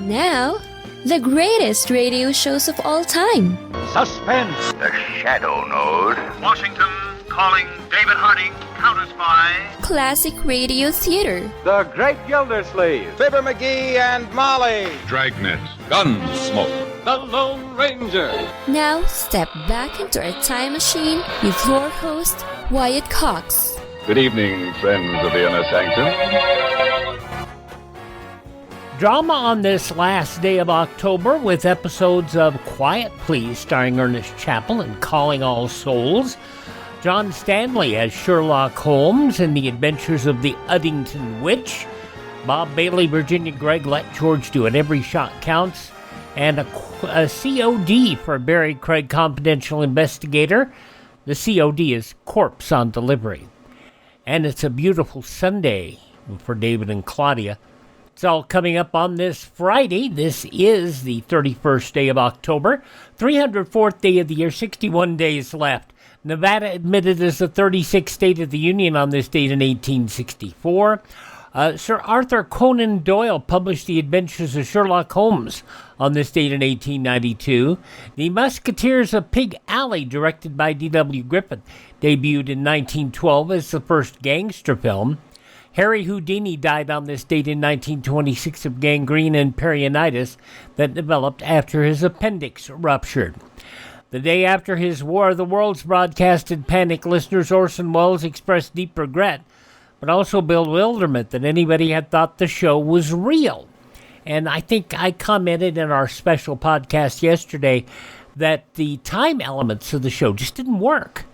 Now, the greatest radio shows of all time. Suspense. The Shadow Node. Washington calling David Harding, counter-spy. Classic radio theater. The Great Gildersleeve. Fibber McGee and Molly. Dragnet. Gunsmoke. The Lone Ranger. Now, step back into a time machine with your host, Wyatt Cox. Good evening, friends of the Inner Sanctum. Drama on this last day of October with episodes of Quiet Please starring Ernest Chappell and Calling All Souls. John Stanley as Sherlock Holmes in The Adventures of the Uddington Witch. Bob Bailey, Virginia Gregg, Let George Do It, Every Shot Counts. And a COD for Barrie Craig, Confidential Investigator. The COD is Corpse on Delivery. And it's a beautiful Sunday for David and Claudia. It's all coming up on this Friday. This is the 31st day of October, 304th day of the year, 61 days left. Nevada admitted as the 36th state of the Union on this date in 1864. Sir Arthur Conan Doyle published The Adventures of Sherlock Holmes on this date in 1892. The Musketeers of Pig Alley, directed by D.W. Griffith, debuted in 1912 as the first gangster film. Harry Houdini died on this date in 1926 of gangrene and perionitis that developed after his appendix ruptured. The day after his War of the Worlds broadcasted panic, listeners Orson Welles expressed deep regret, but also bewilderment that anybody had thought the show was real. And I think I commented in our special podcast yesterday that the time elements of the show just didn't work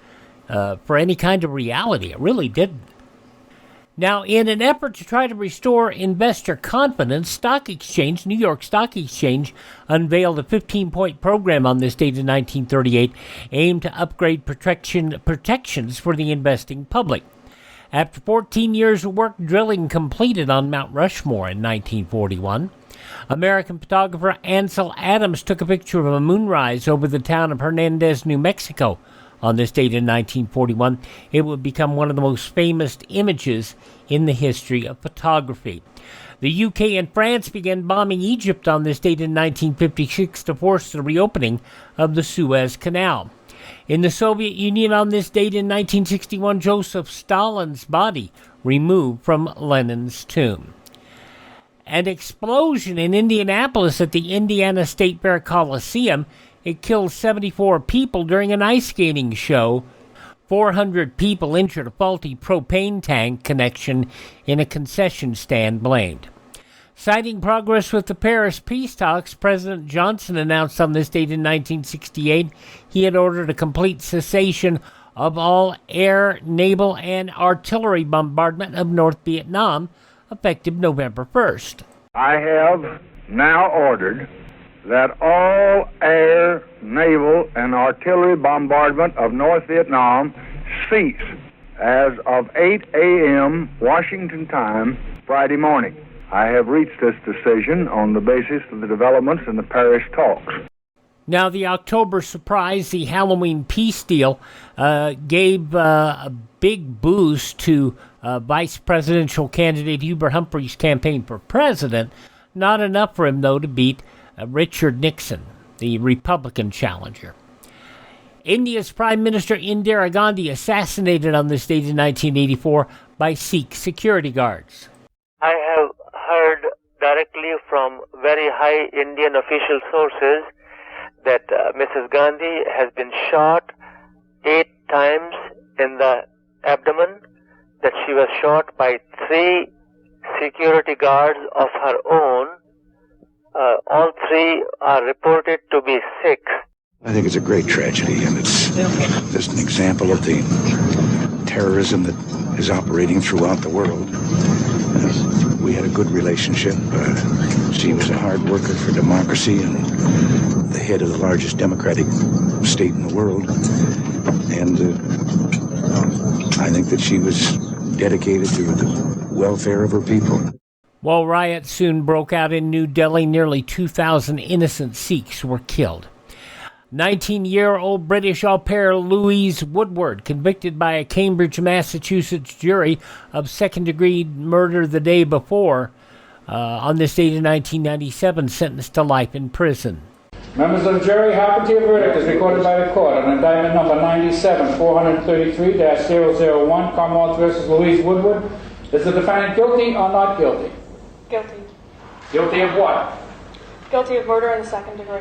for any kind of reality. It really didn't. Now, in an effort to try to restore investor confidence, New York Stock Exchange unveiled a 15-point program on this date in 1938 aimed to upgrade protections for the investing public. After 14 years of work, drilling completed on Mount Rushmore in 1941. American photographer Ansel Adams took a picture of a moonrise over the town of Hernandez, New Mexico. On this date in 1941, it would become one of the most famous images in the history of photography. The UK and France began bombing Egypt on this date in 1956 to force the reopening of the Suez Canal. In the Soviet Union on this date in 1961, Joseph Stalin's body removed from Lenin's tomb. An explosion in Indianapolis at the Indiana State Fair Coliseum. It killed 74 people during an ice skating show. 400 people injured. A faulty propane tank connection in a concession stand blamed. Citing progress with the Paris peace talks, President Johnson announced on this date in 1968 he had ordered a complete cessation of all air, naval, and artillery bombardment of North Vietnam, effective November 1st. I have now ordered that all air, naval, and artillery bombardment of North Vietnam cease as of 8 a.m. Washington time, Friday morning. I have reached this decision on the basis of the developments in the Paris talks. Now, the October surprise, the Halloween peace deal, gave a big boost to vice presidential candidate Hubert Humphrey's campaign for president. Not enough for him, though, to beat Richard Nixon, the Republican challenger. India's Prime Minister Indira Gandhi assassinated on this date in 1984 by Sikh security guards. I have heard directly from very high Indian official sources that Mrs. Gandhi has been shot 8 times in the abdomen, that she was shot by 3 security guards of her own. All 3 are reported to be Sikhs. I think it's a great tragedy, and it's just an example of the terrorism that is operating throughout the world. We had a good relationship. She was a hard worker for democracy and the head of the largest democratic state in the world. And I think that she was dedicated to the welfare of her people. While riots soon broke out in New Delhi, nearly 2,000 innocent Sikhs were killed. 19-year-old British au pair Louise Woodward, convicted by a Cambridge, Massachusetts jury of second-degree murder the day before, On this date in 1997, sentenced to life in prison. Members of the jury, hearken to your verdict as recorded by the court on indictment number 97-433-001, Commonwealth versus Louise Woodward. Is the defendant guilty or not guilty? Guilty. Guilty of what? Guilty of murder in the second degree.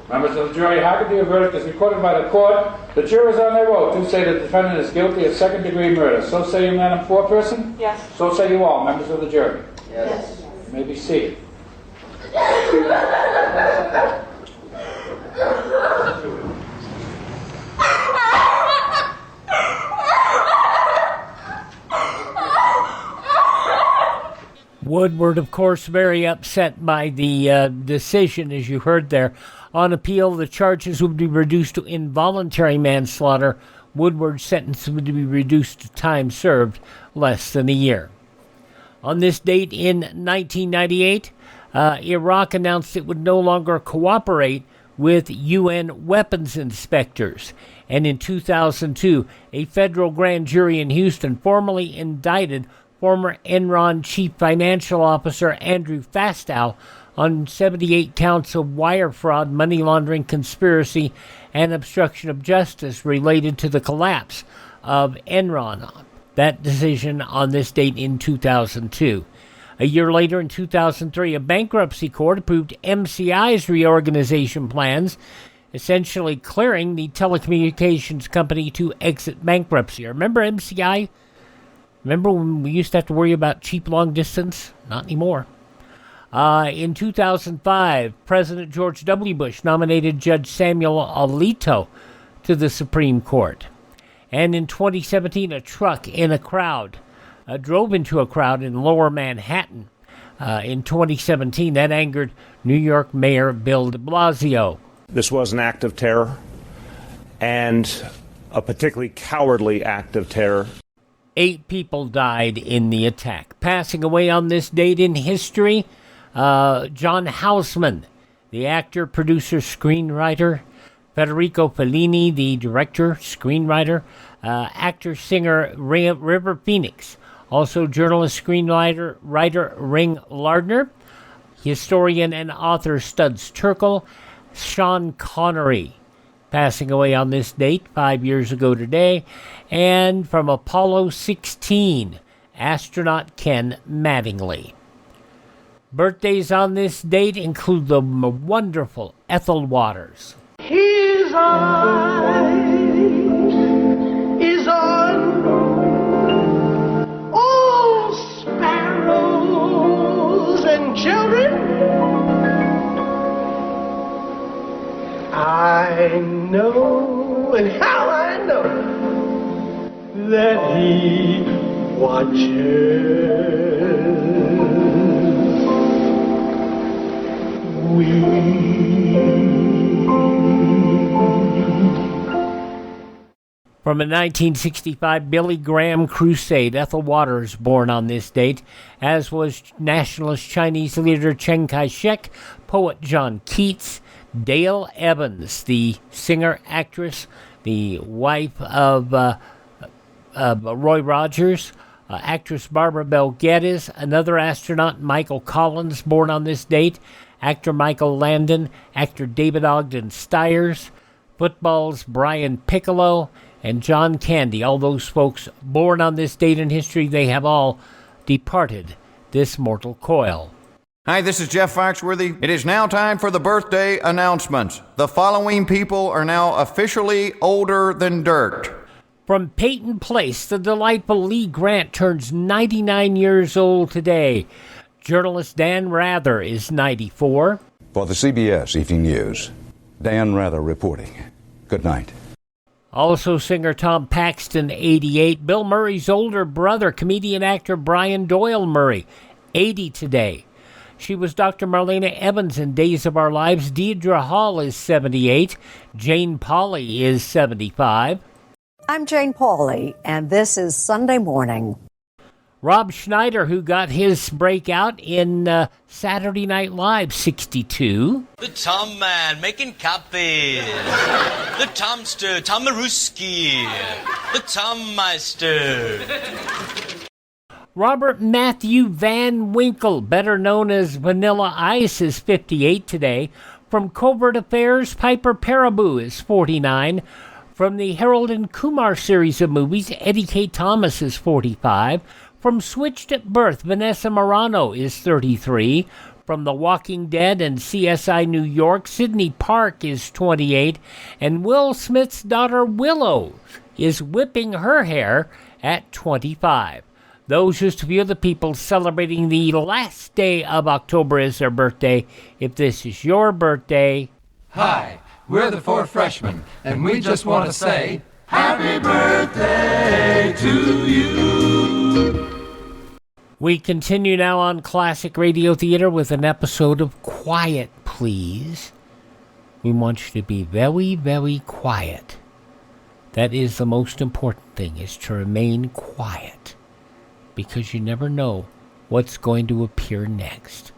Members of the jury, hearken to your verdict as recorded by the court. The jurors on their oath do say the defendant is guilty of second-degree murder. So say you, Madam Foreperson? Yes. So say you all, members of the jury. Yes. You may be seated. Woodward, of course, very upset by the decision, as you heard there. On appeal, the charges would be reduced to involuntary manslaughter. Woodward's sentence would be reduced to time served, less than a year. On this date in 1998, Iraq announced it would no longer cooperate with UN weapons inspectors. And in 2002, a federal grand jury in Houston formally indicted former Enron chief financial officer Andrew Fastow on 78 counts of wire fraud, money laundering, conspiracy, and obstruction of justice related to the collapse of Enron. That decision on this date in 2002. A year later, in 2003, a bankruptcy court approved MCI's reorganization plans, essentially clearing the telecommunications company to exit bankruptcy. Remember MCI? Remember when we used to have to worry about cheap long distance? Not anymore. In 2005, President George W. Bush nominated Judge Samuel Alito to the Supreme Court. And in 2017, a truck in a crowd drove into a crowd in Lower Manhattan. In 2017, that angered New York Mayor Bill de Blasio. This was an act of terror, and a particularly cowardly act of terror. 8 people died in the attack. Passing away on this date in history, John Houseman, the actor, producer, screenwriter. Federico Fellini, the director, screenwriter. Actor, singer, River Phoenix. Also journalist, screenwriter, writer Ring Lardner. Historian and author Studs Terkel. Sean Connery, passing away on this date 5 years ago today. And from Apollo 16, astronaut Ken Mattingly. Birthdays on this date include the wonderful Ethel Waters. His eye is on all sparrows and children. I know, and how I know, that he watches. From a 1965 Billy Graham crusade, Ethel Waters born on this date, as was nationalist Chinese leader Chiang Kai-shek, poet John Keats, Dale Evans, the singer-actress, the wife of Roy Rogers, actress Barbara Bel Geddes, another astronaut Michael Collins, born on this date, actor Michael Landon, actor David Ogden Stiers, football's Brian Piccolo, and John Candy. All those folks born on this date in history, they have all departed this mortal coil. Hi, this is Jeff Foxworthy. It is now time for the birthday announcements. The following people are now officially older than dirt. From Peyton Place, the delightful Lee Grant turns 99 years old today. Journalist Dan Rather is 94. For the CBS Evening News, Dan Rather reporting. Good night. Also singer Tom Paxton, 88. Bill Murray's older brother, comedian-actor Brian Doyle Murray, 80 today. She was Dr. Marlena Evans in Days of Our Lives. Deidre Hall is 78. Jane Pauley is 75. I'm Jane Pauley, and this is Sunday Morning. Rob Schneider, who got his breakout in Saturday Night Live, 62. The Tom Man making copies. The Tomster, Tomaruski. The Tom Meister. Robert Matthew Van Winkle, better known as Vanilla Ice, is 58 today. From Covert Affairs, Piper Perabo is 49. From the Harold and Kumar series of movies, Eddie K. Thomas is 45. From Switched at Birth, Vanessa Morano is 33. From The Walking Dead and CSI New York, Sidney Park is 28. And Will Smith's daughter Willow is whipping her hair at 25. Those just a few of the people celebrating the last day of October as their birthday. If this is your birthday... Hi, we're the Four Freshmen, and we just want to say, Happy birthday to you! We continue now on Classic Radio Theater with an episode of Quiet Please. We want you to be very, very quiet. That is the most important thing, is to remain quiet. Because you never know what's going to appear next.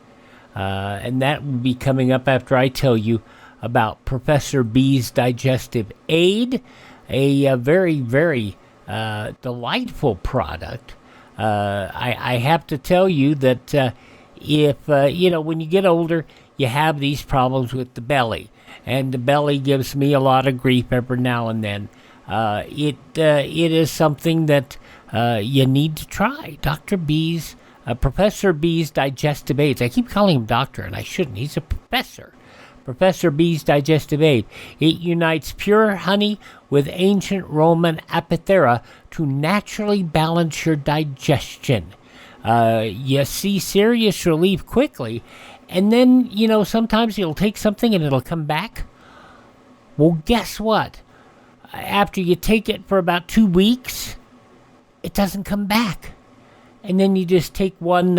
And that will be coming up after I tell you about Professor B's Digestive Aid, a very, very delightful product. I have to tell you that if, when you get older, you have these problems with the belly. And the belly gives me a lot of grief every now and then. It is something that you need to try. Professor B's Digestive Aids. I keep calling him doctor, and I shouldn't. He's a professor. Professor B's Digestive Aid. It unites pure honey with ancient Roman apothera to naturally balance your digestion. You see serious relief quickly, and then, sometimes you'll take something and it'll come back. Well, guess what? After you take it for about 2 weeks, it doesn't come back. And then you just take one,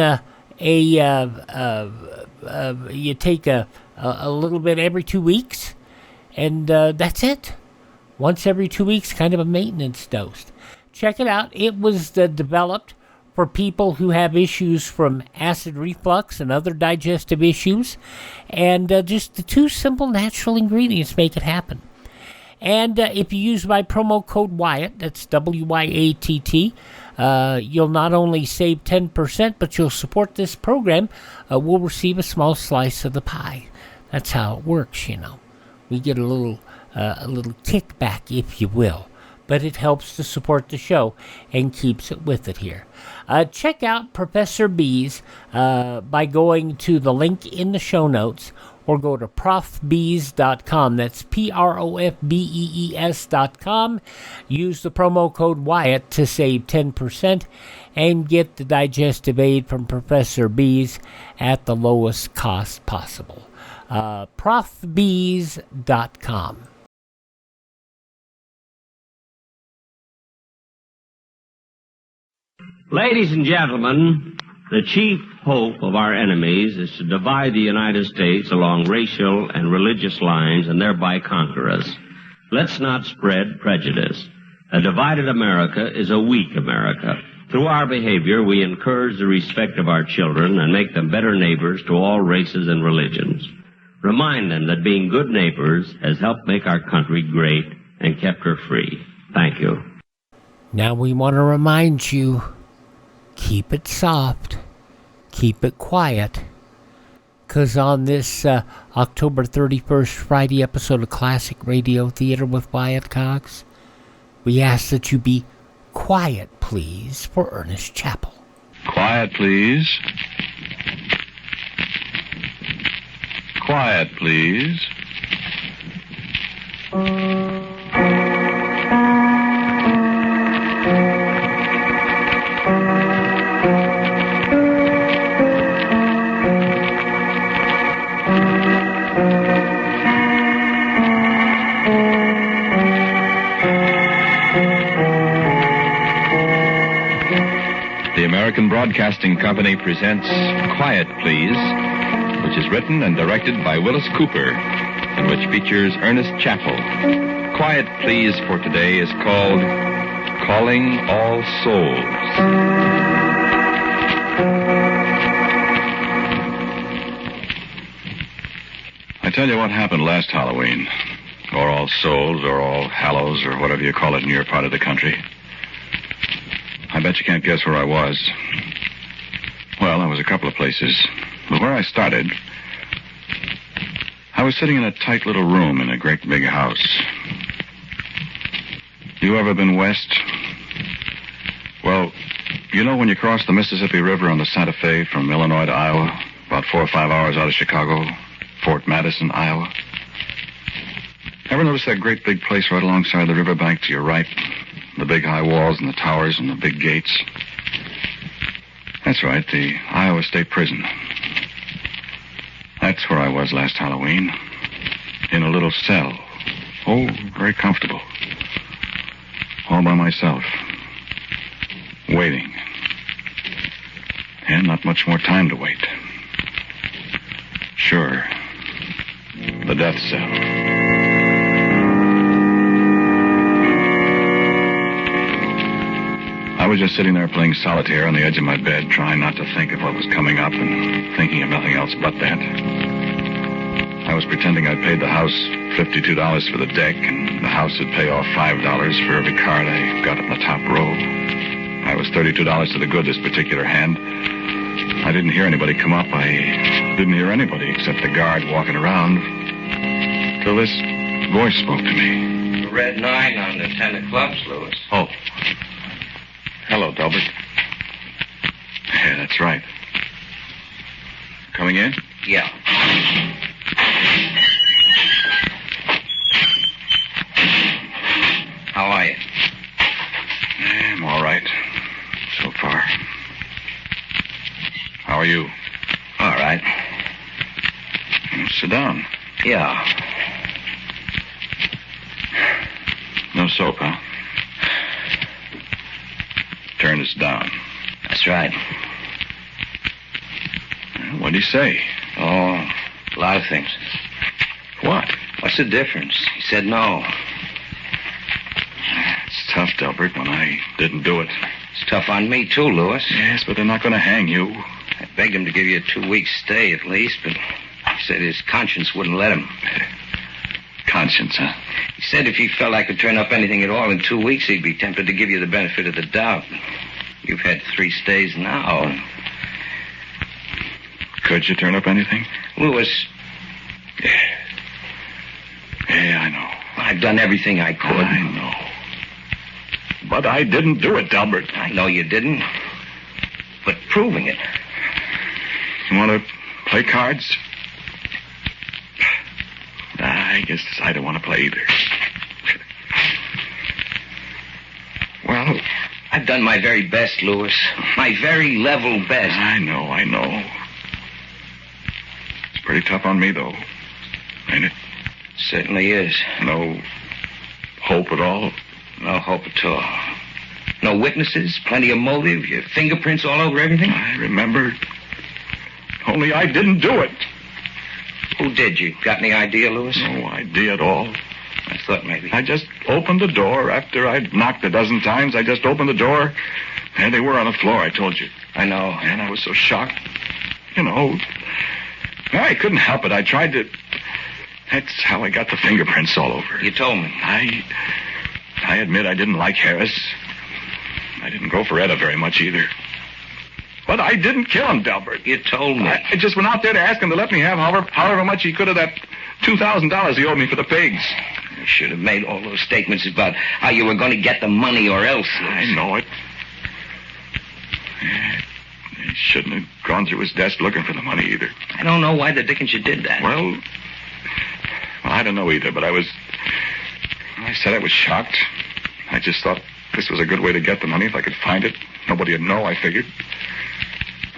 you take a little bit every 2 weeks, and that's it. Once every 2 weeks, kind of a maintenance dose. Check it out. It was developed for people who have issues from acid reflux and other digestive issues, and just the two simple natural ingredients make it happen. And if you use my promo code Wyatt, that's WYATT, you'll not only save 10%, but you'll support this program. We'll receive a small slice of the pie. That's how it works, We get a little kickback, if you will. But it helps to support the show and keeps it with it here. Check out Professor B's by going to the link in the show notes, or go to profbees.com. That's PROFBEES.com. Use the promo code Wyatt to save 10% and get the digestive aid from Professor B's at the lowest cost possible. Profbees.com. Ladies and gentlemen, the chief hope of our enemies is to divide the United States along racial and religious lines and thereby conquer us. Let's not spread prejudice. A divided America is a weak America. Through our behavior, we encourage the respect of our children and make them better neighbors to all races and religions. Remind them that being good neighbors has helped make our country great and kept her free. Thank you. Now we want to remind you, keep it soft, keep it quiet, because on this October 31st Friday episode of Classic Radio Theater with Wyatt Cox, we ask that you be quiet, please, for Ernest Chappell. Quiet, please. Quiet, please. The American Broadcasting Company presents Quiet, Please, which is written and directed by Willis Cooper, and which features Ernest Chappell. Quiet, Please for today is called Calling All Souls. I tell you what happened last Halloween, or All Souls, or All Hallows, or whatever you call it in your part of the country. I bet you can't guess where I was. Well, I was a couple of places. But where I started, I was sitting in a tight little room in a great big house. You ever been west? Well, you know when you cross the Mississippi River on the Santa Fe from Illinois to Iowa, about 4 or 5 hours out of Chicago, Fort Madison, Iowa? Ever notice that great big place right alongside the riverbank to your right? The big high walls and the towers and the big gates? That's right, the Iowa State Prison. That's where I was last Halloween. In a little cell. Oh, very comfortable. All by myself. Waiting. And not much more time to wait. Sure. The death cell. I was just sitting there playing solitaire on the edge of my bed, trying not to think of what was coming up and thinking of nothing else but that. I was pretending I'd paid the house $52 for the deck, and the house would pay off $5 for every card I got in the top row. I was $32 to the good this particular hand. I didn't hear anybody come up. I didn't hear anybody except the guard walking around till this voice spoke to me. The red 9 on the 10 of clubs, Lewis. Oh. Hello, Delbert. Yeah, that's right. Coming in? Yeah. How are you? I'm all right. So far. How are you? All right. Sit down. Yeah. No soap, huh? Turn us down. That's right. What'd he say? Oh, a lot of things. What? What's the difference? He said no. It's tough, Delbert, when I didn't do it. It's tough on me, too, Lewis. Yes, but they're not going to hang you. I begged him to give you a 2-week stay at least, but he said his conscience wouldn't let him. Conscience, huh? He said if he felt I could turn up anything at all in 2 weeks, he'd be tempted to give you the benefit of the doubt. You've had 3 stays now. Could you turn up anything? Lewis. Yeah, I know. I've done everything I could. I know. But I didn't do it, Delbert. I know you didn't. But proving it. You want to play cards? I guess I don't want to play either. Well, I've done my very best, Lewis. My very level best. I know. It's pretty tough on me, though. Ain't it? Certainly is. No hope at all? No hope at all. No witnesses, plenty of motive, your fingerprints all over everything? I remember. Only I didn't do it. Who did you? Got any idea, Lewis? No idea at all. I thought maybe. I just opened the door. After I'd knocked a dozen times, I just opened the door. And they were on the floor, I told you. I know. And I was so shocked. You know, I couldn't help it. I tried to... That's how I got the fingerprints all over. You told me. I admit I didn't like Harris. I didn't go for Etta very much either. But I didn't kill him, Delbert. You told me. I just went out there to ask him to let me have however much he could of that $2,000 he owed me for the pigs. You should have made all those statements about how you were going to get the money or else. I know it. He shouldn't have gone through his desk looking for the money either. I don't know why the dickens you did that. Well, I don't know either, but I said I was shocked. I just thought this was a good way to get the money if I could find it. Nobody would know, I figured.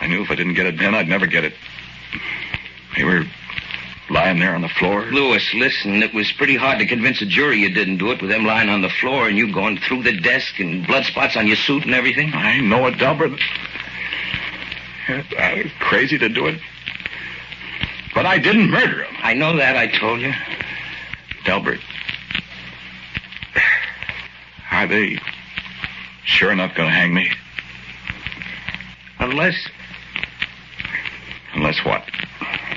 I knew if I didn't get it then, I'd never get it. They were lying there on the floor. Lewis, listen, it was pretty hard to convince a jury you didn't do it with them lying on the floor and you going through the desk and blood spots on your suit and everything. I know it, Delbert. I was crazy to do it. But I didn't murder him. I know that, I told you. Delbert, are they sure enough going to hang me? Unless what?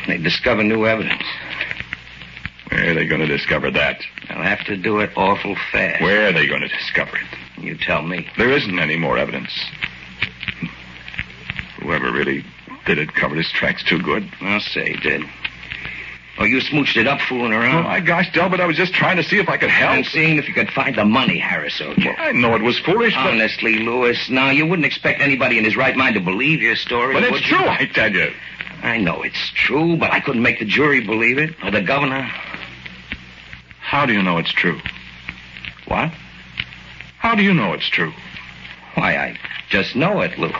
They discover new evidence. Where are they going to discover that? They'll have to do it awful fast. Where are they going to discover it? You tell me. There isn't any more evidence. Whoever really did it covered his tracks too good. I'll say he did. Oh, you smooched it up fooling around? Oh, my gosh, Delbert, I was just trying to see if I could help. And seeing if you could find the money, Harris, soldier. Well, I know it was foolish, but... Honestly, Lewis, now, you wouldn't expect anybody in his right mind to believe your story. But it's true, I tell you. I know it's true, but I couldn't make the jury believe it, or the governor. How do you know it's true? What? How do you know it's true? Why, I just know it, Lewis.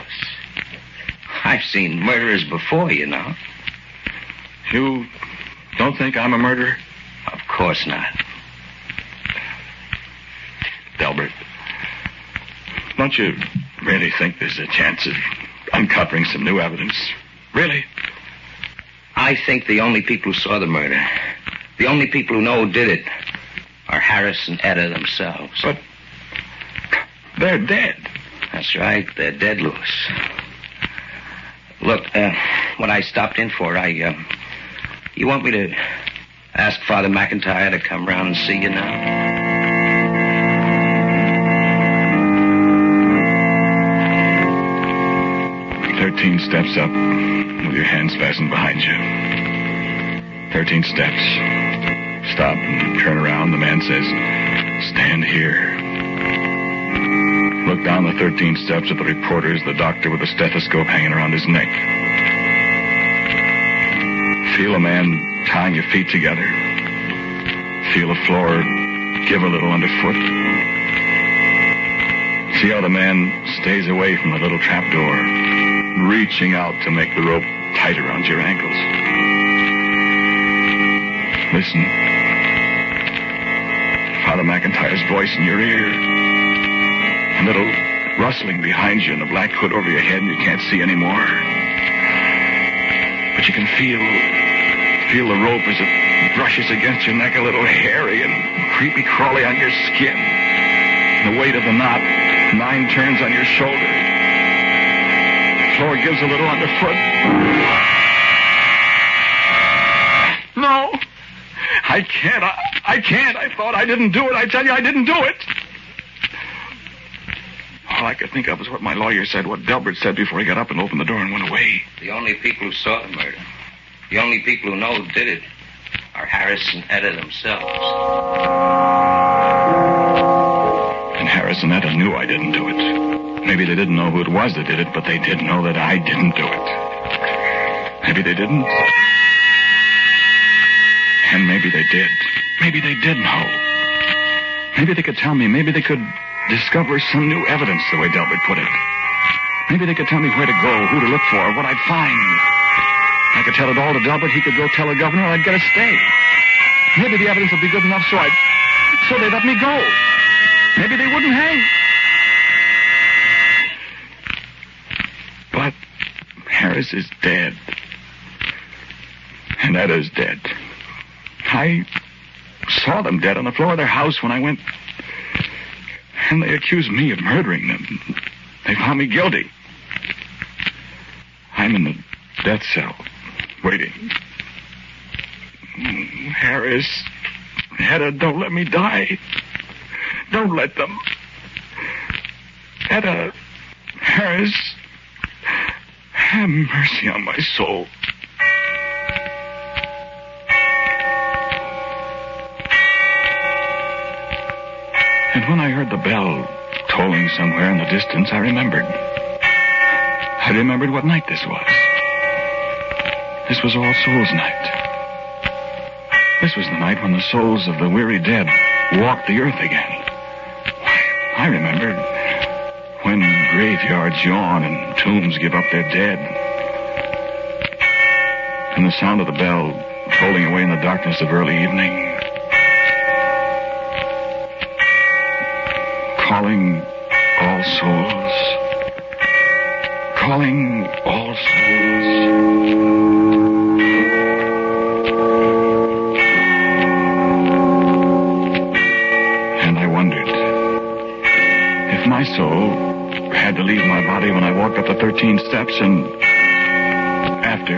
I've seen murderers before, you know. You don't think I'm a murderer? Of course not. Delbert, don't you really think there's a chance of uncovering some new evidence? Really? I think the only people who saw the murder, the only people who know who did it, are Harris and Etta themselves. But they're dead. That's right, they're dead, Lewis. Look, what I stopped in for, you want me to ask Father McIntyre to come round and see you now? 13 steps up with your hands fastened behind you. 13 steps. Stop and turn around. The man says, stand here. Look down the 13 steps at the reporters, the doctor with a stethoscope hanging around his neck. Feel a man tying your feet together. Feel the floor give a little underfoot. See how the man stays away from the little trapdoor, reaching out to make the rope tight around your ankles. Listen. Father McIntyre's voice in your ear. A little rustling behind you and the black hood over your head, and you can't see anymore. But you can feel the rope as it brushes against your neck, a little hairy and creepy crawly on your skin. The weight of the knot 9 turns on your shoulder. The floor gives a little underfoot. No, I can't. I can't. I thought I didn't do it. I tell you, I didn't do it. All I could think of was what my lawyer said, what Delbert said before he got up and opened the door and went away. The only people who saw the murder, the only people who know who did it, are Harris and Etta themselves. And Harris and Etta knew I didn't do it. Maybe they didn't know who it was that did it, but they did know that I didn't do it. Maybe they didn't. And maybe they did. Maybe they did know. Maybe they could tell me. Maybe they could discover some new evidence, the way Delbert put it. Maybe they could tell me where to go, who to look for, what I'd find. I could tell it all to Delbert. He could go tell the governor. I'd get a stay. Maybe the evidence would be good enough so they'd let me go. Maybe they wouldn't hang. But Harris is dead. And Etta's dead. I saw them dead on the floor of their house when I went. And they accused me of murdering them. They found me guilty. I'm in the death cell, waiting. Harris, Etta, don't let me die. Don't let them. Etta, Harris, have mercy on my soul. And when I heard the bell tolling somewhere in the distance, I remembered. I remembered what night this was. This was All Souls' Night. This was the night when the souls of the weary dead walked the earth again. I remembered when graveyards yawn and tombs give up their dead. And the sound of the bell tolling away in the darkness of early evening. Calling all souls. Calling all souls. And I wondered if my soul had to leave my body when I walked up the 13 steps, and after,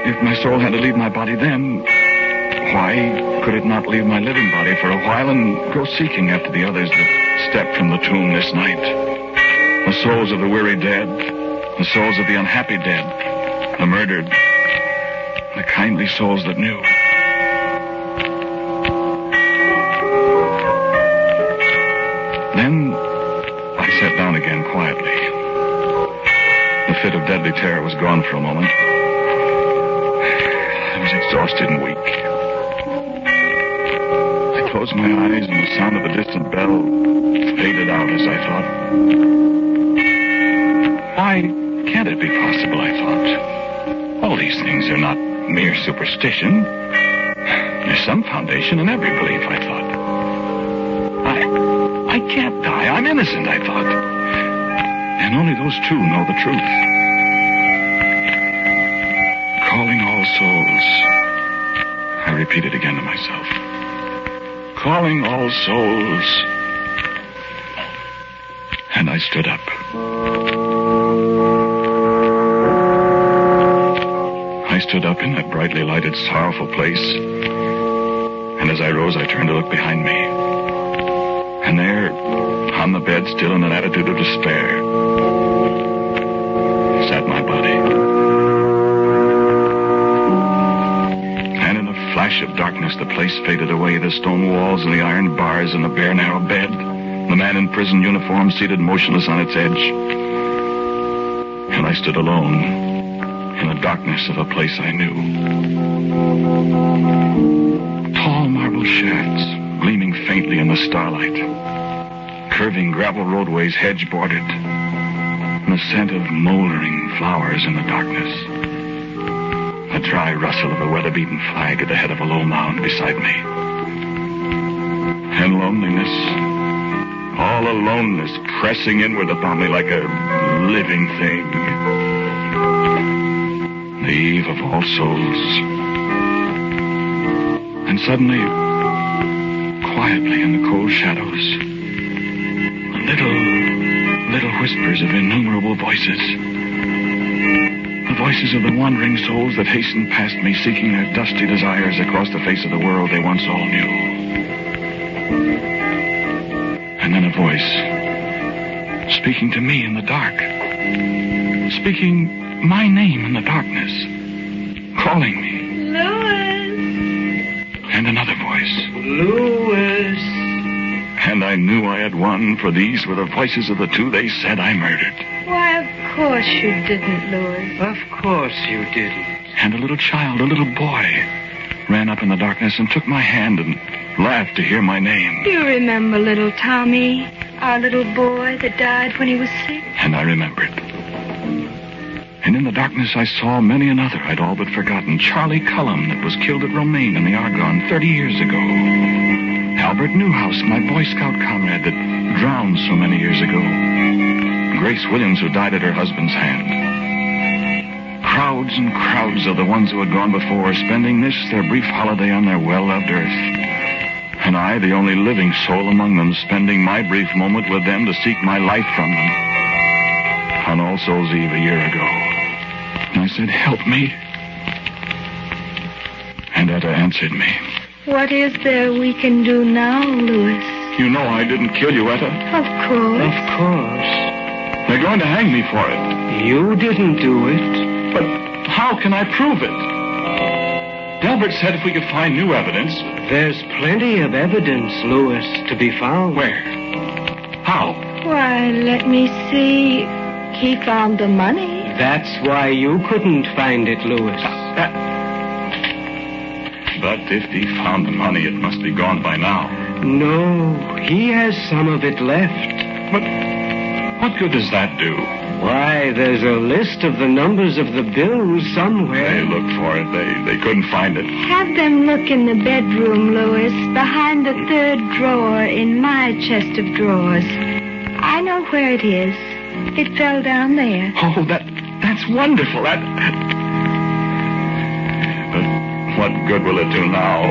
if my soul had to leave my body then, Why could it not leave my living body for a while and go seeking after the others that stepped from the tomb this night? The souls of the weary dead, the souls of the unhappy dead, the murdered, the kindly souls that knew. Then I sat down again quietly. The fit of deadly terror was gone for a moment. I was exhausted and weak. I closed my eyes and the sound of the distant bell faded out as I thought. Why can't it be possible, I thought. All these things are not mere superstition. There's some foundation in every belief, I thought. I can't die. I'm innocent, I thought. And only those two know the truth. Calling all souls. I repeated again to myself. Calling all souls. And I stood up. I stood up in that brightly lighted, sorrowful place. And as I rose, I turned to look behind me. And there, on the bed, still in an attitude of despair, sat my body. And in a flash of darkness, the place faded away, the stone walls and the iron bars and the bare, narrow bed, the man in prison uniform seated motionless on its edge. And I stood alone in the darkness of a place I knew. Tall marble shafts gleaming faintly in the starlight. Curving gravel roadways hedge-bordered. And the scent of moldering flowers in the darkness. A dry rustle of a weather-beaten flag at the head of a low mound beside me. And loneliness. All aloneness pressing inward upon me like a living thing. The eve of All Souls. And suddenly, quietly in the cold shadows, little whispers of innumerable voices. The voices of the wandering souls that hastened past me, seeking their dusty desires across the face of the world they once all knew. And then a voice, speaking to me in the dark, speaking my name in the darkness, calling me. Louis! And another voice. Louis! And I knew I had won, for these were the voices of the two they said I murdered. Why, of course you didn't, Louis. Of course you didn't. And a little child, a little boy, ran up in the darkness and took my hand and laughed to hear my name. Do you remember little Tommy, our little boy that died when he was sick? And I remembered. And in the darkness I saw many another I'd all but forgotten. Charlie Cullum that was killed at Romaine in the Argonne 30 years ago. Albert Newhouse, my Boy Scout comrade that drowned so many years ago. Grace Williams, who died at her husband's hand. Crowds and crowds of the ones who had gone before, spending this, their brief holiday on their well-loved earth. And I, the only living soul among them, spending my brief moment with them to seek my life from them. On All Souls' Eve a year ago. And I said, help me. And Etta answered me. What is there we can do now, Louis? You know I didn't kill you, Etta. Of course. Of course. They're going to hang me for it. You didn't do it. But how can I prove it? Delbert said if we could find new evidence. There's plenty of evidence, Louis, to be found. Where? How? Why, let me see. He found the money. That's why you couldn't find it, Louis. But if he found the money, it must be gone by now. No, he has some of it left. But what good does that do? Why, there's a list of the numbers of the bills somewhere. They looked for it. They couldn't find it. Have them look in the bedroom, Louis, behind the third drawer in my chest of drawers. I know where it is. It fell down there. Oh, that's wonderful. But what good will it do now?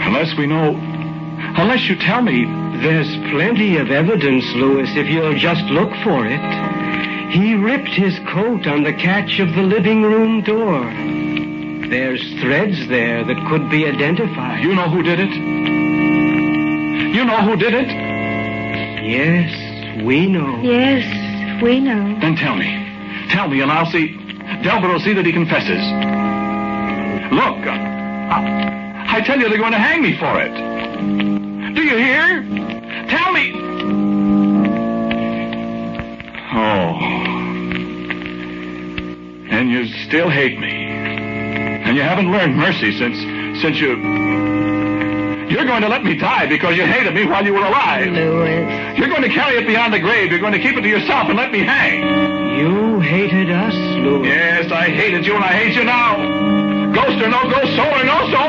Unless you tell me. There's plenty of evidence, Louis, if you'll just look for it. He ripped his coat on the catch of the living room door. There's threads there that could be identified. You know who did it? You know who did it? Yes, we know. Yes, we know. Then tell me. Tell me, and I'll see. Delbert will see that he confesses. Look, I tell you, they're going to hang me for it. Do you hear? Tell me. Oh. And you still hate me. And you haven't learned mercy since you're going to let me die because you hated me while you were alive. Louis. You're going to carry it beyond the grave. You're going to keep it to yourself and let me hang. You hated us, Louis. Yes, I hated you and I hate you now. Ghost or no ghost, soul or no soul,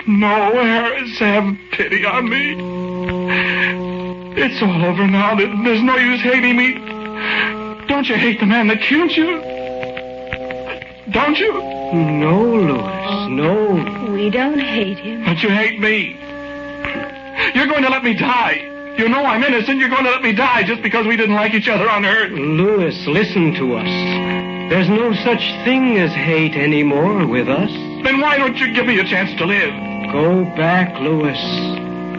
No, Harris, have pity on me. It's all over now. There's no use hating me. Don't you hate the man that killed you? Don't you? No, Louis, no. We don't hate him. But you hate me. You're going to let me die. You know I'm innocent. You're going to let me die just because we didn't like each other on Earth. Louis, listen to us. There's no such thing as hate anymore with us. Then why don't you give me a chance to live? Go back, Louis.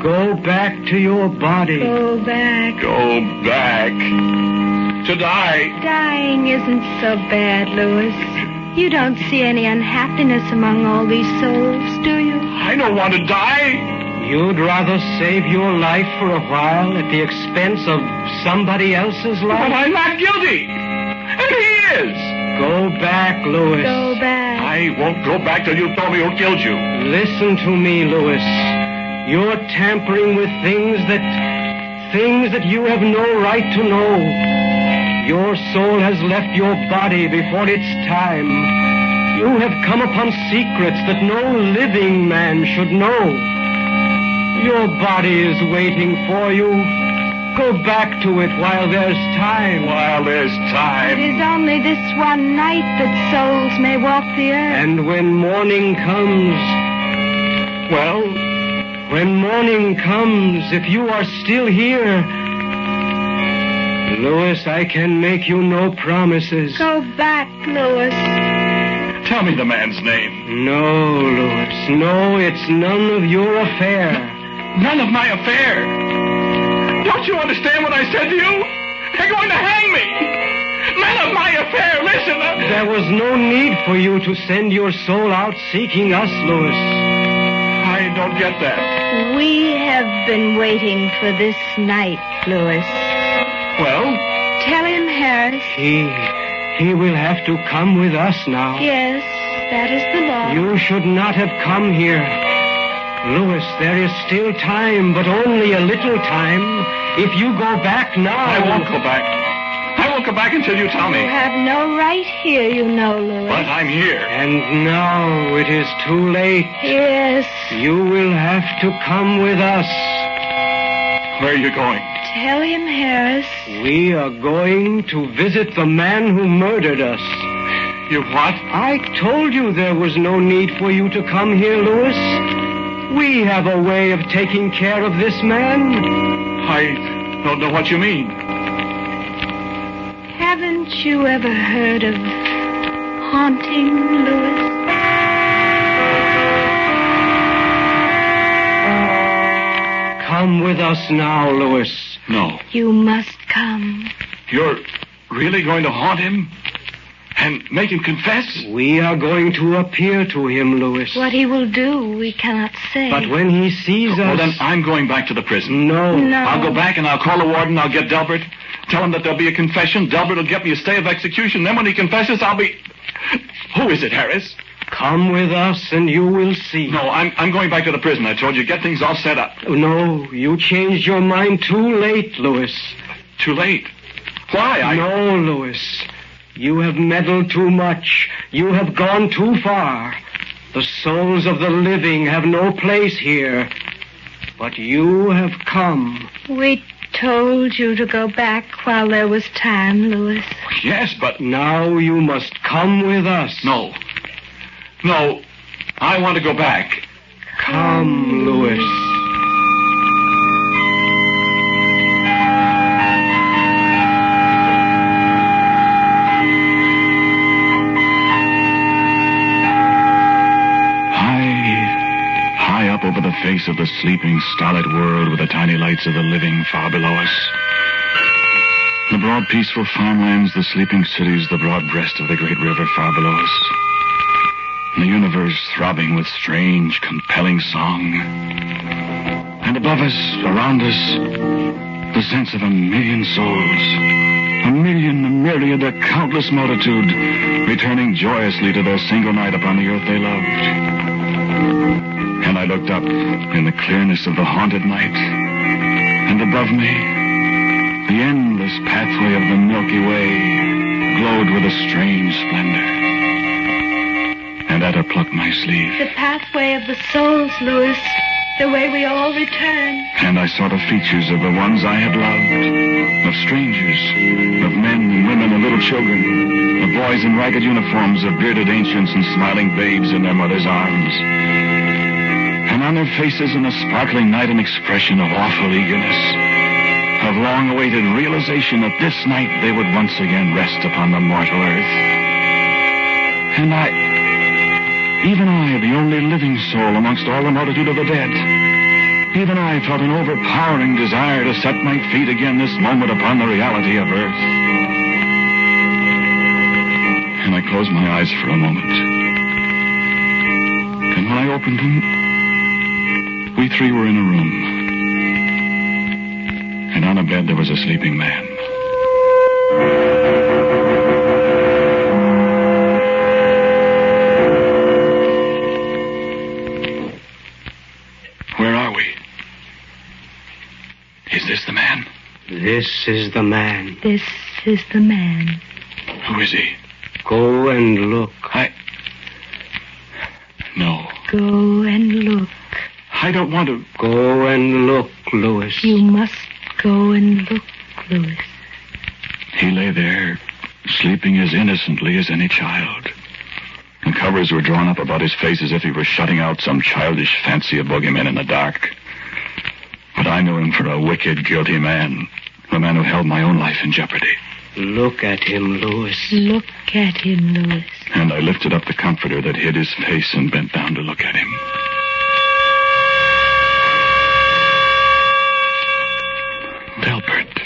Go back to your body. Go back. Go back. To die. Dying isn't so bad, Louis. You don't see any unhappiness among all these souls, do you? I don't want to die. You'd rather save your life for a while at the expense of somebody else's life? But I'm not guilty. And he is. Go back, Louis. Go back. I won't go back till you tell me who killed you. Listen to me, Louis. You're tampering with things that you have no right to know. Your soul has left your body before its time. You have come upon secrets that no living man should know. Your body is waiting for you. Go back to it while there's time. While there's time. It is only this one night that souls may walk the earth. And when morning comes... Well? When morning comes, if you are still here... Louis, I can make you no promises. Go back, Louis. Tell me the man's name. No, Louis. No, it's none of your affair. None of my affair? Don't you understand what I said to you? They're going to hang me. None of my affair. Listen. There was no need for you to send your soul out seeking us, Louis. I don't get that. We have been waiting for this night, Louis. Well? Tell him, Harris. He will have to come with us now. Yes, that is the law. You should not have come here. Louis, there is still time, but only a little time. If you go back now... I won't go back. I won't go back until you tell me. You have no right here, you know, Louis. But I'm here. And now it is too late. Yes. You will have to come with us. Where are you going? Tell him, Harris. We are going to visit the man who murdered us. You what? I told you there was no need for you to come here, Louis. We have a way of taking care of this man. I don't know what you mean. Haven't you ever heard of haunting, Louis? Come with us now, Louis. No. You must come. You're really going to haunt him? And make him confess? We are going to appear to him, Louis. What he will do, we cannot say. But when he sees us... Well, then I'm going back to the prison. No. I'll go back and I'll call the warden. I'll get Delbert. Tell him that there'll be a confession. Delbert will get me a stay of execution. Then when he confesses, I'll be... Who is it, Harris? Come with us and you will see. No, I'm going back to the prison. I told you. Get things all set up. No, you changed your mind too late, Louis. Too late? Why? No, Louis. You have meddled too much. You have gone too far. The souls of the living have no place here. But you have come. We told you to go back while there was time, Louis. Yes, but... Now you must come with us. No. No, I want to go back. Come, Louis. of the sleeping, stolid world with the tiny lights of the living far below us. The broad, peaceful farmlands, the sleeping cities, the broad breast of the great river far below us. The universe throbbing with strange, compelling song. And above us, around us, the sense of a million souls. A million, a myriad, a countless multitude, returning joyously to their single night upon the earth they loved. And I looked up in the clearness of the haunted night, and above me, the endless pathway of the Milky Way glowed with a strange splendor. And Etta plucked my sleeve. The pathway of the souls, Louis. The way we all return. And I saw the features of the ones I had loved. Of strangers. Of men and women and little children. Of boys in ragged uniforms. Of bearded ancients and smiling babes in their mothers' arms. And on their faces in the sparkling night an expression of awful eagerness. Of long-awaited realization that this night they would once again rest upon the mortal earth. And even I, the only living soul amongst all the multitude of the dead, even I felt an overpowering desire to set my feet again this moment upon the reality of earth. And I closed my eyes for a moment. And when I opened them, we three were in a room. And on a bed there was a sleeping man. This is the man. This is the man. Who is he? Go and look. No. Go and look. I don't want to. Go and look, Louis. You must go and look, Louis. He lay there, sleeping as innocently as any child. The covers were drawn up about his face as if he were shutting out some childish fancy of boogeymen in the dark. But I knew him for a wicked, guilty man. The man who held my own life in jeopardy. Look at him, Louis. Look at him, Louis. And I lifted up the comforter that hid his face and bent down to look at him. Delbert.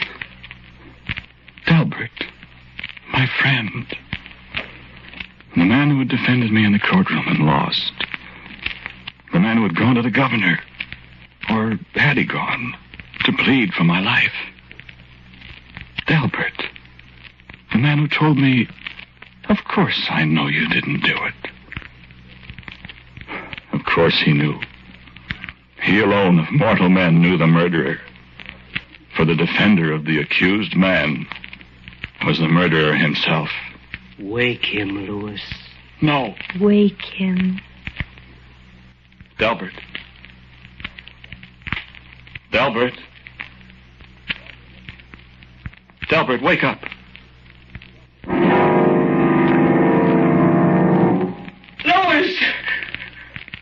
Delbert. My friend. The man who had defended me in the courtroom and lost. The man who had gone to the governor. Or had he gone? To plead for my life. Delbert. The man who told me, of course I know you didn't do it. Of course he knew. He alone of mortal men knew the murderer. For the defender of the accused man was the murderer himself. Wake him, Louis. No. Wake him. Delbert. Delbert. Delbert, wake up. Louis!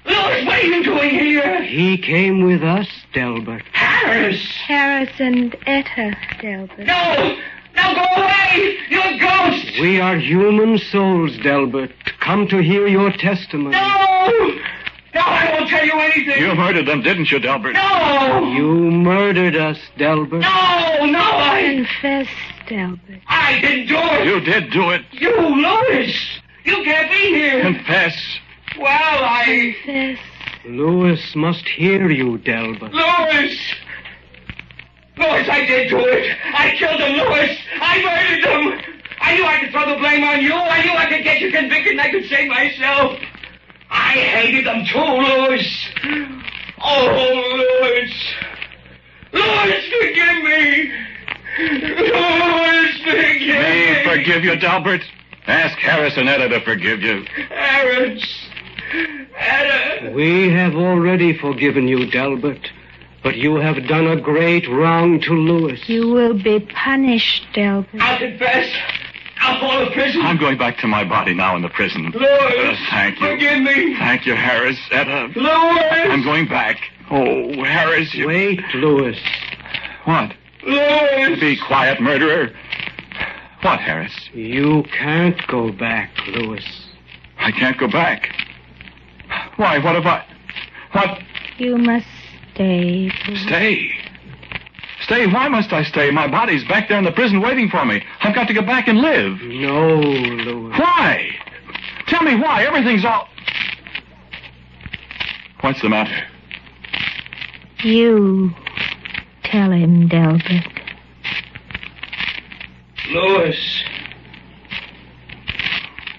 Louis, what are you doing here? He came with us, Delbert. Harris! Harris and Etta, Delbert. No! Now go away! You're a ghost! We are human souls, Delbert. Come to hear your testimony. No! No, I won't tell you anything. You murdered them, didn't you, Delbert? No! You murdered us, Delbert. Confess, Delbert. I didn't do it. You did do it. You, Louis! You can't be here. Confess. Confess. Louis must hear you, Delbert. Louis, I did do it. I killed them, Louis. I murdered them. I knew I could throw the blame on you. I knew I could get you convicted and I could save myself. I hated them too, Louis. Oh, Louis. Louis, forgive me. Louis, forgive me. Forgive you, Delbert? Ask Harris and Etta to forgive you. Harris. Etta. We have already forgiven you, Delbert. But you have done a great wrong to Louis. You will be punished, Delbert. I'll confess. I'll fall to prison. I'm going back to my body now in the prison. Louis. Thank you. Forgive me. Thank you, Harris. Etta. Louis. I'm going back. Oh, Harris, you... Wait, Louis. What? Louis. Be quiet, murderer. What, Harris? You can't go back, Louis. I can't go back. Why, what have I... What? You must stay. Stay? Stay? Why must I stay? My body's back there in the prison waiting for me. I've got to get back and live. No, Louis. Why? Tell me why. Everything's all... What's the matter? You tell him, Delbert. Louis.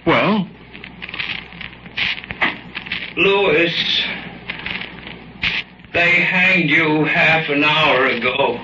Well? Louis. They hanged you half an hour ago.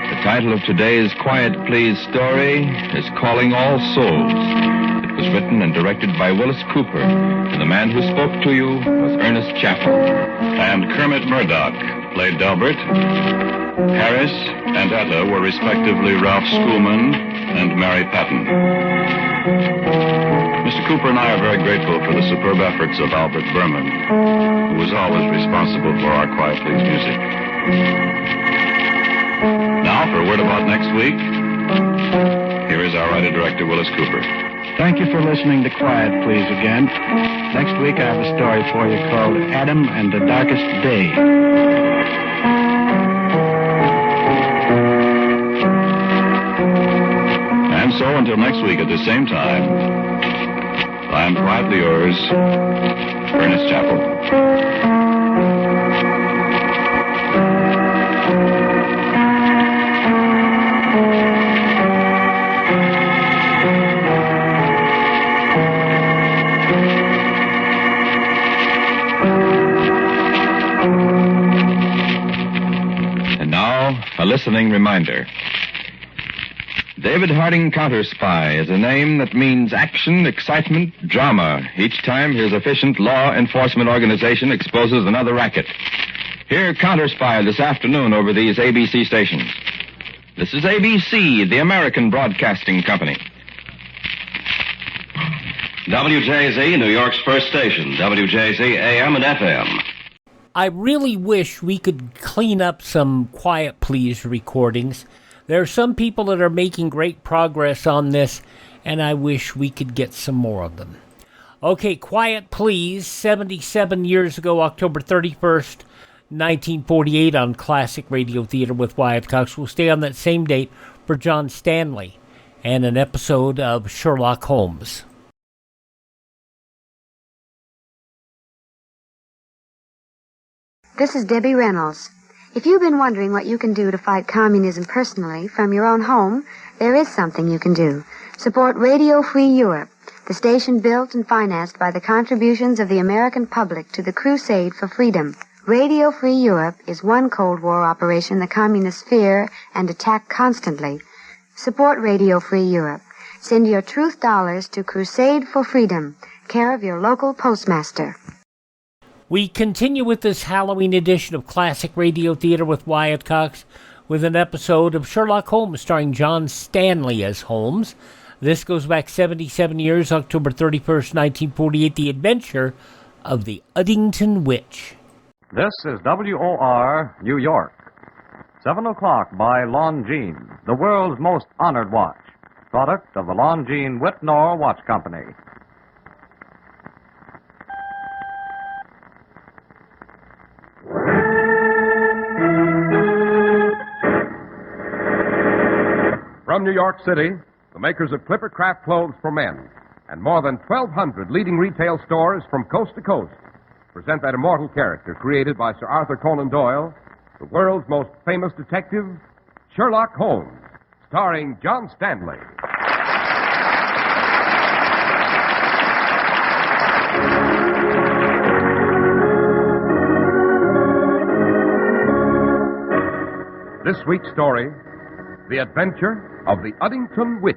The title of today's Quiet Please story is Calling All Souls. It was written and directed by Willis Cooper, and the man who spoke to you was Ernest Chappell. And Kermit Murdoch played Delbert. Harris and Etta were respectively Ralph Schoolman and Mary Patton. Mr. Cooper and I are very grateful for the superb efforts of Albert Berman, who was always responsible for our Quiet Please music. Now, for a word about next week, here is our writer-director, Willis Cooper. Thank you for listening to Quiet Please again. Next week I have a story for you called Adam and the Darkest Day. And so, until next week at the same time, I am quietly yours, Ernest Chappell. A listening reminder. David Harding Counter-Spy is a name that means action, excitement, drama each time his efficient law enforcement organization exposes another racket. Hear Counter-Spy this afternoon over these ABC stations. This is ABC, the American Broadcasting Company. WJZ, New York's first station. WJZ AM and FM. I really wish we could clean up some Quiet Please recordings. There are some people that are making great progress on this, and I wish we could get some more of them. Okay, Quiet Please, 77 years ago, October 31st, 1948 on Classic Radio Theater with Wyatt Cox. We'll stay on that same date for John Stanley and an episode of Sherlock Holmes. This is Debbie Reynolds. If you've been wondering what you can do to fight communism personally from your own home, there is something you can do. Support Radio Free Europe, the station built and financed by the contributions of the American public to the crusade for freedom. Radio Free Europe is one Cold War operation the communists fear and attack constantly. Support Radio Free Europe. Send your truth dollars to Crusade for Freedom, care of your local postmaster. We continue with this Halloween edition of Classic Radio Theater with Wyatt Cox with an episode of Sherlock Holmes starring John Stanley as Holmes. This goes back 77 years, October 31st, 1948, the adventure of the Uddington Witch. This is WOR, New York. 7 o'clock by Longines, the world's most honored watch. Product of the Longines Whitnor Watch Company. From New York City, the makers of Clipper Craft Clothes for Men and more than 1,200 leading retail stores from coast to coast present that immortal character created by Sir Arthur Conan Doyle, the world's most famous detective, Sherlock Holmes, starring John Stanley. This week's story, The Adventure of the Uddington Witch.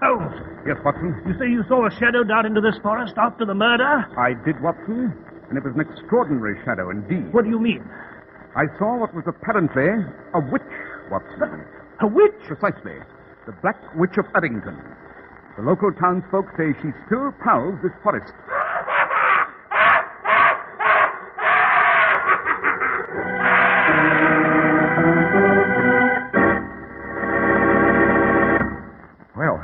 Holmes! Yes, Watson? You say you saw a shadow dart into this forest after the murder? I did, Watson, and it was an extraordinary shadow indeed. What do you mean? I saw what was apparently a witch Watson. A witch? Precisely. The Black Witch of Uddington. The local townsfolk say she still prowls this forest. Well,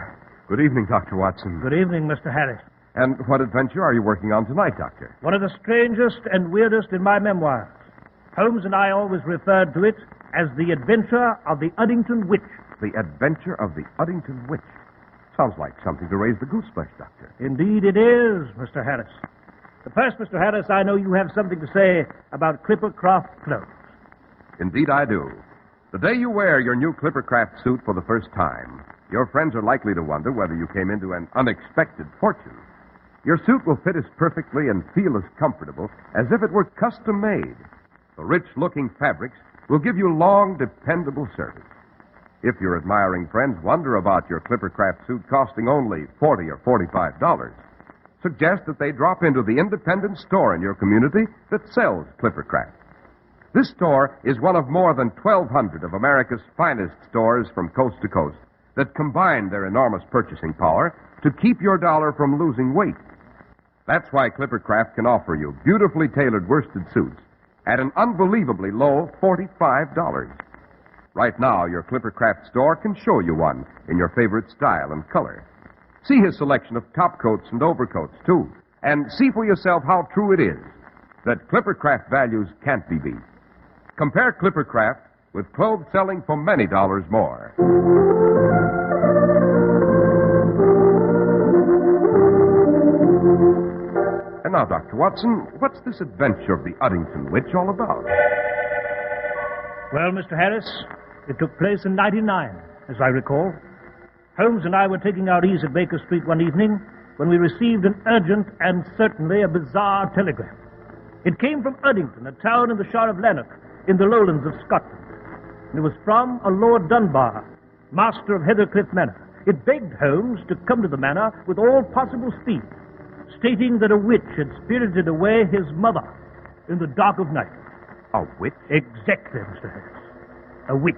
good evening, Dr. Watson. Good evening, Mr. Harris. And what adventure are you working on tonight, Doctor? One of the strangest and weirdest in my memoirs. Holmes and I always referred to it as The Adventure of the Uddington Witch. The Adventure of the Uddington Witch. Sounds like something to raise the goose flesh, Doctor. Indeed it is, Mr. Harris. But first, Mr. Harris, I know you have something to say about Clippercraft clothes. Indeed I do. The day you wear your new Clippercraft suit for the first time, your friends are likely to wonder whether you came into an unexpected fortune. Your suit will fit as perfectly and feel as comfortable as if it were custom made. The rich-looking fabrics will give you long, dependable service. If your admiring friends wonder about your Clippercraft suit costing only $40 or $45, suggest that they drop into the independent store in your community that sells Clippercraft. This store is one of more than 1,200 of America's finest stores from coast to coast that combine their enormous purchasing power to keep your dollar from losing weight. That's why Clippercraft can offer you beautifully tailored worsted suits at an unbelievably low $45. Right now, your Clippercraft store can show you one in your favorite style and color. See his selection of topcoats and overcoats, too, and see for yourself how true it is that Clippercraft values can't be beat. Compare Clippercraft with clothes selling for many dollars more. And now, Dr. Watson, what's this adventure of the Uddington Witch all about? Well, Mr. Harris, it took place in '99, as I recall. Holmes and I were taking our ease at Baker Street one evening when we received an urgent and certainly a bizarre telegram. It came from Uddington, a town in the Shire of Lanark, in the lowlands of Scotland. It was from a Lord Dunbar, master of Heathercliff Manor. It begged Holmes to come to the manor with all possible speed, stating that a witch had spirited away his mother in the dark of night. A witch? Exactly, Mr. Harris. A witch.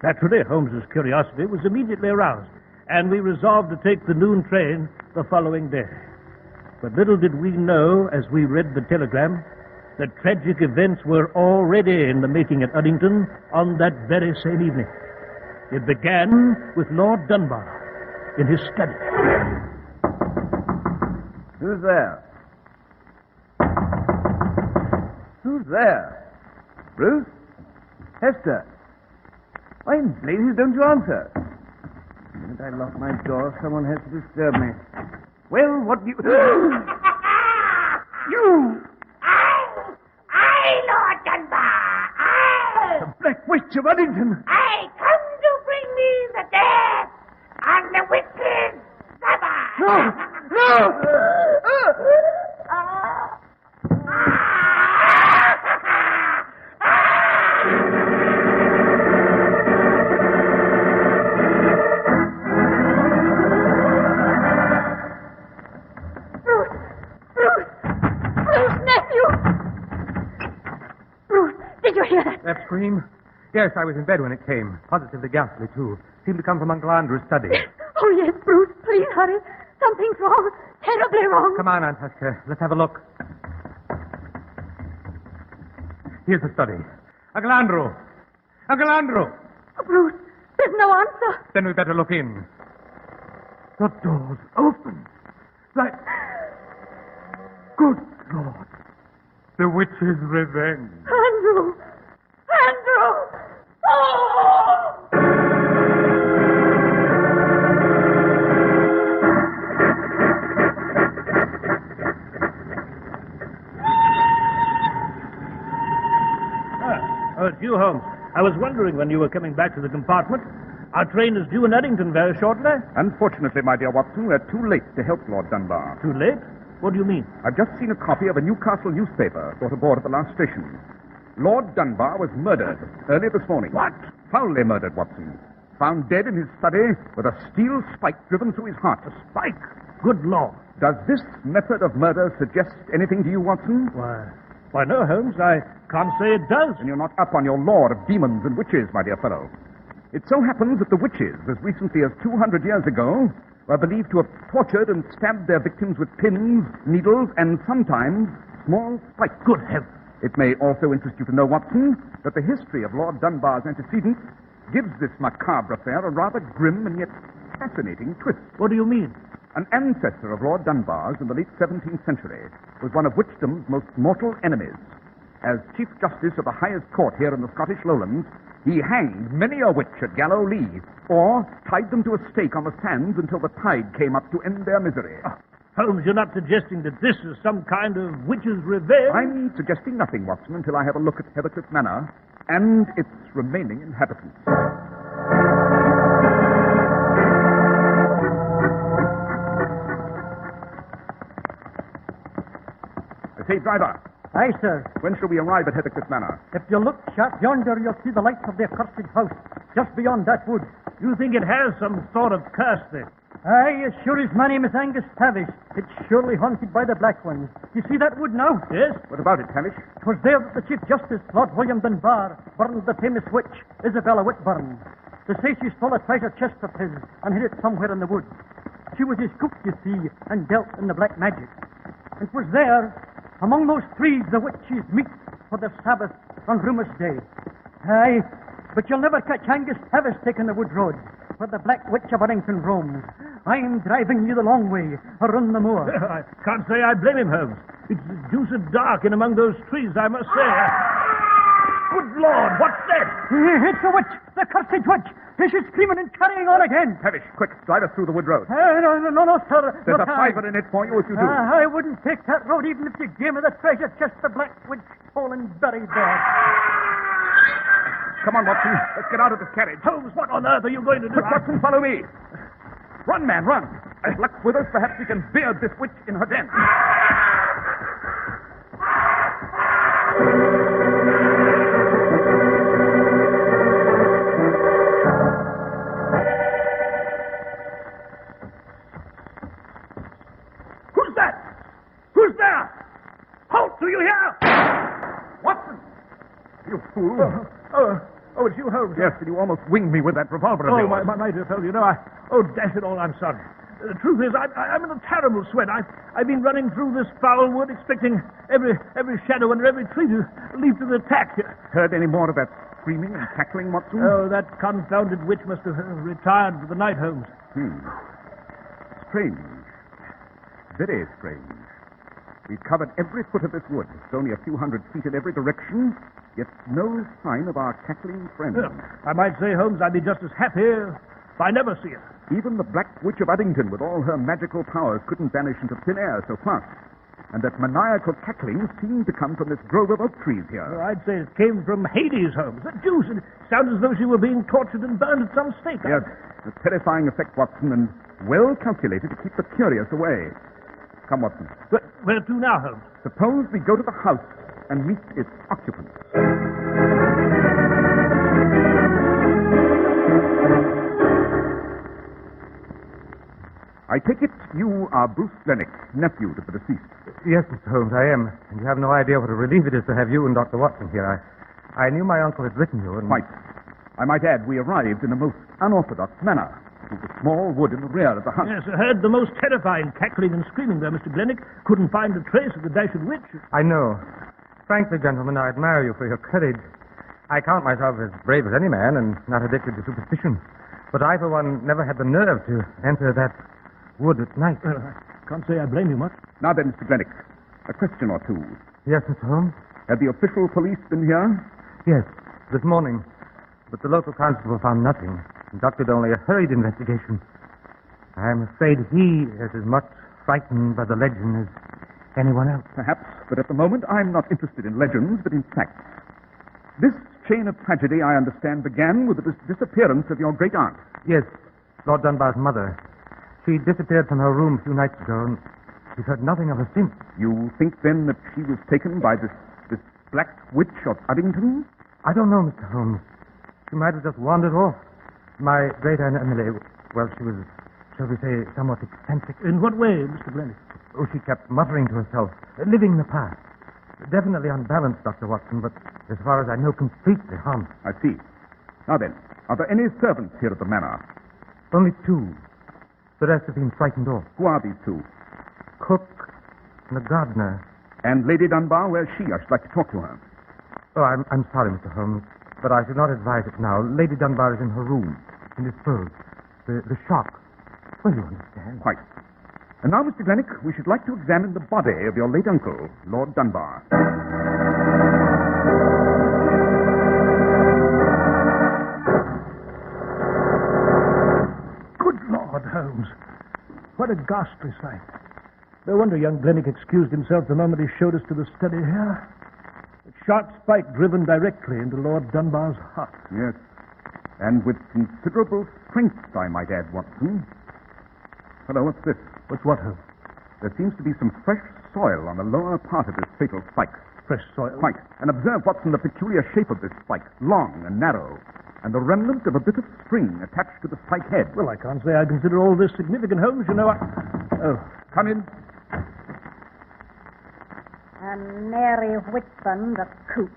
Naturally, Holmes's curiosity was immediately aroused, and we resolved to take the noon train the following day. But little did we know, as we read the telegram, that tragic events were already in the making at Uddington on that very same evening. It began with Lord Dunbar in his study. Who's there? Who's there? Bruce? Hester? Why in blazes don't you answer? The minute I lock my door, someone has to disturb me. Well, what do you... You! I, Lord Dunbar, I... The Black Witch of Uddington! I come to bring me the death and the wicked Baba! No! No! Did you hear that? That scream? Yes, I was in bed when it came. Positively ghastly, too. Seemed to come from Uncle Andrew's study. Oh, yes, Bruce. Please hurry. Something's wrong. Terribly wrong. Come on, Aunt Hester. Let's have a look. Here's the study. Uncle Andrew! Uncle Andrew! Oh, Bruce, there's no answer. Then we'd better look in. The door's open. Like... Good Lord. The witch's revenge. Andrew! Andrew! Oh! Oh, it's you, Holmes. I was wondering when you were coming back to the compartment. Our train is due in Uddington very shortly. Unfortunately, my dear Watson, we're too late to help Lord Dunbar. Too late? What do you mean? I've just seen a copy of a Newcastle newspaper brought aboard at the last station. Lord Dunbar was murdered early this morning. What? Foully murdered, Watson. Found dead in his study with a steel spike driven through his heart. A spike? Good Lord. Does this method of murder suggest anything to you, Watson? Why, Why, no, Holmes, I can't say it does. Then you're not up on your lore of demons and witches, my dear fellow. It so happens that the witches, as recently as 200 years ago, were believed to have tortured and stabbed their victims with pins, needles, and sometimes small spikes. Good heavens. It may also interest you to know, Watson, that the history of Lord Dunbar's antecedents gives this macabre affair a rather grim and yet fascinating twist. What do you mean? An ancestor of Lord Dunbar's in the late 17th century was one of witchdom's most mortal enemies. As Chief Justice of the highest court here in the Scottish Lowlands, he hanged many a witch at Gallow Lee, or tied them to a stake on the sands until the tide came up to end their misery. Oh, Holmes, you're not suggesting that this is some kind of witch's revenge? I'm suggesting nothing, Watson, until I have a look at Heathercliff Manor and its remaining inhabitants. Hey, driver. Aye, sir. When shall we arrive at Heathercliff Manor? If you look sharp yonder, you'll see the lights of the accursed house, just beyond that wood. You think it has some sort of curse there? Aye, as sure as my name is Angus Tavish, it's surely haunted by the Black Ones. You see that wood now? Yes. What about it, Tavish? 'Twas there that the Chief Justice, Lord William Dunbar, burned the famous witch, Isabella Whitburn. They say she stole a treasure chest of his and hid it somewhere in the woods. She was his cook, you see, and dealt in the black magic. It was there, among those trees, the witches meet for their Sabbath on Rumor's Day. Aye, but you'll never catch Angus Tavish taking the wood road, where the Black Witch of Uddington roams. I'm driving you the long way, around the moor. I can't say I blame him, Holmes. It's deuced dark in among those trees, I must say. Good Lord, what's that? It's a witch, the cursed witch. She's screaming and carrying on again. Tavish, quick, drive us through the wood road. No, sir. There's no a fiver in it for you if you do. I wouldn't take that road even if you gave me the treasure chest the Black Witch stole and buried there. Come on, Watson. Let's get out of this carriage. Holmes, what on earth are you going to do? Quick, Watson, follow me. Run, man, run. As luck's with us, perhaps we can beard this witch in her den. Who's that? Who's there? Halt, do you hear? Watson! You fool. Oh, it's you, Holmes. Yes, and you almost winged me with that revolver of yours. My dear fellow, you know, dash it all, I'm sorry. The truth is, I'm in a terrible sweat. I've been running through this foul wood, expecting every shadow under every tree to leap to the attack. Heard any more of that screaming and cackling, Watson? Oh, that confounded witch must have retired for the night, Holmes. Strange. Very strange. We've covered every foot of this wood. It's only a few hundred feet in every direction, yet no sign of our cackling friend. I might say, Holmes, I'd be just as happy if I never see her. Even the Black Witch of Uddington, with all her magical powers, couldn't vanish into thin air so fast. And that maniacal cackling seemed to come from this grove of oak trees here. Oh, I'd say it came from Hades, Holmes. The deuce, it sounds as though she were being tortured and burned at some stake. Yes, a terrifying effect, Watson, and well calculated to keep the curious away. Come, Watson. Where to now, Holmes? Suppose we go to the house and meet its occupants. I take it you are Bruce Gregg, nephew to the deceased. Yes, Mr. Holmes, I am. And you have no idea what a relief it is to have you and Dr. Watson here. I knew my uncle had written you, and... Quite. I might add, we arrived in a most unorthodox manner. Through the small wood in the rear of the hut. Yes, I heard the most terrifying cackling and screaming there, Mr. Glennick. Couldn't find a trace of the dashed witch. I know. Frankly, gentlemen, I admire you for your courage. I count myself as brave as any man and not addicted to superstition. But I, for one, never had the nerve to enter that wood at night. I can't say I blame you much. Now then, Mr. Glennick, a question or two. Yes, Mr. Holmes? Had the official police been here? Yes, this morning. But the local constable found nothing. Conducted only a hurried investigation. I am afraid he is as much frightened by the legend as anyone else. Perhaps, but at the moment I'm not interested in legends, but in facts. This chain of tragedy, I understand, began with the disappearance of your great aunt. Yes, Lord Dunbar's mother. She disappeared from her room a few nights ago, and we've heard nothing of her since. You think, then, that she was taken by this Black Witch of Uddington? I don't know, Mr. Holmes. She might have just wandered off. My great aunt Emily, well, she was, shall we say, somewhat eccentric. In what way, Mr. Glennick? Oh, she kept muttering to herself, living the past. Definitely unbalanced, Dr. Watson, but as far as I know, completely harmless. I see. Now then, are there any servants here at the manor? Only two. The rest have been frightened off. Who are these two? Cook and the gardener. And Lady Dunbar, where's she? I should like to talk to her. Oh, I'm sorry, Mr. Holmes, but I should not advise it now. Lady Dunbar is in her room, indisposed. The shock. Well, you understand. Quite. And now, Mr. Glennick, we should like to examine the body of your late uncle, Lord Dunbar. Good Lord, Holmes. What a ghastly sight. No wonder young Glennick excused himself the moment he showed us to the study here. A sharp spike driven directly into Lord Dunbar's heart. Yes. And with considerable strength, I might add, Watson. Hello, what's this? What's what, Holmes? There seems to be some fresh soil on the lower part of this fatal spike. Fresh soil? Quite. And observe, Watson, the peculiar shape of this spike. Long and narrow. And the remnant of a bit of string attached to the spike head. Well, I can't say I consider all this significant, Holmes. You know, Oh. Come in. And Mary Whitburn, the cook.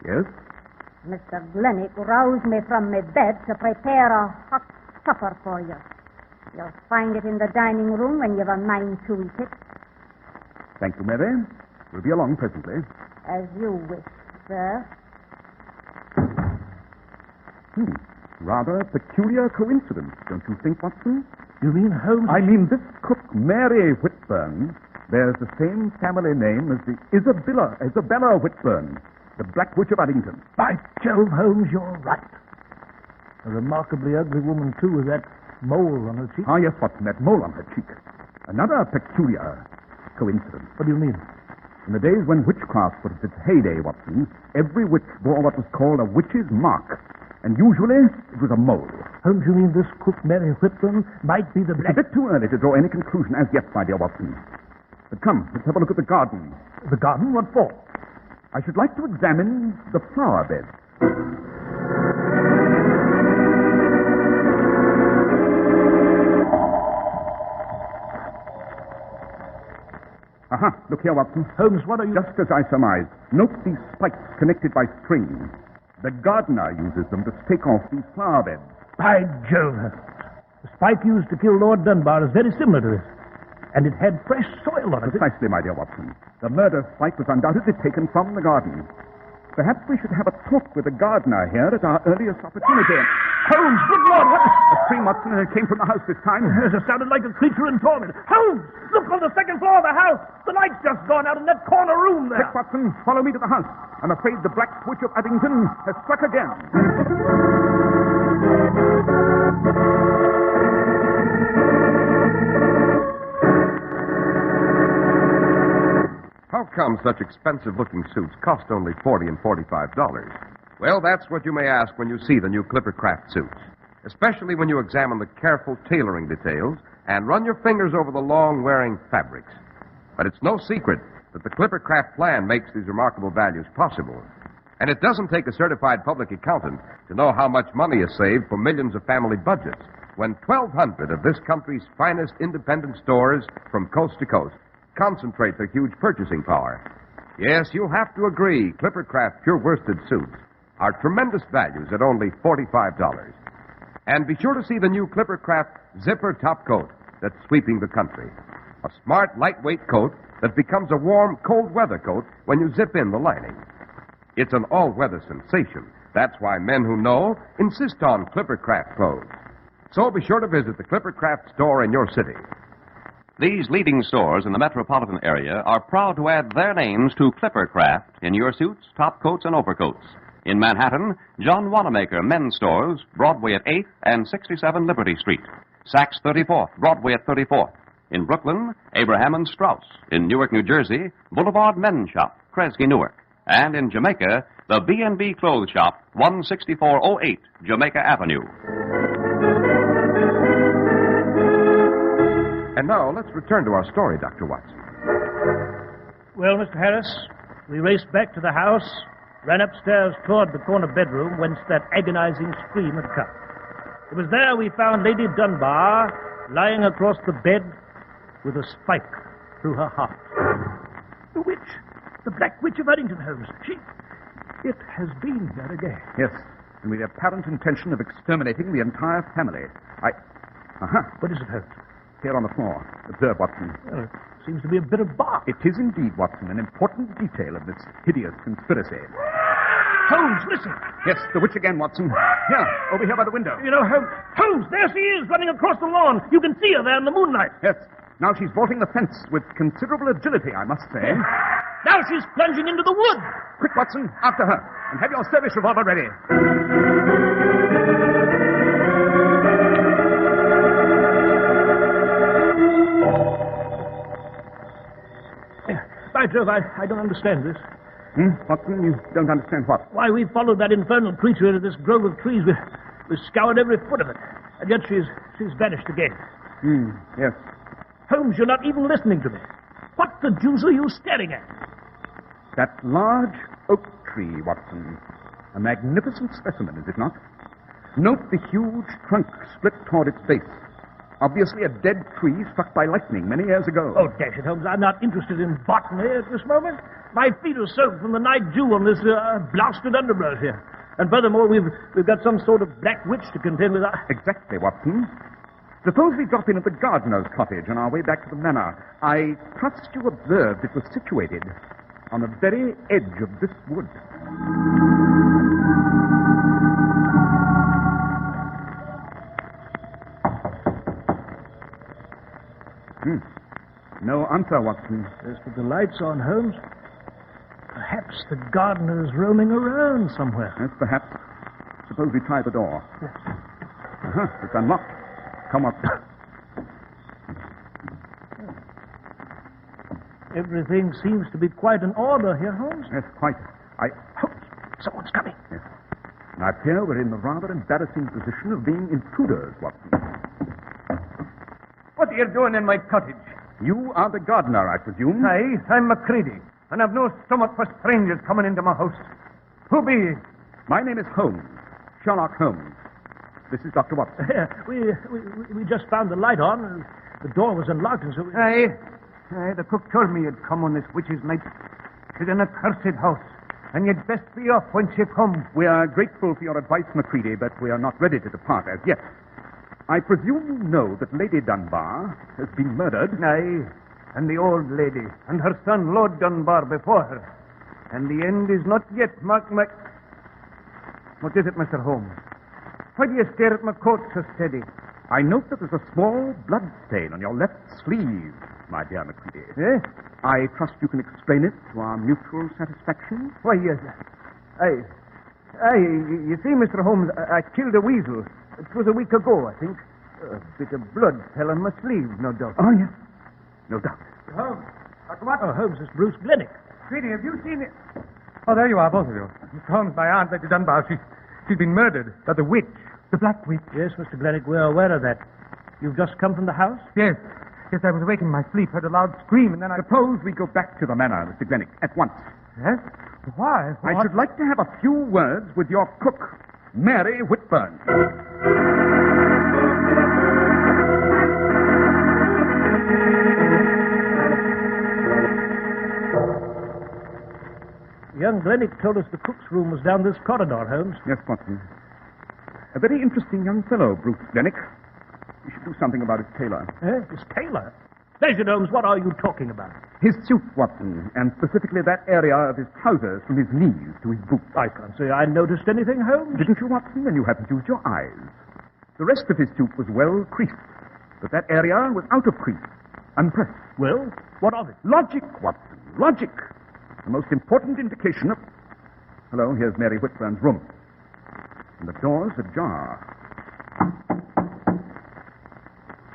Yes? Mr. Glennick roused me from my bed to prepare a hot supper for you. You'll find it in the dining room when you've a mind to eat it. Thank you, Mary. We'll be along presently. As you wish, sir. Rather peculiar coincidence, don't you think, Watson? You mean Holmes? I mean this cook, Mary Whitburn, bears the same family name as the Isabella Whitburn, the Black Witch of Uddington. By Jove, Holmes, you're right. A remarkably ugly woman, too, with that mole on her cheek. Ah, yes, Watson, that mole on her cheek. Another peculiar coincidence. What do you mean? In the days when witchcraft was at its heyday, Watson, every witch bore what was called a witch's mark. And usually, it was a mole. Holmes, you mean this cook, Mary Whitburn, might be the It's a bit too early to draw any conclusion as yet, my dear Watson. But come, let's have a look at the garden. The garden? What for? I should like to examine the flower bed. Aha, look here, Watson. Holmes, what are you... Just as I surmised. Note these spikes connected by string. The gardener uses them to stake off these flower beds. By Jove, Holmes. The spike used to kill Lord Dunbar is very similar to this. And it had fresh soil on it. Precisely, my dear Watson. The murder spike was undoubtedly taken from the garden. Perhaps we should have a talk with the gardener here at our earliest opportunity. Holmes, good Lord, what? A scream, Watson, and it came from the house this time. It sounded like a creature in torment. Holmes, look on the second floor of the house. The light's just gone out in that corner room there. Quick, Watson, follow me to the house. I'm afraid the Black Witch of Uddington has struck again. How come such expensive-looking suits cost only $40 and $45? Well, that's what you may ask when you see the new Clippercraft suits, especially when you examine the careful tailoring details and run your fingers over the long-wearing fabrics. But it's no secret that the Clippercraft plan makes these remarkable values possible. And it doesn't take a certified public accountant to know how much money is saved for millions of family budgets when 1,200 of this country's finest independent stores from coast to coast concentrate their huge purchasing power. Yes, you'll have to agree, Clippercraft pure worsted suits are tremendous values at only $45. And be sure to see the new Clippercraft zipper top coat that's sweeping the country. A smart, lightweight coat that becomes a warm, cold weather coat when you zip in the lining. It's an all-weather sensation. That's why men who know insist on Clippercraft clothes. So be sure to visit the Clippercraft store in your city. These leading stores in the metropolitan area are proud to add their names to Clippercraft in your suits, top coats, and overcoats. In Manhattan, John Wanamaker Men's Stores, Broadway at 8th and 67 Liberty Street. Saks 34th, Broadway at 34th. In Brooklyn, Abraham and Strauss. In Newark, New Jersey, Boulevard Men's Shop, Kresge, Newark. And in Jamaica, the B&B Clothes Shop, 16408 Jamaica Avenue. And now, let's return to our story, Dr. Watson. Well, Mr. Harris, we raced back to the house, ran upstairs toward the corner bedroom whence that agonizing scream had come. It was there we found Lady Dunbar lying across the bed with a spike through her heart. The witch! The Black Witch of Uddington, Holmes. It has been here again. Yes, and with the apparent intention of exterminating the entire family. What is it, Holmes? Here on the floor. Observe, Watson. Well, it seems to be a bit of bark. It is indeed, Watson, an important detail of this hideous conspiracy. Holmes, listen. Yes, the witch again, Watson. Here, over here by the window. You know, Holmes, there she is, running across the lawn. You can see her there in the moonlight. Yes. Now she's vaulting the fence with considerable agility, I must say. Now she's plunging into the wood. Quick, Watson, after her. And have your service revolver ready. By Jove, I don't understand this. Watson, you don't understand what? Why, we followed that infernal creature into this grove of trees. We scoured every foot of it. And yet she's vanished again. Yes. Holmes, you're not even listening to me. What the deuce are you staring at? That large oak tree, Watson. A magnificent specimen, is it not? Note the huge trunk split toward its base. Obviously a dead tree struck by lightning many years ago. Oh, dash it, Holmes. I'm not interested in botany at this moment. My feet are soaked from the night dew on this blasted underbrush here. And furthermore, we've got some sort of black witch to contend with. Exactly, Watson. Suppose we drop in at the gardener's cottage on our way back to the manor. I trust you observed it was situated on the very edge of this wood. No answer, Watson. As for the lights on, Holmes, perhaps the gardener's roaming around somewhere. Yes, perhaps. Suppose we try the door. Yes. It's unlocked. Come up. Everything seems to be quite in order here, Holmes. Yes, quite. Holmes, someone's coming. Yes. And I fear we're in the rather embarrassing position of being intruders, Watson. What are you doing in my cottage? You are the gardener, I presume? Aye, I'm Macready, and I've no stomach for strangers coming into my house. Who be you? My name is Holmes, Sherlock Holmes. This is Dr. Watson. We just found the light on, and the door was unlocked, and so we... Aye, the cook told me you'd come on this witch's night. It's an accursed house, and you'd best be off whence you come. We are grateful for your advice, Macready, but we are not ready to depart as yet. I presume you know that Lady Dunbar has been murdered. Aye, and the old lady, and her son, Lord Dunbar, before her. And the end is not yet, What is it, Mr. Holmes? Why do you stare at my coat so steady? I note that there's a small blood stain on your left sleeve, my dear Macready. Eh? I trust you can explain it to our mutual satisfaction? Why, yes. You see, Mr. Holmes, I killed a weasel. It was a week ago, I think. A bit of blood fell on my sleeve, no doubt. Oh, yes. No doubt. Holmes. Oh, Holmes, it's Bruce Glennick. Sweetie, have you seen it? Oh, there you are, both of you. Mr. Holmes, my aunt, Lady Dunbar, she's been murdered by the witch, the Black Witch. Yes, Mr. Glennick, we're aware of that. You've just come from the house? Yes. Yes, I was awake in my sleep, heard a loud scream, and then Suppose we go back to the manor, Mr. Glennick, at once. Yes? Why? I should like to have a few words with your cook, Mary Whitburn. Young Glennick told us the cook's room was down this corridor, Holmes. Yes, Watson. A very interesting young fellow, Bruce Glennick. We should do something about his tailor. His tailor? Sergeant Holmes, what are you talking about? His suit, Watson, and specifically that area of his trousers from his knees to his boots. I can't say I noticed anything, Holmes. Didn't you, Watson? Then you haven't used your eyes. The rest of his suit was well creased, but that area was out of crease, unpressed. Well, what of it? Logic, Watson, logic. The most important indication of... Hello, here's Mary Whitburn's room. And the door's ajar.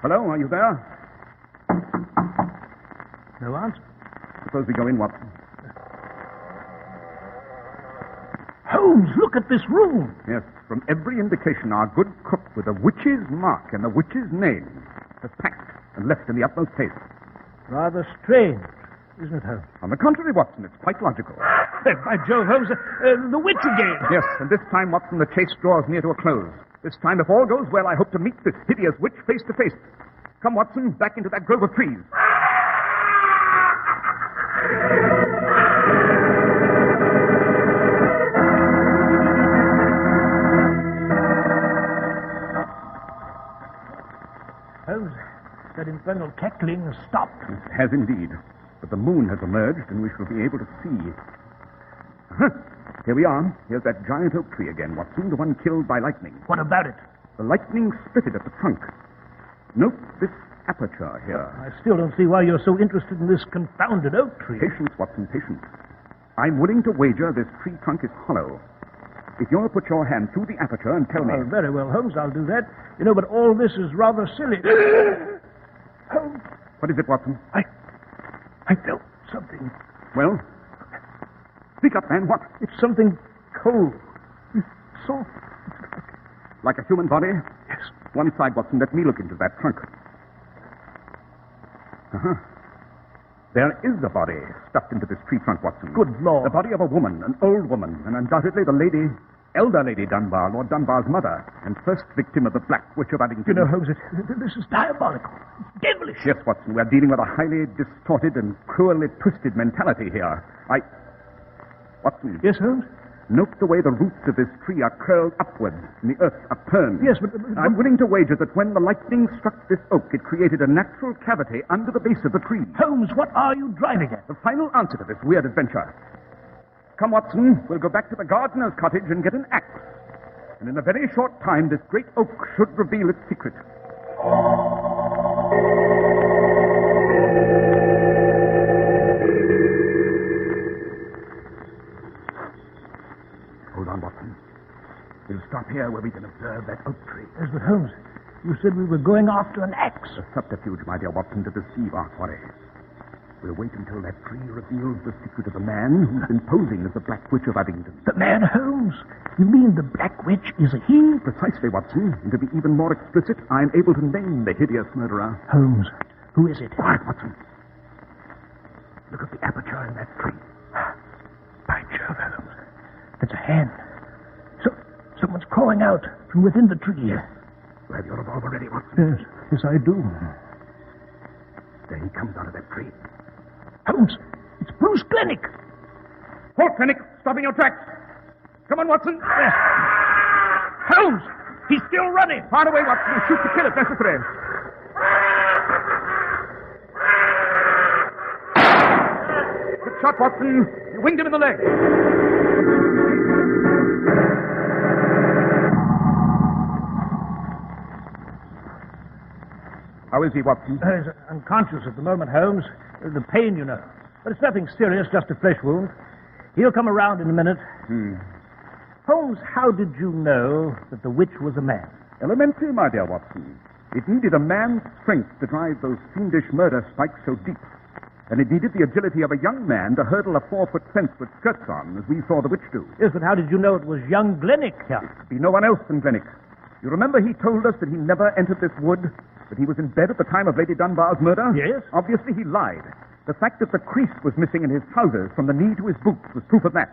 Hello, are you there? No answer. Suppose we go in, Watson. Holmes, look at this room. Yes, from every indication, our good cook with a witch's mark and the witch's name has packed and left in the utmost haste. Rather strange, isn't it, Holmes? On the contrary, Watson, it's quite logical. By Jove, Holmes, the witch again. Yes, and this time, Watson, the chase draws near to a close. This time, if all goes well, I hope to meet this hideous witch face to face. Come, Watson, back into that grove of trees. Holmes. That infernal cackling has stopped. It has indeed. But the moon has emerged, and we shall be able to see. Here we are. Here's that giant oak tree again, Watson, the one killed by lightning. What about it? The lightning split it at the trunk. Note this aperture here. I still don't see why you're so interested in this confounded oak tree. Patience, Watson, patience. I'm willing to wager this tree trunk is hollow. If you'll put your hand through the aperture and tell me... Oh, very well, Holmes, I'll do that. You know, but all this is rather silly. Holmes. What is it, Watson? I felt something. Well? Speak up, man. What? It's something cold. It's soft. Like a human body? Yes. One side, Watson. Let me look into that trunk. There is a body stuffed into this tree trunk, Watson. Good Lord. The body of a woman, an old woman, and undoubtedly the lady, elder Lady Dunbar, Lord Dunbar's mother, and first victim of the Black Witch of Uddington. You know, Holmes, this is diabolical. It's devilish. Yes, Watson, we're dealing with a highly distorted and cruelly twisted mentality here. Watson. Yes, Holmes? Note the way the roots of this tree are curled upwards and the earth upturned. Yes, but... I'm willing to wager that when the lightning struck this oak, it created a natural cavity under the base of the tree. Holmes, what are you driving at? The final answer to this weird adventure. Come, Watson, we'll go back to the gardener's cottage and get an axe. And in a very short time, this great oak should reveal its secret. Hold on, Watson. We'll stop here where we can observe that oak tree. Yes, but Holmes, you said we were going after an axe. A subterfuge, my dear Watson, to deceive our quarry. We'll wait until that tree reveals the secret of the man who's been posing as the Black Witch of Uddington. The man, Holmes? You mean the Black Witch is a he? Precisely, Watson. And to be even more explicit, I'm able to name the hideous murderer. Holmes, who is it? Quiet, Watson. Look at the aperture in that tree. By Jove, Holmes. It's a hand. Someone's crawling out from within the tree. Yes. You have your revolver ready, Watson? Yes, I do. There he comes out of that tree. Holmes, it's Bruce Glennick. Halt, Glennick. Stop in your tracks. Come on, Watson. Yes. Holmes, he's still running. Far away, Watson. Shoot to kill if necessary. Good shot, Watson. You winged him in the leg. How is he, Watson? He's unconscious at the moment, Holmes. The pain, you know. But it's nothing serious, just a flesh wound. He'll come around in a minute. Holmes, how did you know that the witch was a man? Elementary, my dear Watson. It needed a man's strength to drive those fiendish murder spikes so deep. And it needed the agility of a young man to hurdle a 4-foot fence with skirts on, as we saw the witch do. Yes, but how did you know it was young Glennick here? It could be no one else than Glennick. You remember he told us that he never entered this wood? That he was in bed at the time of Lady Dunbar's murder? Yes. Obviously he lied. The fact that the crease was missing in his trousers from the knee to his boots was proof of that.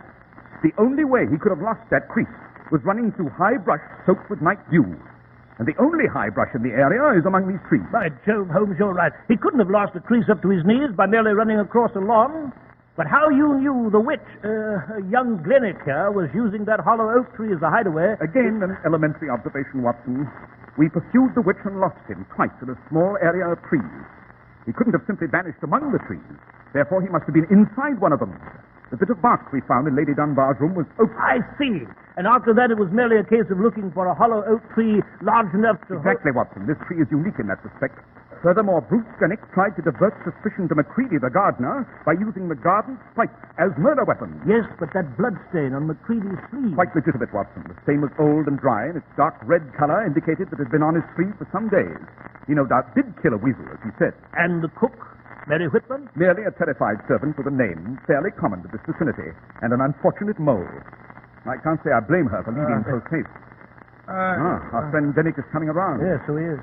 The only way he could have lost that crease was running through high brush soaked with night dew. And the only high brush in the area is among these trees. By Jove, Holmes, you're right. He couldn't have lost the crease up to his knees by merely running across a lawn. But how you knew the witch, young Glennick here, was using that hollow oak tree as a hideaway... Again, an elementary observation, Watson. We pursued the witch and lost him twice in a small area of trees. He couldn't have simply vanished among the trees. Therefore, he must have been inside one of them. The bit of bark we found in Lady Dunbar's room was oak. I see. And after that, it was merely a case of looking for a hollow oak tree large enough to... Exactly, Watson. This tree is unique in that respect. Furthermore, Bruce Glennick tried to divert suspicion to McCready, the gardener, by using the garden spikes as murder weapons. Yes, but that blood stain on McCready's sleeve... Quite legitimate, Watson. The stain was old and dry, and its dark red color indicated that it had been on his sleeve for some days. He no doubt did kill a weasel, as he said. And the cook, Mary Whitman? Merely a terrified servant with a name fairly common to this vicinity, and an unfortunate mole. I can't say I blame her for leaving post haste. Our friend Glennick is coming around. Yes, so he is.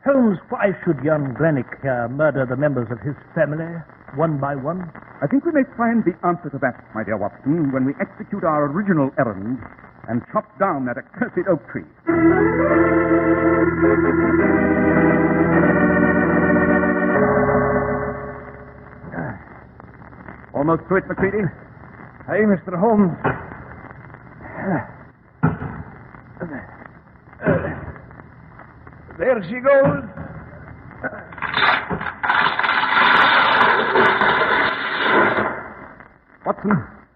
Holmes, why should young Glennick murder the members of his family, one by one? I think we may find the answer to that, my dear Watson, when we execute our original errand and chop down that accursed oak tree. Almost to it, McCready. Hey, Mr. Holmes. There she goes.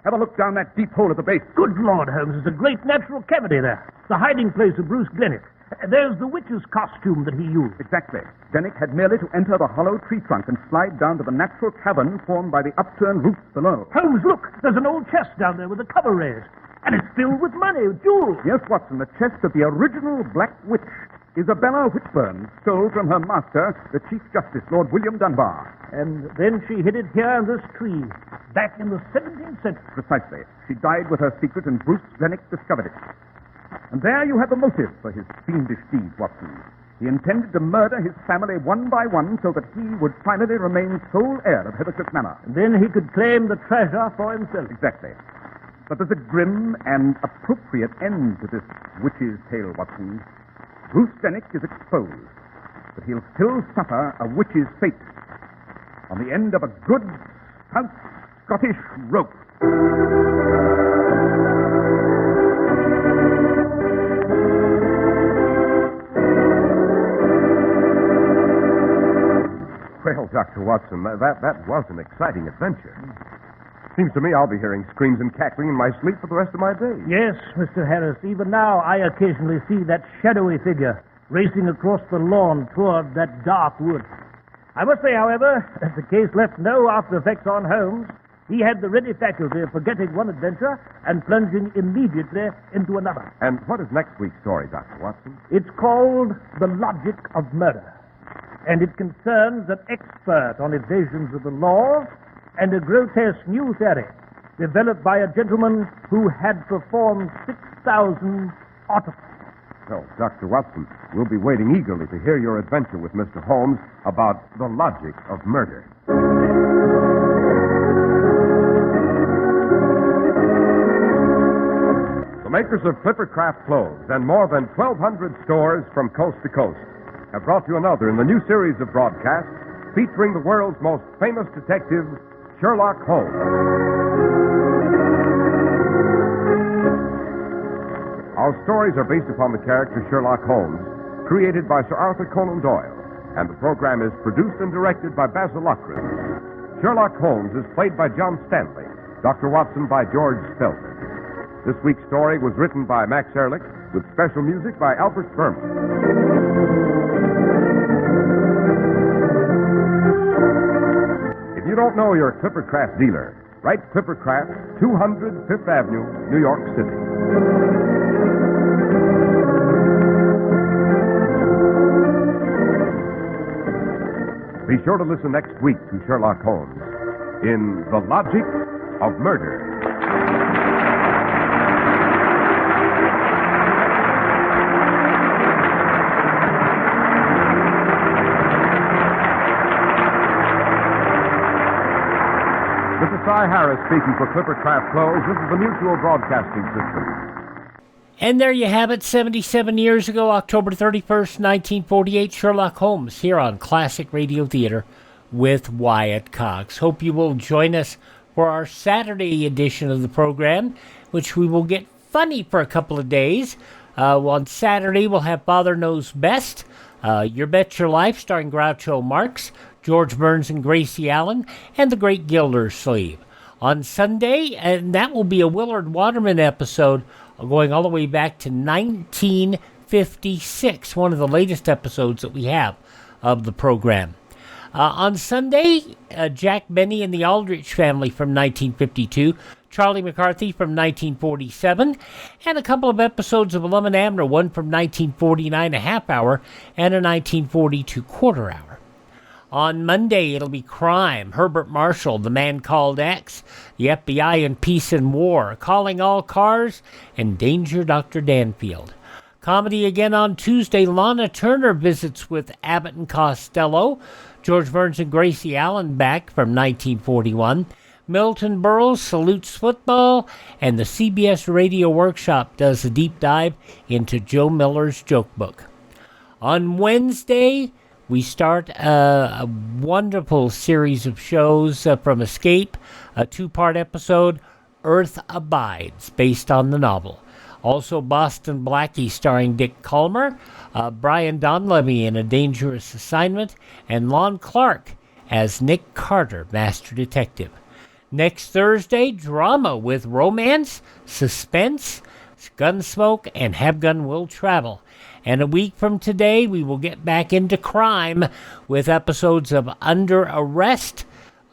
Have a look down that deep hole at the base. Good Lord, Holmes, there's a great natural cavity there. The hiding place of Bruce Glennick. There's the witch's costume that he used. Exactly. Glennick had merely to enter the hollow tree trunk and slide down to the natural cavern formed by the upturned roof below. Holmes, look! There's an old chest down there with a cover raised. And it's filled with money, jewels. Yes, Watson, the chest of the original Black Witch, Isabella Whitburn, stole from her master, the Chief Justice, Lord William Dunbar. And then she hid it here in this tree, back in the 17th century. Precisely. She died with her secret, and Bruce Glennick discovered it. And there you have the motive for his fiendish deed, Watson. He intended to murder his family one by one so that he would finally remain sole heir of Heathercliff Manor. And then he could claim the treasure for himself. Exactly. But there's a grim and appropriate end to this witch's tale, Watson. Bruce Glennick is exposed, but he'll still suffer a witch's fate on the end of a good, stout Scottish rope. Well, Dr. Watson, that was an exciting adventure. Seems to me I'll be hearing screams and cackling in my sleep for the rest of my days. Yes, Mr. Harris. Even now, I occasionally see that shadowy figure racing across the lawn toward that dark wood. I must say, however, that the case left no after effects on Holmes. He had the ready faculty of forgetting one adventure and plunging immediately into another. And what is next week's story, Dr. Watson? It's called The Logic of Murder. And it concerns an expert on evasions of the law and a grotesque new theory developed by a gentleman who had performed 6,000 autopsies. So, Dr. Watson, we'll be waiting eagerly to hear your adventure with Mr. Holmes about the logic of murder. The makers of Clipper Craft clothes and more than 1,200 stores from coast to coast have brought you another in the new series of broadcasts featuring the world's most famous detective, Sherlock Holmes. Our stories are based upon the character Sherlock Holmes, created by Sir Arthur Conan Doyle, and the program is produced and directed by Basil Lockridge. Sherlock Holmes is played by John Stanley, Dr. Watson by George Spelman. This week's story was written by Max Ehrlich, with special music by Albert Berman. If you don't know your Clipper Craft dealer, write Clipper Craft, 200 Fifth Avenue, New York City. Be sure to listen next week to Sherlock Holmes in The Logic of Murder. This is Cy Harris speaking for Clipper Craft Clothes. This is the Mutual Broadcasting System. And there you have it, 77 years ago, October 31st, 1948, Sherlock Holmes here on Classic Radio Theater with Wyatt Cox. Hope you will join us for our Saturday edition of the program, which we will get funny for a couple of days. On Saturday, we'll have Father Knows Best, Your Bet Your Life, starring Groucho Marx, George Burns and Gracie Allen, and The Great Gildersleeve. On Sunday, and that will be a Willard Waterman episode going all the way back to 1956, one of the latest episodes that we have of the program. On Sunday, Jack Benny and the Aldrich Family from 1952, Charlie McCarthy from 1947, and a couple of episodes of Lum and Abner, one from 1949, a half hour, and a 1942 quarter hour. On Monday, it'll be Crime, Herbert Marshall, The Man Called X, The FBI in Peace and War, Calling All Cars, and Danger Dr. Danfield. Comedy again on Tuesday, Lana Turner visits with Abbott and Costello, George Burns and Gracie Allen back from 1941, Milton Berle salutes football, and the CBS Radio Workshop does a deep dive into Joe Miller's joke book. On Wednesday, we start a wonderful series of shows from Escape, a two-part episode, Earth Abides, based on the novel. Also, Boston Blackie, starring Dick Calmer, Brian Donlevy in A Dangerous Assignment, and Lon Clark as Nick Carter, Master Detective. Next Thursday, drama with romance, suspense, Gunsmoke, and Have Gun Will Travel. And a week from today, we will get back into crime with episodes of Under Arrest,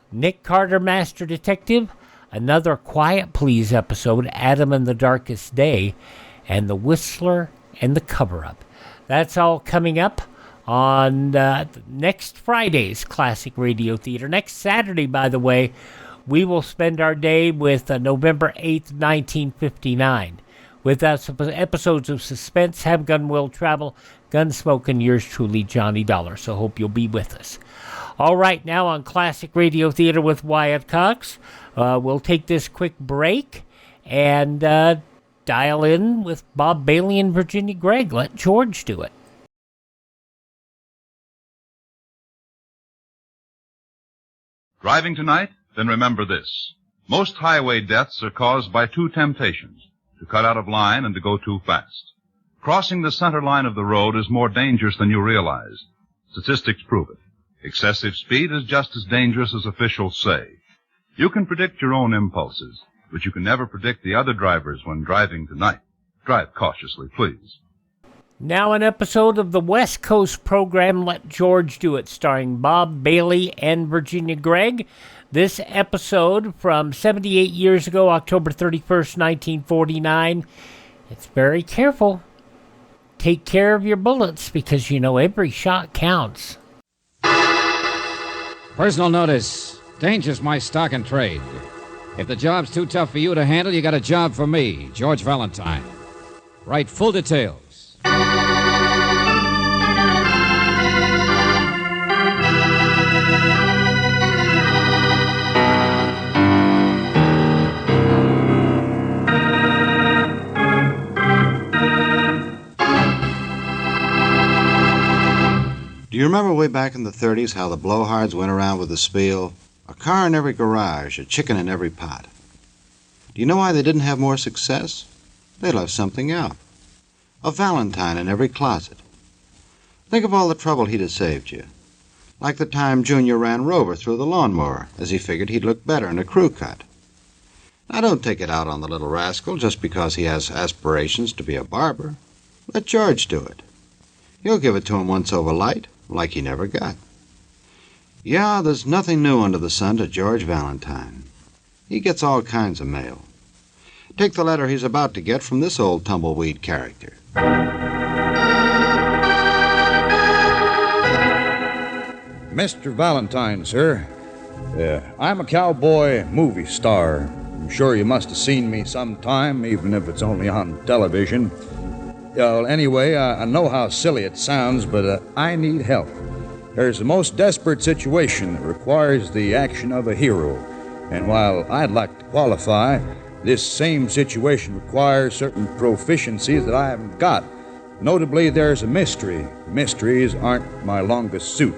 Nick Carter, Master Detective, another Quiet Please episode, Adam and the Darkest Day, and The Whistler and the Cover-Up. That's all coming up on next Friday's Classic Radio Theater. Next Saturday, by the way, we will spend our day with November 8th, 1959. With episodes of Suspense, Have Gun Will Travel, Gunsmoke, and yours truly, Johnny Dollar. So hope you'll be with us. All right, now on Classic Radio Theater with Wyatt Cox, we'll take this quick break and dial in with Bob Bailey and Virginia Gregg. Let George do it. Driving tonight? Then remember this. Most highway deaths are caused by two temptations: to cut out of line and to go too fast. Crossing the center line of the road is more dangerous than you realize. Statistics prove it. Excessive speed is just as dangerous as officials say. You can predict your own impulses, but you can never predict the other drivers when driving tonight. Drive cautiously, please. Now an episode of the West Coast program, Let George Do It, starring Bob Bailey and Virginia Gregg. This episode from 78 years ago, October 31st, 1949. It's very careful. Take care of your bullets because, you know, every shot counts. Personal notice. Danger's my stock and trade. If the job's too tough for you to handle, you got a job for me, George Valentine. Write full details. Do you remember way back in the 30s how the blowhards went around with the spiel, a car in every garage, a chicken in every pot? Do you know why they didn't have more success? They left something out. A Valentine in every closet. Think of all the trouble he'd have saved you. Like the time Junior ran Rover through the lawnmower, as he figured he'd look better in a crew cut. Now don't take it out on the little rascal just because he has aspirations to be a barber. Let George do it. He'll give it to him once over light, like he never got. Yeah, there's nothing new under the sun to George Valentine. He gets all kinds of mail. Take the letter he's about to get from this old tumbleweed character. Mr. Valentine, sir. I'm a cowboy movie star. I'm sure you must have seen me sometime, even if it's only on television. Well, anyway, I know how silly it sounds, but I need help. There's a most desperate situation that requires the action of a hero. And while I'd like to qualify, this same situation requires certain proficiencies that I haven't got. Notably, there's a mystery. Mysteries aren't my longest suit.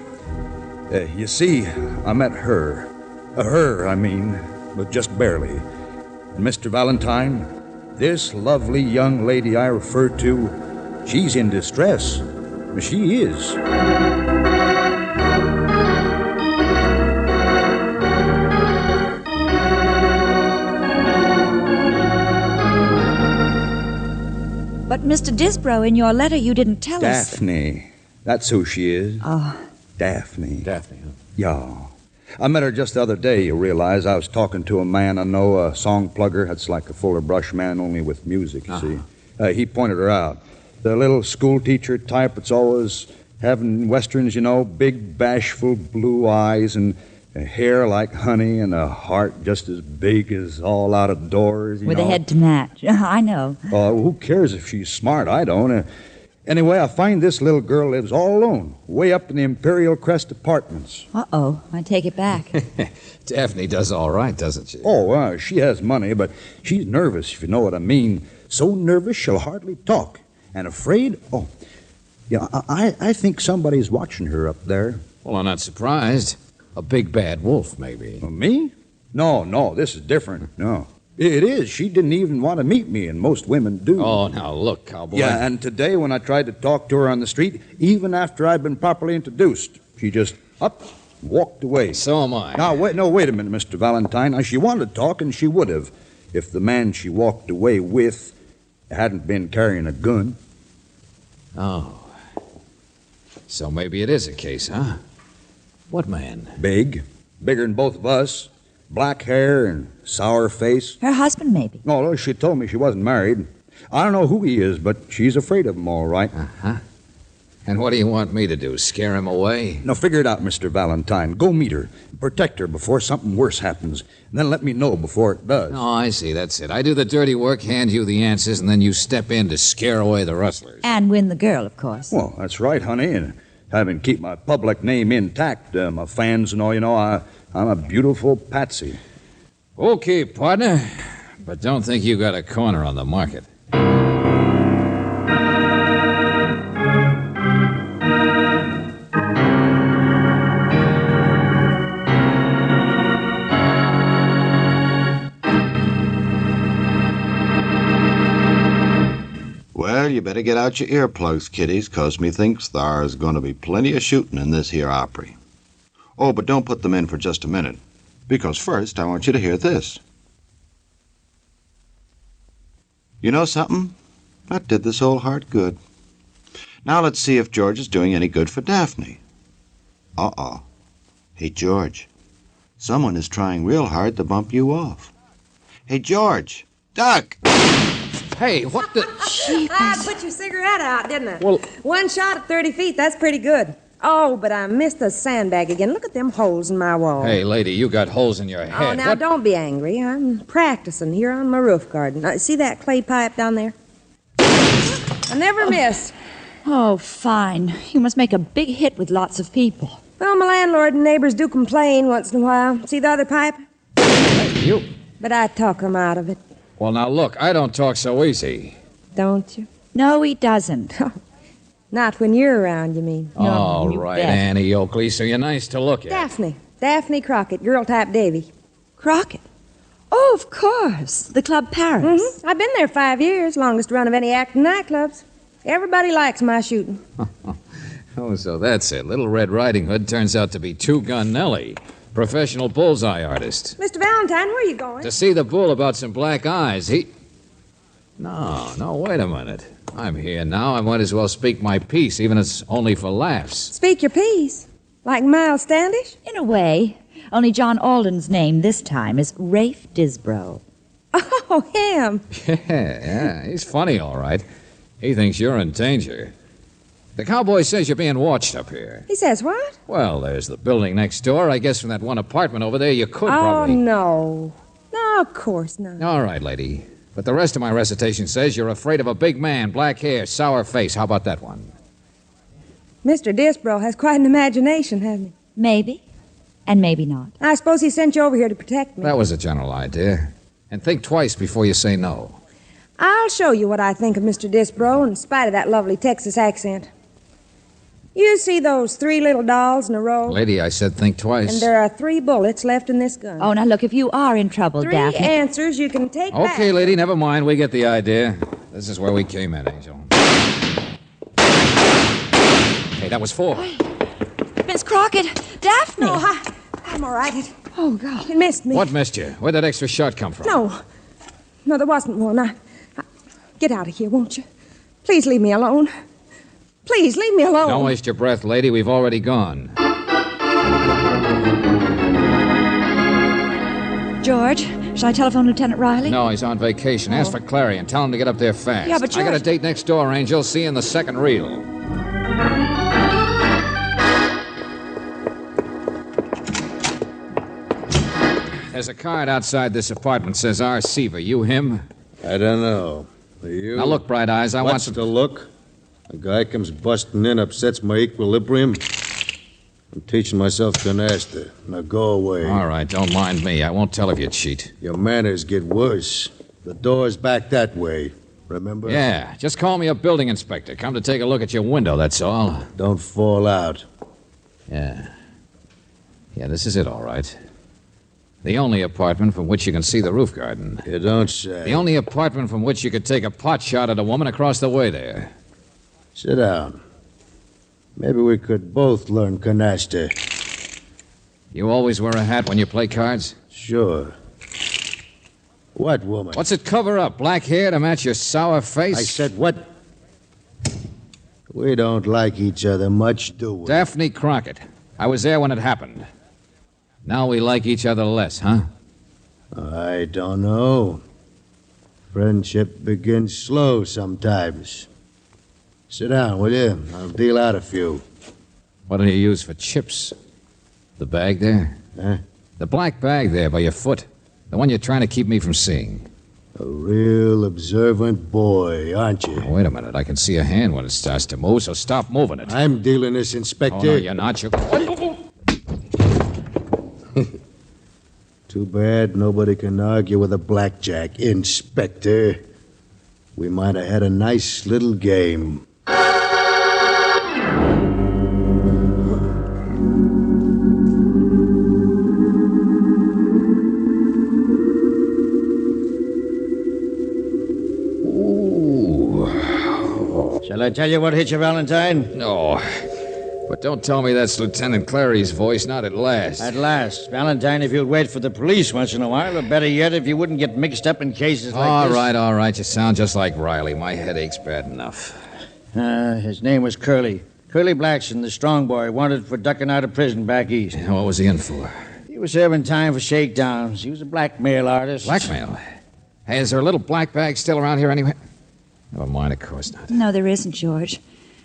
You see, I met her. But just barely. And Mr. Valentine, this lovely young lady I refer to, she's in distress. She is. But, Mr. Disbrow, in your letter you didn't tell us... Daphne. That's who she is. Oh. Daphne. Daphne, huh? Yeah. I met her just the other day, you realize. I was talking to a man I know, a song plugger. That's like a Fuller Brush man, only with music, you see. He pointed her out. The little school teacher type that's always having westerns, you know, big, bashful blue eyes and hair like honey and a heart just as big as all out of doors, you With know. a head to match. I know. Who cares if she's smart? I don't. Anyway, I find this little girl lives all alone, way up in the Imperial Crest Apartments. Uh-oh, I take it back. Daphne does all right, doesn't she? Oh, she has money, but she's nervous, if you know what I mean. So nervous she'll hardly talk. And afraid? Oh, yeah, I think somebody's watching her up there. Well, I'm not surprised. A big bad wolf, maybe. Me? No, this is different. No. It is. She didn't even want to meet me, and most women do. Oh, now look, cowboy. Yeah, and today when I tried to talk to her on the street, even after I'd been properly introduced, she just up Walked away. So am I. Now, wait a minute, Mr. Valentine. Now, she wanted to talk, and she would have, if the man she walked away with hadn't been carrying a gun. Oh. So maybe it is a case, huh? What man? Big. Bigger than both of us. Black hair and sour face. Her husband, maybe. No, she told me she wasn't married. I don't know who he is, but she's afraid of him, all right. Uh-huh. And what do you want me to do, scare him away? No, figure it out, Mr. Valentine. Go meet her. Protect her before something worse happens. And then let me know before it does. Oh, I see. That's it. I do the dirty work, hand you the answers, and then you step in to scare away the rustlers. And win the girl, of course. Well, that's right, honey. And having keep my public name intact, my fans and all, I'm a beautiful patsy. Okay, partner. But don't think you got a corner on the market. Well, you better get out your earplugs, kiddies, 'cause methinks there's going to be plenty of shooting in this here Opry. Oh, but don't put them in for just a minute, because first I want you to hear this. You know something? That did this old heart good. Now let's see if George is doing any good for Daphne. Uh-oh. Hey, George, someone is trying real hard to bump you off. Hey, George, duck! Hey, what the... I put your cigarette out, didn't I? Well... One shot at 30 feet, that's pretty good. Oh, but I missed the sandbag again. Look at them holes in my wall. Hey, lady, you got holes in your head. Oh, now don't be angry. I'm practicing here on my roof garden. See that clay pipe down there? I never missed. Oh, fine. You must make a big hit with lots of people. Well, my landlord and neighbors do complain once in a while. See the other pipe? Hey, you... But I talk them out of it. Well, now, look, I don't talk so easy. Don't you? No, he doesn't. Not when you're around, you mean? All right, bet. Annie Oakley, so you're nice to look at. Daphne Crockett, girl type Davy. Crockett? Oh, of course. The Club Paris. Mm-hmm. I've been there 5 years, longest run of any acting nightclubs. Everybody likes my shooting. Oh, so that's it. Little Red Riding Hood turns out to be Two-Gun Nellie, professional bullseye artist. Mr. Valentine, where are you going? To see the bull about some black eyes. No, wait a minute. I'm here now. I might as well speak my piece, even if it's only for laughs. Speak your piece? Like Miles Standish? In a way. Only John Alden's name this time is Rafe Disbrow. Oh, him. Yeah, he's funny, all right. He thinks you're in danger. The cowboy says you're being watched up here. He says what? Well, there's the building next door. I guess from that one apartment over there you could probably... Oh, no. No, of course not. All right, lady. But the rest of my recitation says you're afraid of a big man, black hair, sour face. How about that one? Mr. Disbrow has quite an imagination, hasn't he? Maybe. And maybe not. I suppose he sent you over here to protect me. That was a general idea. And think twice before you say no. I'll show you what I think of Mr. Disbrow in spite of that lovely Texas accent. You see those 3 little dolls in a row? Lady, I said think twice. And there are 3 bullets left in this gun. Oh, now look, if you are in trouble, 3 Daphne... answers you can take back. Okay, lady, never mind. We get the idea. This is where we came in, Angel. Hey, that was 4. Miss Crockett, Daphne! No, I'm all right. Oh, God. It missed me. What missed you? Where'd that extra shot come from? No, there wasn't one. Get out of here, won't you? Please leave me alone. Please, leave me alone. Don't waste your breath, lady. We've already gone. George, shall I telephone Lieutenant Riley? No, he's on vacation. Ask for Clary and tell him to get up there fast. Yeah, but George... I got a date next door, Angel. See you in the second reel. There's a card outside this apartment. Says R. Seaver. You him? I don't know. Are you? Now look, Bright Eyes, I want some... What's to look? A guy comes busting in, upsets my equilibrium. I'm teaching myself canasta. Now go away. All right, don't mind me. I won't tell if you cheat. Your manners get worse. The door's back that way. Remember? Yeah, just call me a building inspector. Come to take a look at your window, that's all. Don't fall out. Yeah, this is it, all right. The only apartment from which you can see the roof garden. You don't say. The only apartment from which you could take a pot shot at a woman across the way there. Sit down. Maybe we could both learn canasta. You always wear a hat when you play cards? Sure. What woman? What's it cover up? Black hair to match your sour face? I said what? We don't like each other much, do we? Daphne Crockett. I was there when it happened. Now we like each other less, huh? I don't know. Friendship begins slow sometimes. Sit down, will you? I'll deal out a few. What do you use for chips? The bag there? Huh? The black bag there by your foot. The one you're trying to keep me from seeing. A real observant boy, aren't you? Oh, wait a minute. I can see a hand when it starts to move, so stop moving it. I'm dealing this, Inspector. Oh, no, you're not. You're... Too bad nobody can argue with a blackjack, Inspector. We might have had a nice little game. Shall I tell you what hit you, Valentine? No. But don't tell me that's Lieutenant Clary's voice, not at last. At last. Valentine, if you'd wait for the police once in a while, or better yet, if you wouldn't get mixed up in cases like this. All right. You sound just like Riley. My headache's bad enough. His name was Curly. Curly Blackson, the strong boy, wanted for ducking out of prison back east. What was he in for? He was serving time for shakedowns. He was a blackmail artist. Blackmail? Hey, is there a little black bag still around here anyway? Never mind, of course not. No, there isn't, George.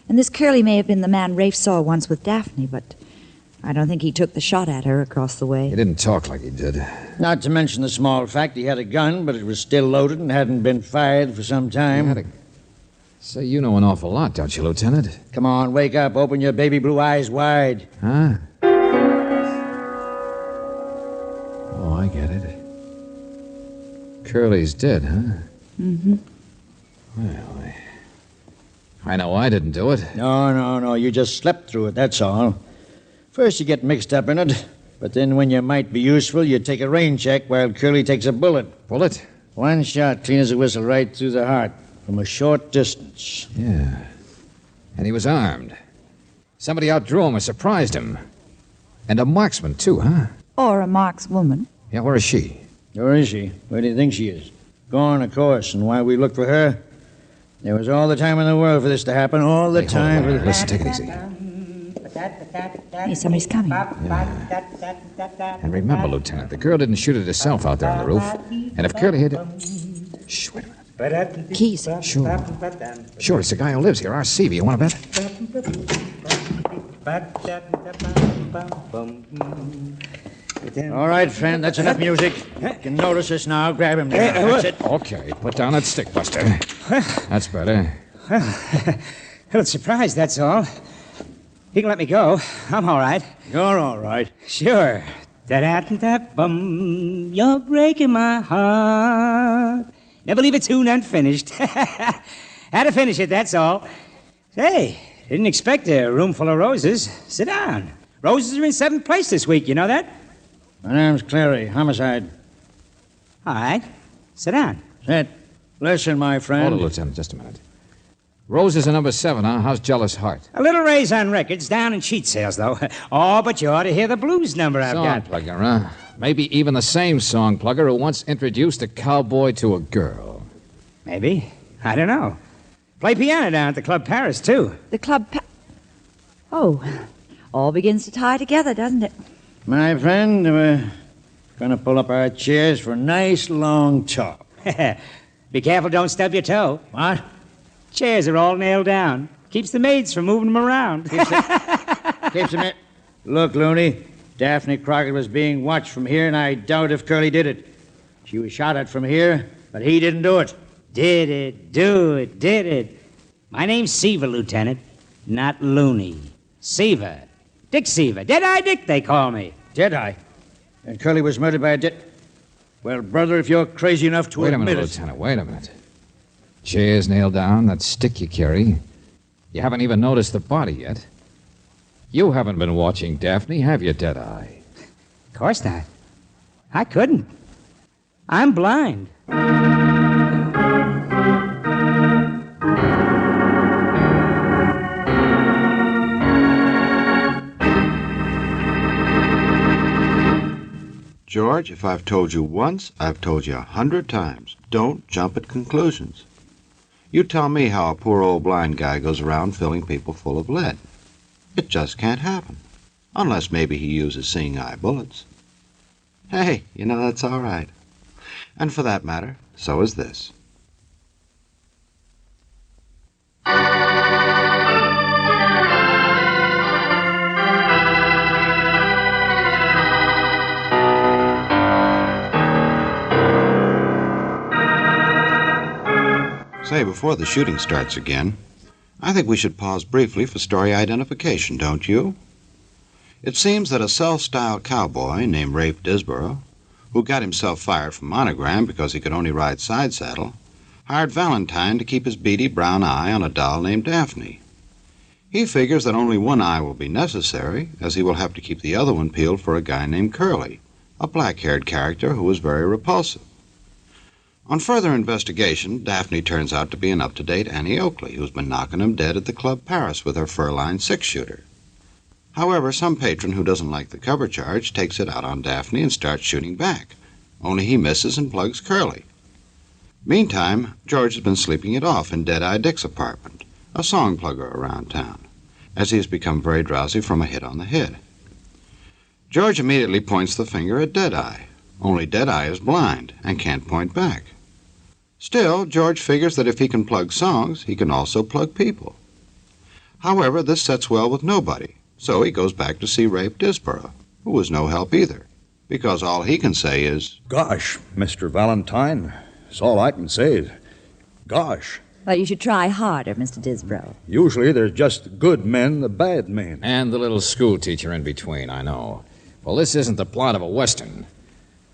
And this Curly may have been the man Rafe saw once with Daphne, but I don't think he took the shot at her across the way. He didn't talk like he did. Not to mention the small fact he had a gun, but it was still loaded and hadn't been fired for some time. Say, you know an awful lot, don't you, Lieutenant? Come on, wake up. Open your baby blue eyes wide. Huh? Oh, I get it. Curly's dead, huh? Mm-hmm. Well, I know I didn't do it. No. You just slept through it, that's all. First you get mixed up in it, but then when you might be useful, you take a rain check while Curly takes a bullet. Bullet? One shot, clean as a whistle, right through the heart, from a short distance. Yeah. And he was armed. Somebody outdrew him or surprised him. And a marksman, too, huh? Or a markswoman. Yeah, where is she? Where is she? Where do you think she is? Gone, of course. And why we look for her? There was all the time in the world for this to happen. All the time. Listen, take it easy. Hey, somebody's coming. Yeah. And remember, Lieutenant, the girl didn't shoot it herself out there on the roof. And if Curly had... Shh, wait a minute. Keys. Sure, it's the guy who lives here, our Seavey. You want to bet? All right, friend, that's enough music. You can notice us now. Grab him there. That's it. Okay, put down that stick, Buster. That's better. A little surprised, that's all. You can let me go. I'm all right. You're all right. Sure. Da-da-da-bum, you're breaking my heart. Never leave a tune unfinished. Had to finish it, that's all. Say, didn't expect a room full of roses. Sit down. Roses are in 7th place this week, you know that? My name's Clary, homicide. All right. Sit down. Sit. Listen, my friend. Hold it, Lieutenant, just a minute. Roses are number 7, huh? How's Jealous Heart? A little raise on records, down in sheet sales, though. Oh, but you ought to hear the blues number I've got. Song plugger, huh? Maybe even the same song plugger who once introduced a cowboy to a girl. Maybe. I don't know. Play piano down at the Club Paris, too. The Club Oh, all begins to tie together, doesn't it? My friend, we're going to pull up our chairs for a nice long talk. Be careful, don't stub your toe. What? Chairs are all nailed down. Keeps the maids from moving them around. Keeps them in. Look, Looney, Daphne Crockett was being watched from here, and I doubt if Curly did it. She was shot at from here, but he didn't do it. Did it. My name's Seaver, Lieutenant, not Looney. Seaver. Dick Seaver. Dead-Eye Dick, they call me. Dead-Eye? And Curly was murdered by a Well, brother, if you're crazy enough to Wait admit a minute, it... Lieutenant, wait a minute. Chairs nailed down, that stick you carry. You haven't even noticed the body yet. You haven't been watching Daphne, have you, Dead-Eye? Of course not. I couldn't. I'm blind. George, if I've told you once, I've told you 100 times. Don't jump at conclusions. You tell me how a poor old blind guy goes around filling people full of lead. It just can't happen. Unless maybe he uses seeing eye bullets. Hey, that's all right. And for that matter, so is this. Say, before the shooting starts again, I think we should pause briefly for story identification, don't you? It seems that a self-styled cowboy named Rafe Disborough, who got himself fired from Monogram because he could only ride side saddle, hired Valentine to keep his beady brown eye on a doll named Daphne. He figures that only one eye will be necessary, as he will have to keep the other one peeled for a guy named Curly, a black-haired character who is very repulsive. On further investigation, Daphne turns out to be an up-to-date Annie Oakley, who's been knocking him dead at the Club Paris with her fur-lined six-shooter. However, some patron who doesn't like the cover charge takes it out on Daphne and starts shooting back, only he misses and plugs Curly. Meantime, George has been sleeping it off in Dead-Eye Dick's apartment, a song plugger around town, as he has become very drowsy from a hit on the head. George immediately points the finger at Dead-Eye, only Dead-Eye is blind and can't point back. Still, George figures that if he can plug songs, he can also plug people. However, this sets well with nobody, so he goes back to see Rafe Disborough, who is no help either, because all he can say is, "Gosh, Mr. Valentine, that's all I can say is, gosh." Well, you should try harder, Mr. Disborough. Usually there's just the good men, the bad men. And the little school teacher in between, I know. Well, this isn't the plot of a Western.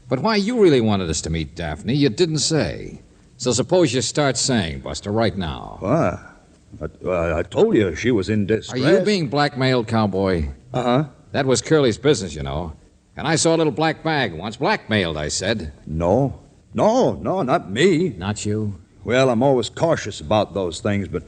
But why you really wanted us to meet Daphne, you didn't say. So suppose you start saying, Buster, right now. I told you she was in distress. Are you being blackmailed, cowboy? Uh-huh. That was Curly's business, you know. And I saw a little black bag once. Blackmailed, I said. No, not me. Not you? Well, I'm always cautious about those things, but...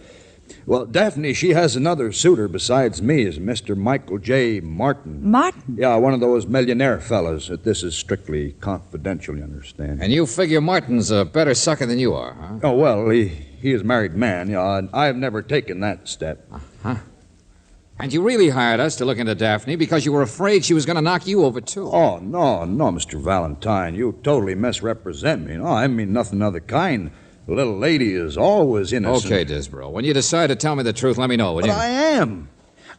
Well, Daphne, she has another suitor besides me, is Mr. Michael J. Martin. Martin? Yeah, one of those millionaire fellas. This is strictly confidential, you understand. And you figure Martin's a better sucker than you are, huh? Oh, well, he is a married man, and I have never taken that step. Uh-huh. And you really hired us to look into Daphne because you were afraid she was going to knock you over, too. Oh, no, Mr. Valentine. You totally misrepresent me. No, I mean nothing of the kind. The little lady is always innocent. Okay, Disborough. When you decide to tell me the truth, let me know, will you? But I am.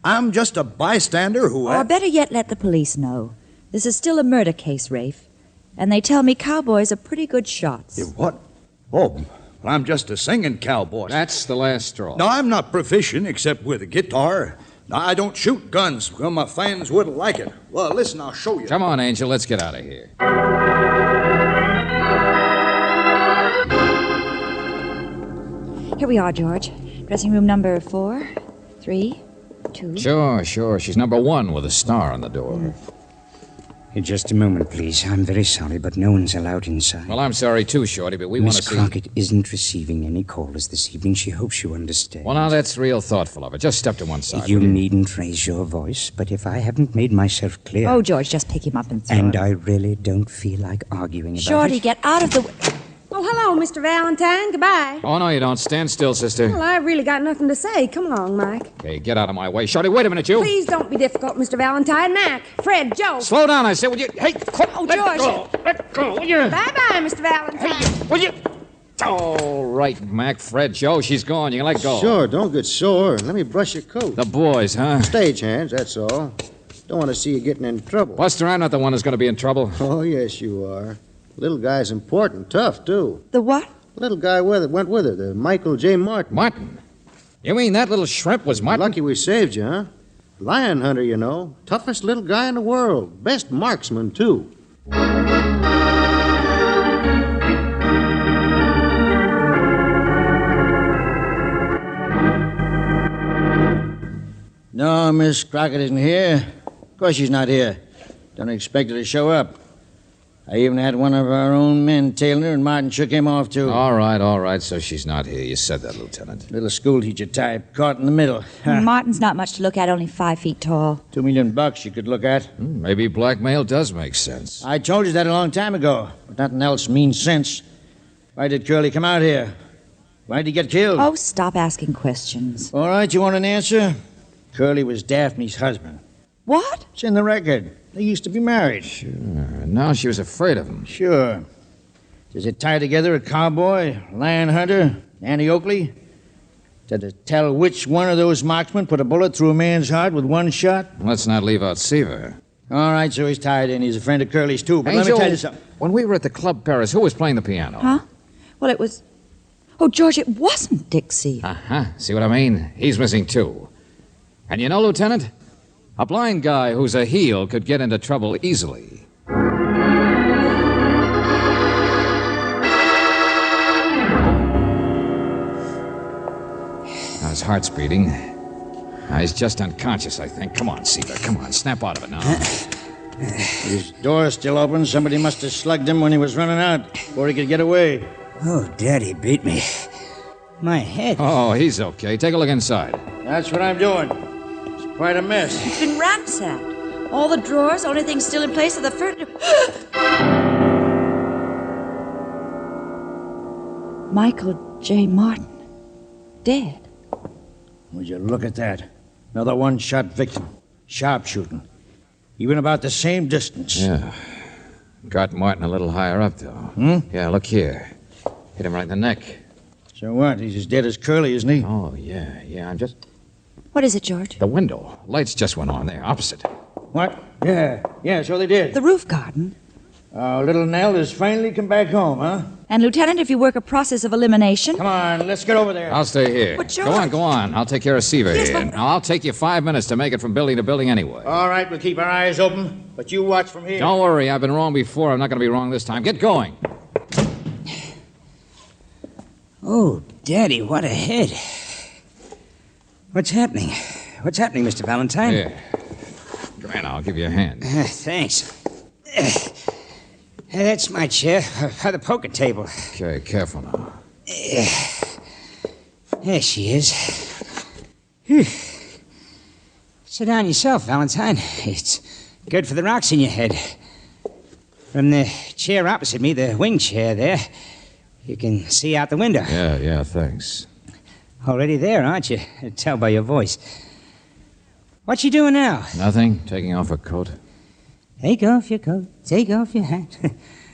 I'm just a bystander who... Or better yet, let the police know. This is still a murder case, Rafe. And they tell me cowboys are pretty good shots. What? Oh, I'm just a singing cowboy. That's the last straw. No, I'm not proficient except with a guitar. No, I don't shoot guns. Well, my fans wouldn't like it. Well, listen, I'll show you. Come on, Angel. Let's get out of here. Here we are, George. Dressing room number 4, 3, 2... Sure. She's number 1 with a star on the door. In just a moment, please. I'm very sorry, but no one's allowed inside. Well, I'm sorry, too, Shorty, but we want to see... Miss Crockett isn't receiving any callers this evening. She hopes you understand. Well, now, that's real thoughtful of her. Just step to one side. You needn't raise your voice, but if I haven't made myself clear... Oh, George, just pick him up and throw him. And I really don't feel like arguing about Shorty, it. get out of the way. Oh, hello, Mr. Valentine. Goodbye. Oh, no, you don't. Stand still, sister. Well, I really got nothing to say. Come along, Mike. Okay, get out of my way. Shorty, wait a minute, you. Please don't be difficult, Mr. Valentine. Mac, Fred, Joe. Slow down, I said. Would you... Hey, oh, George. Let go, will you? Bye-bye, Mr. Valentine. Hey, will you... All right, Mac, Fred, Joe, she's gone. You can let go. Sure, don't get sore. Let me brush your coat. The boys, huh? Stage hands, that's all. Don't want to see you getting in trouble. Buster, I'm not the one who's going to be in trouble. Oh, yes, you are. Little guy's important, tough, too. The what? Little guy went with her, the Michael J. Martin. Martin? You mean that little shrimp was Martin? Lucky we saved you, huh? Lion hunter, you know. Toughest little guy in the world. Best marksman, too. No, Miss Crockett isn't here. Of course she's not here. Don't expect her to show up. I even had one of our own men tailing her, and Martin shook him off, too. All right, so she's not here. You said that, Lieutenant. Little schoolteacher type, caught in the middle. Martin's not much to look at, only 5 feet tall. $2 million you could look at. Maybe blackmail does make sense. I told you that a long time ago, but nothing else means sense. Why did Curly come out here? Why did he get killed? Oh, stop asking questions. All right, you want an answer? Curly was Daphne's husband. What? It's in the record. They used to be married. Sure. And now she was afraid of him. Sure. Does it tie together a cowboy, lion hunter, Annie Oakley? Does it tell which one of those marksmen put a bullet through a man's heart with one shot? Let's not leave out Seaver. All right, so he's tied in. He's a friend of Curly's, too. But let me tell you something. When we were at the Club Paris, who was playing the piano? Huh? Well, it was... Oh, George, it wasn't Dick Seaver. Uh-huh. See what I mean? He's missing, too. And you know, Lieutenant, a blind guy who's a heel could get into trouble easily. Now his heart's beating. Now he's just unconscious, I think. Come on, Seaver. Come on, snap out of it now. His door's still open. Somebody must have slugged him when he was running out before he could get away. Oh, Daddy beat me. My head. Oh, he's okay. Take a look inside. That's what I'm doing. It's quite a mess. It's been ransacked. All the drawers, only thing still in place are the furniture. Michael J. Martin. Dead. Would you look at that? Another one-shot victim. Sharpshooting. Even about the same distance. Yeah. Got Martin a little higher up, though. Yeah, look here. Hit him right in the neck. So what? He's as dead as Curly, isn't he? Oh, yeah. I'm just... What is it, George? The window. Lights just went on there, opposite. What? Yeah, so they did. The roof garden. Oh, little Nell has finally come back home, huh? And, Lieutenant, if you work a process of elimination... Come on, let's get over there. I'll stay here. But, George... Go on. I'll take care of Seaver Yes, here. but... Now, I'll take you 5 minutes to make it from building to building anyway. All right, we'll keep our eyes open, but you watch from here. Don't worry. I've been wrong before. I'm not going to be wrong this time. Get going. Oh, Daddy, what a head. What's happening? What's happening, Mr. Valentine? Here. Come here now. I'll give you a hand. Thanks. That's my chair by the poker table. Okay, careful now. There she is. Whew. Sit down yourself, Valentine. It's good for the rocks in your head. From the chair opposite me, the wing chair there, you can see out the window. Yeah, thanks. Already there, aren't you? I tell by your voice. What you doing now? Nothing. Taking off a coat. Take off your coat. Take off your hat.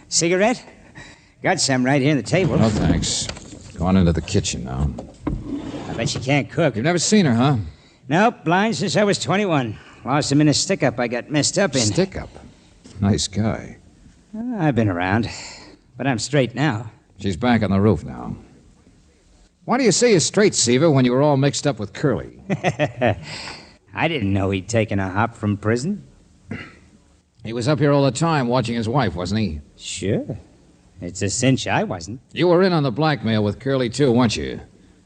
Cigarette? Got some right here on the table. No, thanks. Go on into the kitchen now. I bet she can't cook. You've never seen her, huh? Nope, blind since I was 21. Lost him in a stick-up I got messed up in. Stick-up? Nice guy. I've been around, but I'm straight now. She's back on the roof now. Why do you say you're straight, Seaver, when you were all mixed up with Curly? I didn't know he'd taken a hop from prison. He was up here all the time watching his wife, wasn't he? Sure. It's a cinch I wasn't. You were in on the blackmail with Curly, too, weren't you?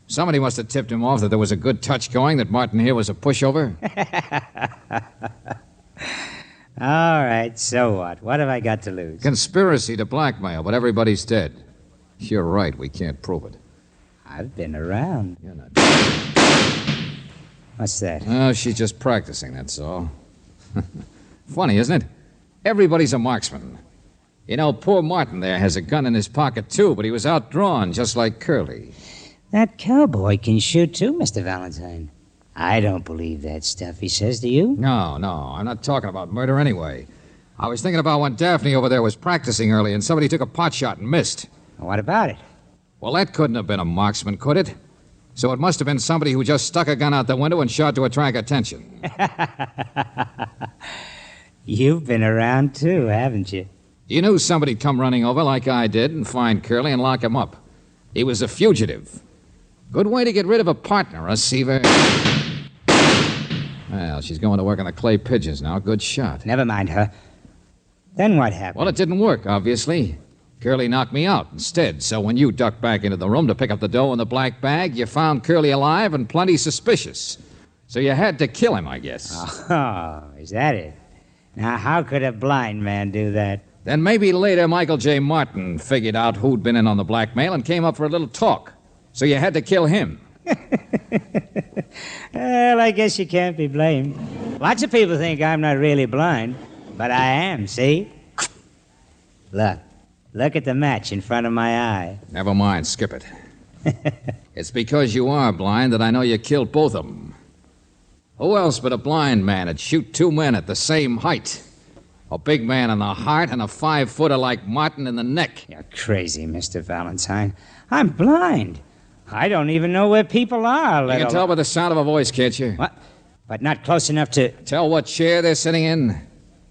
Somebody must have tipped him off that there was a good touch going, that Martin here was a pushover. All right, so what? What have I got to lose? Conspiracy to blackmail, but everybody's dead. You're right, we can't prove it. I've been around. You're not. What's that? Oh, she's just practicing, that's all. Funny, isn't it? Everybody's a marksman. You know, poor Martin there has a gun in his pocket, too, but he was outdrawn, just like Curly. That cowboy can shoot, too, Mr. Valentine. I don't believe that stuff he says, do you? No, I'm not talking about murder anyway. I was thinking about when Daphne over there was practicing early and somebody took a pot shot and missed. What about it? Well, that couldn't have been a marksman, could it? So it must have been somebody who just stuck a gun out the window and shot to attract attention. You've been around, too, haven't you? You knew somebody'd come running over like I did and find Curly and lock him up. He was a fugitive. Good way to get rid of a partner, huh, Seaver? Well, she's going to work on the clay pigeons now. Good shot. Never mind her. Then what happened? Well, it didn't work, obviously. Curly knocked me out instead, so when you ducked back into the room to pick up the dough in the black bag, you found Curly alive and plenty suspicious. So you had to kill him, I guess. Oh, is that it? Now, how could a blind man do that? Then maybe later Michael J. Martin figured out who'd been in on the blackmail and came up for a little talk. So you had to kill him. Well, I guess you can't be blamed. Lots of people think I'm not really blind, but I am, see? Look at the match in front of my eye. Never mind, skip it. It's because you are blind that I know you killed both of them. Who else but a blind man would shoot two men at the same height? A big man in the heart and a 5-footer like Martin in the neck. You're crazy, Mr. Valentine. I'm blind. I don't even know where people are. You can tell by the sound of a voice, can't you? What? But not close enough to... Tell what chair they're sitting in?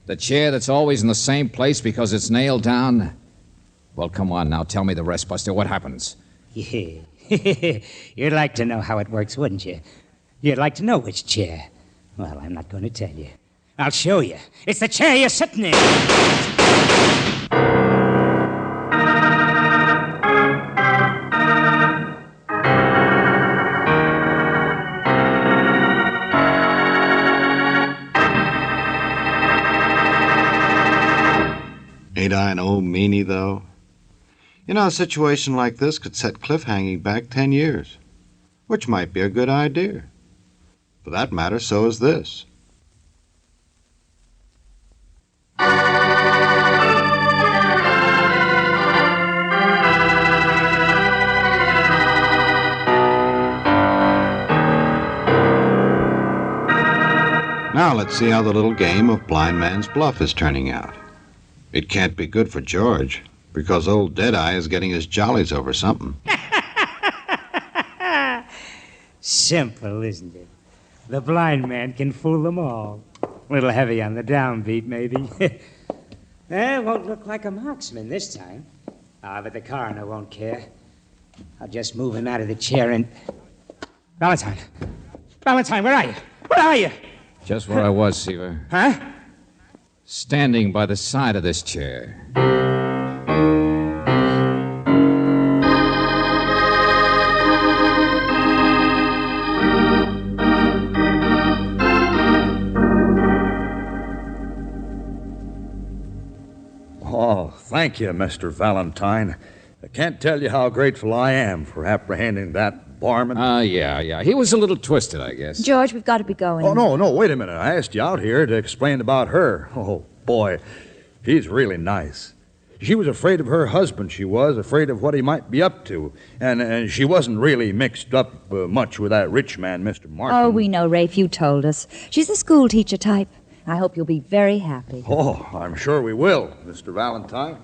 The chair that's always in the same place because it's nailed down? Well, come on now. Tell me the rest, Buster. What happens? Yeah. You'd like to know how it works, wouldn't you? You'd like to know which chair. Well, I'm not going to tell you. I'll show you. It's the chair you're sitting in. 'Ain't I an old meanie, though? You know, a situation like this could set cliffhanging back 10 years, which might be a good idea. For that matter, so is this. Now let's see how the little game of blind man's bluff is turning out. It can't be good for George, because old Deadeye is getting his jollies over something. Simple, isn't it? The blind man can fool them all. A little heavy on the downbeat, maybe. It won't look like a marksman this time. But the coroner won't care. I'll just move him out of the chair and... Valentine! Valentine, where are you? Where are you? Just where I was, Seaver. Huh? Standing by the side of this chair. Oh, thank you, Mr. Valentine. I can't tell you how grateful I am for apprehending that barman. Yeah. He was a little twisted, I guess. George, we've got to be going. Oh, no, wait a minute. I asked you out here to explain about her. Oh, boy, he's really nice. She was afraid of her husband, she was, afraid of what he might be up to. And she wasn't really mixed up much with that rich man, Mr. Martin. Oh, we know, Rafe. You told us. She's a school teacher type. I hope you'll be very happy. Oh, I'm sure we will, Mr. Valentine.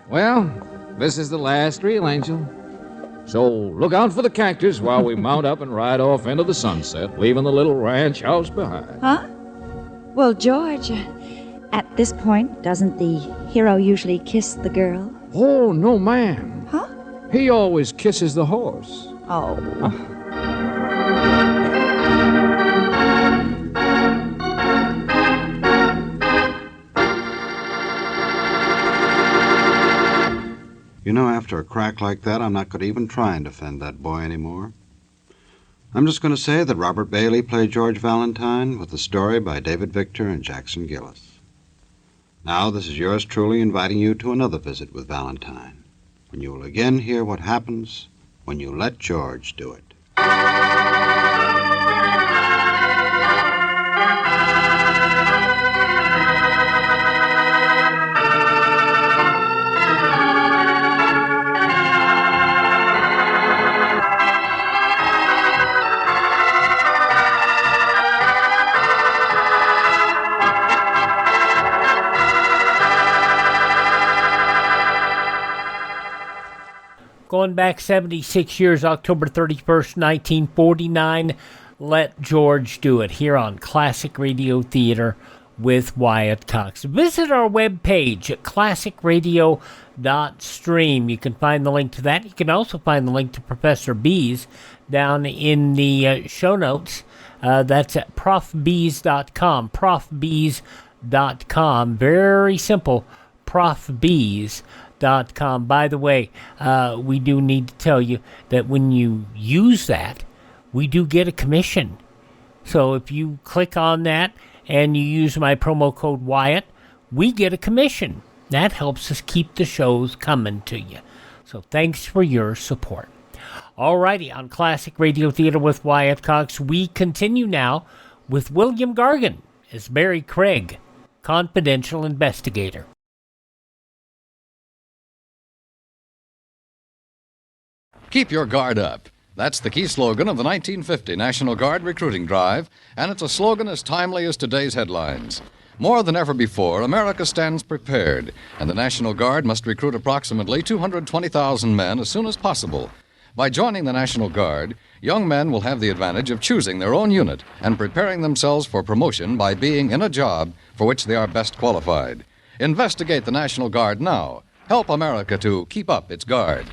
Well, this is the last reel, Angel. So look out for the cactus while we mount up and ride off into the sunset, leaving the little ranch house behind. Huh? Well, George, at this point, doesn't the hero usually kiss the girl? Oh, no, ma'am. Huh? He always kisses the horse. Oh. You know, after a crack like that, I'm not going to even try and defend that boy anymore. I'm just going to say that Robert Bailey played George Valentine with the story by David Victor and Jackson Gillis. Now, this is yours truly inviting you to another visit with Valentine, when you will again hear what happens when you let George do it. Going back 76 years, October 31st, 1949, Let George Do It, here on Classic Radio Theater with Wyatt Cox. Visit our webpage at classicradio.stream. You can find the link to that. You can also find the link to Professor Bees down in the show notes. That's at profbees.com, profbees.com. Very simple, profbees.com. By the way, we do need to tell you that when you use that, we do get a commission. So if you click on that and you use my promo code Wyatt, we get a commission. That helps us keep the shows coming to you. So thanks for your support. Alrighty, on Classic Radio Theater with Wyatt Cox, we continue now with William Gargan as Barrie Craig, confidential investigator. Keep your guard up. That's the key slogan of the 1950 National Guard recruiting drive, and it's a slogan as timely as today's headlines. More than ever before, America stands prepared, and the National Guard must recruit approximately 220,000 men as soon as possible. By joining the National Guard, young men will have the advantage of choosing their own unit and preparing themselves for promotion by being in a job for which they are best qualified. Investigate the National Guard now. Help America to keep up its guard.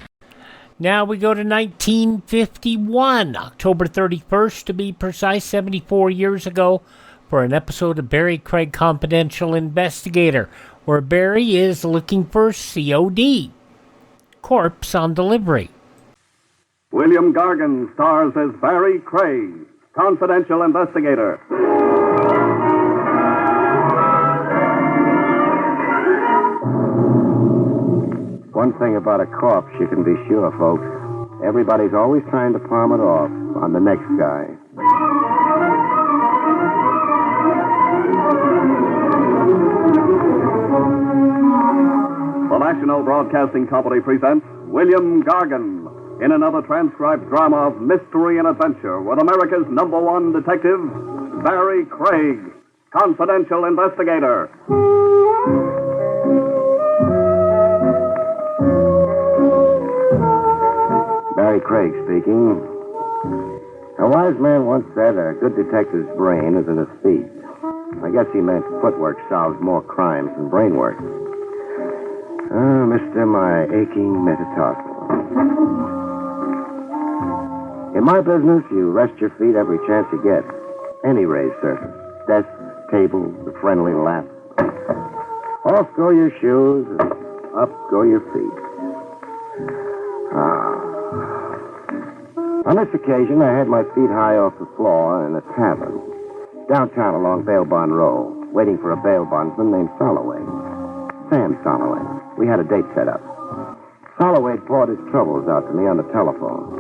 Now we go to 1951, October 31st to be precise, 74 years ago, for an episode of Barrie Craig, Confidential Investigator, where Barrie is looking for COD, corpse on delivery. William Gargan stars as Barrie Craig, Confidential Investigator. One thing about a corpse you can be sure, folks. Everybody's always trying to palm it off on the next guy. The National Broadcasting Company presents William Gargan in another transcribed drama of mystery and adventure with America's #1 detective, Barrie Craig, Confidential Investigator. Barrie Craig speaking. A wise man once said a good detective's brain is in his feet. I guess he meant footwork solves more crimes than brain work. Mister, my aching metatarsal. In my business, you rest your feet every chance you get. Any raised surface. Desk, table, the friendly lap. Off go your shoes, and up go your feet. On this occasion, I had my feet high off the floor in a tavern, downtown along Bail Bond Row, waiting for a bail bondsman named Soloway. Sam Soloway. We had a date set up. Soloway poured his troubles out to me on the telephone.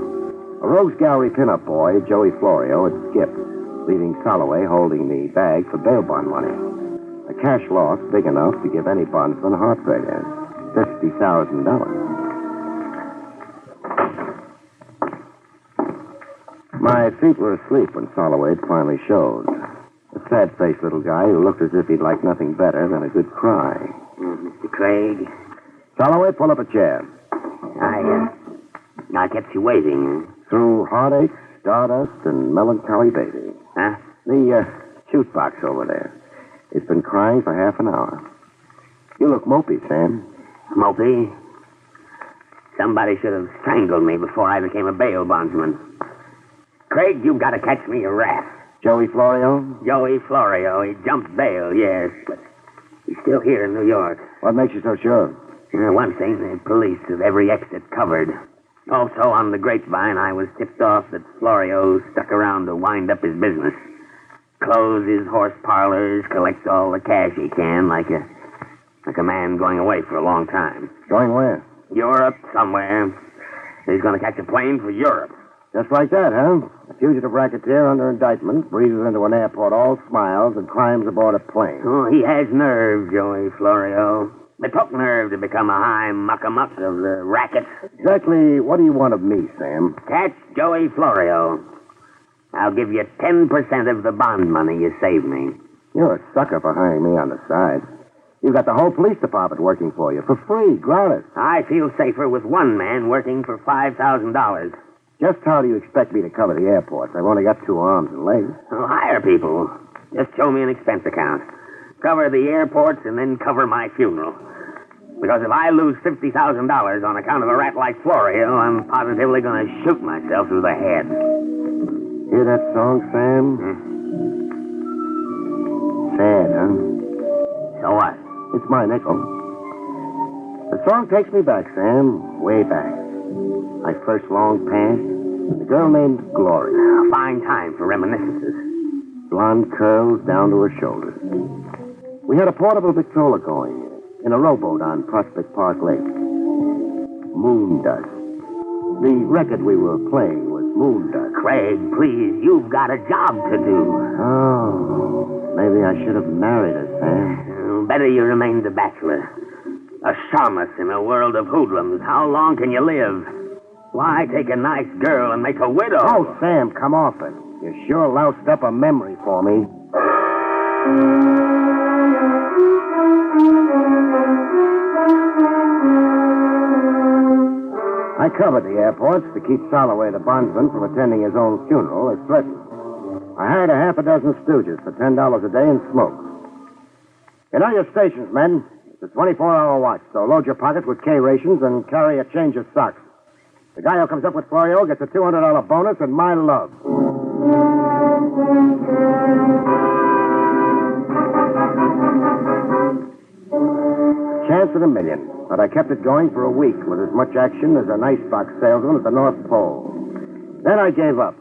A Rogues Gallery pinup boy, Joey Florio, had skipped, leaving Soloway holding the bag for bail bond money. A cash loss big enough to give any bondsman a heart failure. $50,000. My feet were asleep when Soloway finally showed. A sad-faced little guy who looked as if he'd like nothing better than a good cry. Mr. Craig? Soloway, pull up a chair. I kept you waiting. Through heartache, stardust, and melancholy baby. Huh? The shoot box over there. It's been crying for half an hour. You look mopey, Sam. Mopey? Somebody should have strangled me before I became a bail bondsman. Craig, you've got to catch me a rat. Joey Florio? Joey Florio. He jumped bail, yes, but he's still here in New York. What makes you so sure? One thing, the police have every exit covered. Also, on the grapevine, I was tipped off that Florio stuck around to wind up his business. Close his horse parlors, collects all the cash he can, like a man going away for a long time. Going where? Europe, somewhere. He's going to catch a plane for Europe. Just like that, huh? A fugitive racketeer under indictment breezes into an airport all smiles and climbs aboard a plane. Oh, he has nerve, Joey Florio. It took nerve to become a high muck-a-muck of the racket. Exactly what do you want of me, Sam? Catch Joey Florio. I'll give you 10% of the bond money you saved me. You're a sucker for hiring me on the side. You've got the whole police department working for you, for free, gratis. I feel safer with one man working for $5,000. Just how do you expect me to cover the airports? I've only got 2 arms and legs. Oh, hire people. Just show me an expense account. Cover the airports and then cover my funeral. Because if I lose $50,000 on account of a rat like Florio, I'm positively going to shoot myself through the head. Hear that song, Sam? Sad, huh? So what? It's my nickel. The song takes me back, Sam, way back. My first long past, a girl named Glory. A fine time for reminiscences. Blonde curls down to her shoulders. We had a portable Victrola going in a rowboat on Prospect Park Lake. Moon Dust. The record we were playing was Moon Dust. Craig, please, you've got a job to do. Oh, maybe I should have married her, Sam. Better you remained a bachelor. A shamus in a world of hoodlums. How long can you live? Why take a nice girl and make a widow? Oh, Sam, come off it. You sure loused up a memory for me. I covered the airports to keep Soloway, the bondsman, from attending his own funeral as threatened. I hired a half a dozen stooges for $10 a day and smoke. You know your stations, men. It's a 24-hour watch, so load your pockets with K rations and carry a change of socks. The guy who comes up with Florio gets a $200 bonus and my love. Chance in a million, but I kept it going for a week with as much action as an icebox salesman at the North Pole. Then I gave up.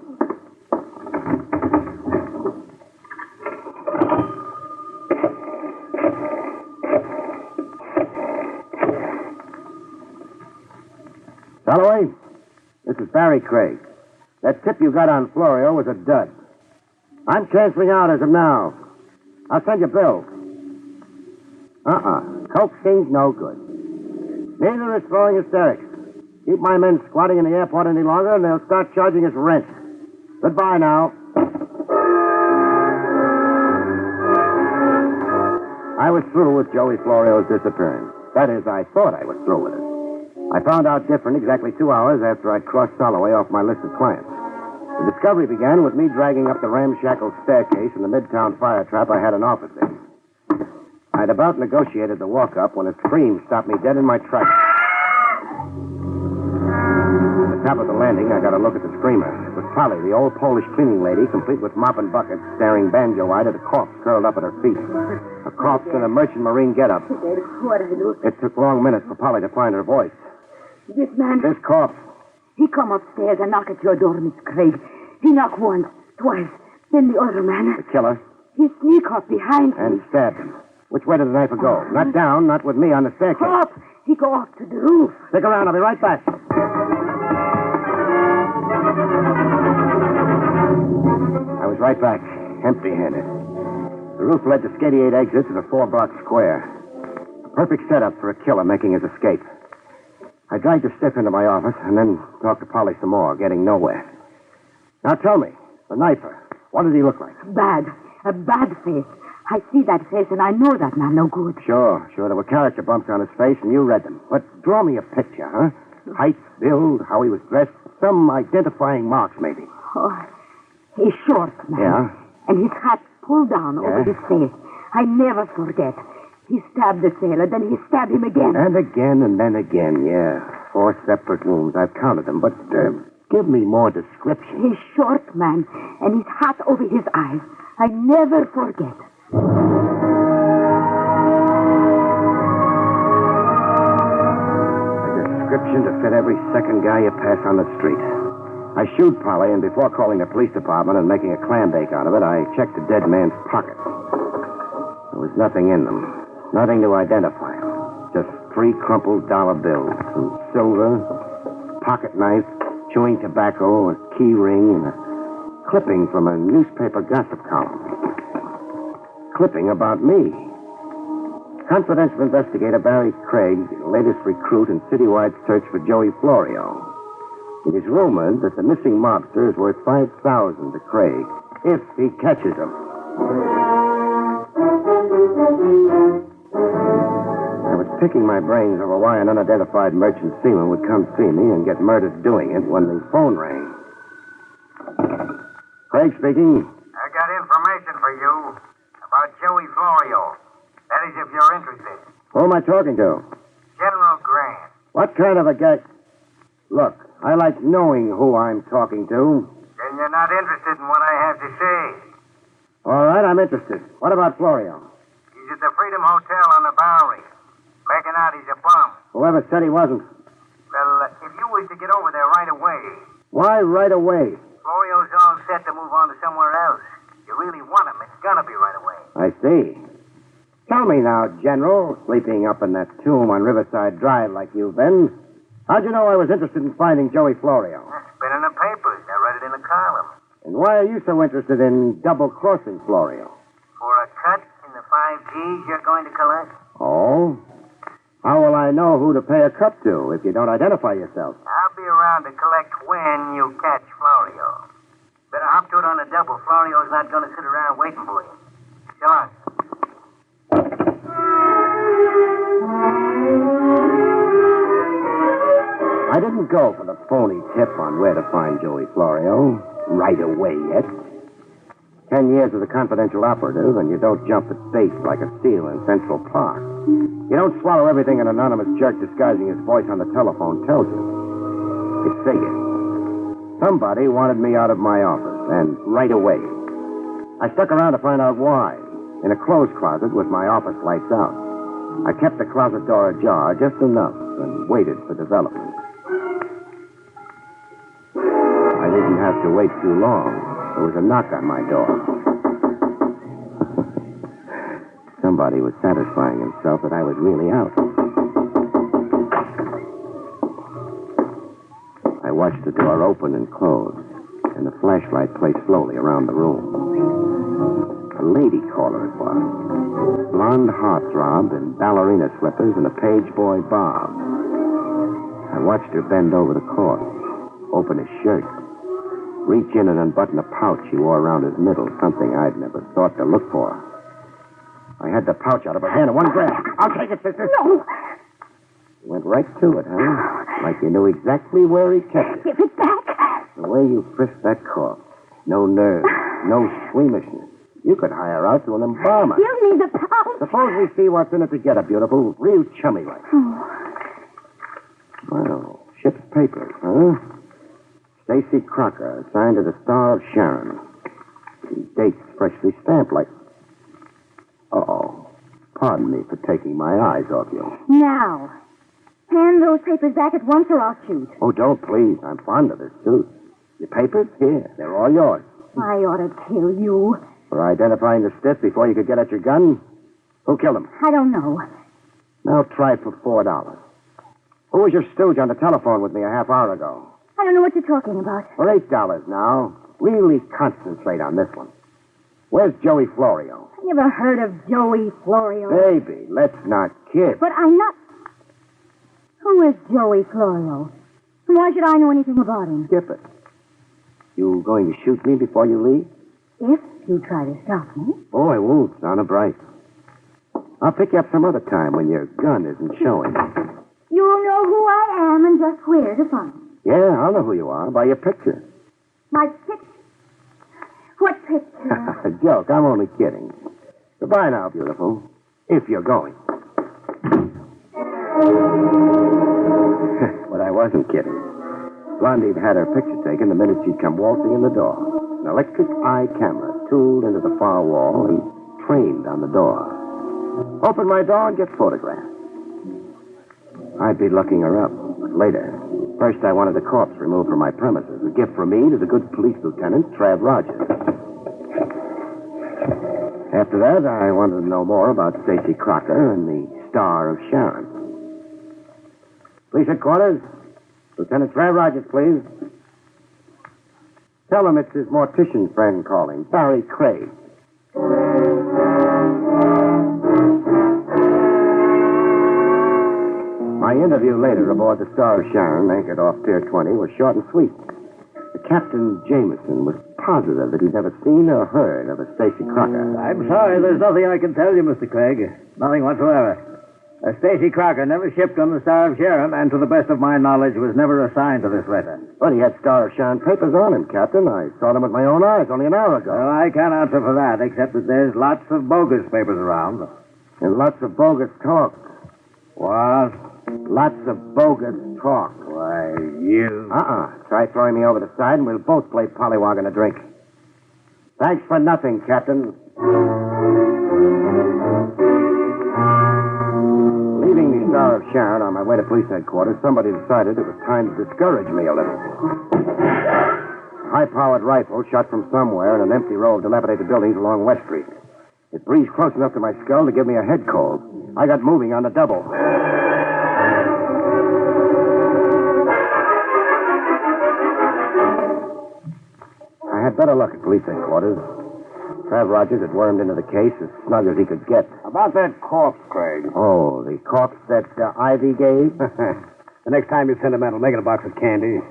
Soloway, this is Barrie Craig. That tip you got on Florio was a dud. I'm canceling out as of now. I'll send you bills. Coaxing's no good. Neither is throwing hysterics. Keep my men squatting in the airport any longer, and they'll start charging us rent. Goodbye now. I was through with Joey Florio's disappearance. That is, I thought I was through with it. I found out different exactly 2 hours after I'd crossed Soloway off my list of clients. The discovery began with me dragging up the ramshackle staircase in the Midtown fire trap I had an office in. I'd about negotiated the walk-up when a scream stopped me dead in my tracks. At the top of the landing, I got a look at the screamer. It was Polly, the old Polish cleaning lady, complete with mop and bucket, staring banjo-eyed at a corpse curled up at her feet. A corpse in a merchant marine getup. What I do? It took long minutes for Polly to find her voice. This man... This corpse. He come upstairs and knock at your door, Miss Craig. He knock once, twice. Then the other man... The killer. He sneak up behind me. And stabbed him. Which way did the knife go? Not down, not with me on the staircase. Up! He go up to the roof. Stick around, I'll be right back. I was right back, empty-handed. The roof led to 88 exits at a 4-block square. A perfect setup for a killer making his escape. I dragged the stiff into my office and then talked to Polly some more, getting nowhere. Now tell me, the knifer, what did he look like? Bad. A bad face. I see that face and I know that man no good. Sure. There were character bumps on his face and you read them. But draw me a picture, huh? Height, build, how he was dressed, some identifying marks maybe. Oh, he's short, man. Yeah? And his hat pulled down over his face. I never forget. He stabbed the sailor, then he stabbed him again. And again, and then again, yeah. 4 separate wounds. I've counted them, but give me more description. He's short, man, and his hat over his eyes. I never forget. A description to fit every second guy you pass on the street. I shoot Polly, and before calling the police department and making a clam bake out of it, I checked the dead man's pockets. There was nothing in them. Nothing to identify him. Just 3 crumpled dollar bills, some silver, pocket knife, chewing tobacco, a key ring, and a clipping from a newspaper gossip column. Clipping about me. Confidential investigator Barrie Craig, latest recruit in citywide search for Joey Florio. It is rumored that the missing mobster is worth $5,000 to Craig, if he catches him. I was picking my brains over why an unidentified merchant seaman would come see me and get murdered doing it when the phone rang. Craig speaking. I got information for you about Joey Florio. That is, if you're interested. Who am I talking to? General Grant. What kind of a guy? Look, I like knowing who I'm talking to. Then you're not interested in what I have to say. All right, I'm interested. What about Florio? He's at the Freedom Hotel on the Bowery. Making out he's a bum. Whoever said he wasn't. Well, if you wish to get over there right away... Why right away? Florio's all set to move on to somewhere else. You really want him, it's gonna be right away. I see. Tell me now, General, sleeping up in that tomb on Riverside Drive like you've been, how'd you know I was interested in finding Joey Florio? It's been in the papers. I read it in the column. And why are you so interested in double-crossing Florio? For a cut in the 5 Gs you're going to collect? Oh? How will I know who to pay a cut to if you don't identify yourself? I'll be around to collect when you catch Florio. Better hop to it on a double. Florio's not going to sit around waiting for you. So long. I didn't go for the phony tip on where to find Joey Florio right away yet. 10 years as a confidential operative, and you don't jump at bait like a seal in Central Park. You don't swallow everything an anonymous jerk disguising his voice on the telephone tells you. It figured. Somebody wanted me out of my office, and right away. I stuck around to find out why. In a clothes closet with my office lights out. I kept the closet door ajar just enough and waited for development. I didn't have to wait too long. There was a knock on my door. Somebody was satisfying himself that I was really out. I watched the door open and close, and the flashlight play slowly around the room. A lady caller it was. Blonde heartthrob in ballerina slippers and a page boy bob. I watched her bend over the corpse, open his shirt, reach in and unbutton a pouch he wore around his middle, something I'd never thought to look for. I had the pouch out of her hand in one grab. I'll take it, sister. No. You went right to it, huh? Like you knew exactly where he kept it. Give it back. The way you frisked that corpse. No nerve, no squeamishness. You could hire out to an embalmer. Give me the pouch. Suppose we see what's in it together, beautiful. Real chummy like. Oh. Well, ship's papers, huh? Stacy Crocker, signed to the Star of Sharon. The date's freshly stamped like... Uh-oh. Pardon me for taking my eyes off you. Now, hand those papers back at once or I'll shoot. Oh, don't, please. I'm fond of this suit. Your papers? Here. They're all yours. I ought to kill you. For identifying the stiff before you could get at your gun? Who killed him? I don't know. Now try for $4. Who was your stooge on the telephone with me a half hour ago? I don't know what you're talking about. For $8 now. Really concentrate on this one. Where's Joey Florio? I never heard of Joey Florio. Baby, let's not kid. But I'm not... Who is Joey Florio? And why should I know anything about him? Skip it. You going to shoot me before you leave? If you try to stop me. Oh, I won't, Donna Bright. I'll pick you up some other time when your gun isn't showing. You'll know who I am and just where to find me. Yeah, I'll know who you are by your picture. My picture? What picture? A joke. I'm only kidding. Goodbye now, beautiful. If you're going. But I wasn't kidding. Blondie'd had her picture taken the minute she'd come waltzing in the door. An electric eye camera tooled into the far wall and trained on the door. Open my door and get photographed. I'd be looking her up, but later. First, I wanted the corpse removed from my premises. A gift from me to the good police lieutenant, Trav Rogers. After that, I wanted to know more about Stacy Crocker and the Star of Sharon. Police headquarters. Lieutenant Trav Rogers, please. Tell him it's his mortician friend calling, Barrie Craig. My interview later aboard the Star of Sharon, anchored off Pier 20, was short and sweet. The Captain Jameson was positive that he'd never seen or heard of a Stacy Crocker. I'm sorry, there's nothing I can tell you, Mr. Craig. Nothing whatsoever. Stacy Crocker never shipped on the Star of Sharon, and to the best of my knowledge, was never assigned to this letter. But he had Star of Sharon papers on him, Captain. I saw them with my own eyes only an hour ago. Well, I can't answer for that, except that there's lots of bogus papers around. And lots of bogus talk. What? Lots of bogus talk. Why, you... Try throwing me over the side, and we'll both play pollywog in a drink. Thanks for nothing, Captain. Leaving the Star of Sharon on my way to police headquarters, somebody decided it was time to discourage me a little. A high-powered rifle shot from somewhere in an empty row of dilapidated buildings along West Street. It breezed close enough to my skull to give me a head cold. I got moving on the double. I had better look at police headquarters. Trav Rogers had wormed into the case as snug as he could get. About that corpse, Craig. Oh, the corpse that Ivy gave? The next time you send a man, make it a box of candy.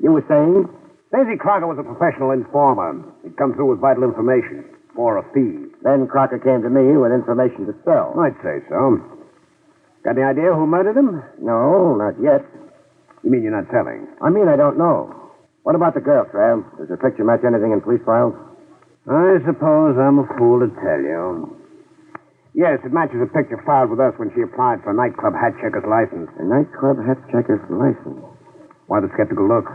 You were saying? Daisy Crocker was a professional informer. He'd come through with vital information for a fee. Then Crocker came to me with information to sell. I'd say so. Got any idea who murdered him? No, not yet. You mean you're not telling? I mean I don't know. What about the girl, Trav? Does her picture match anything in police files? I suppose I'm a fool to tell you. Yes, it matches a picture filed with us when she applied for a nightclub hat checker's license. A nightclub hat checker's license? Why the skeptical look?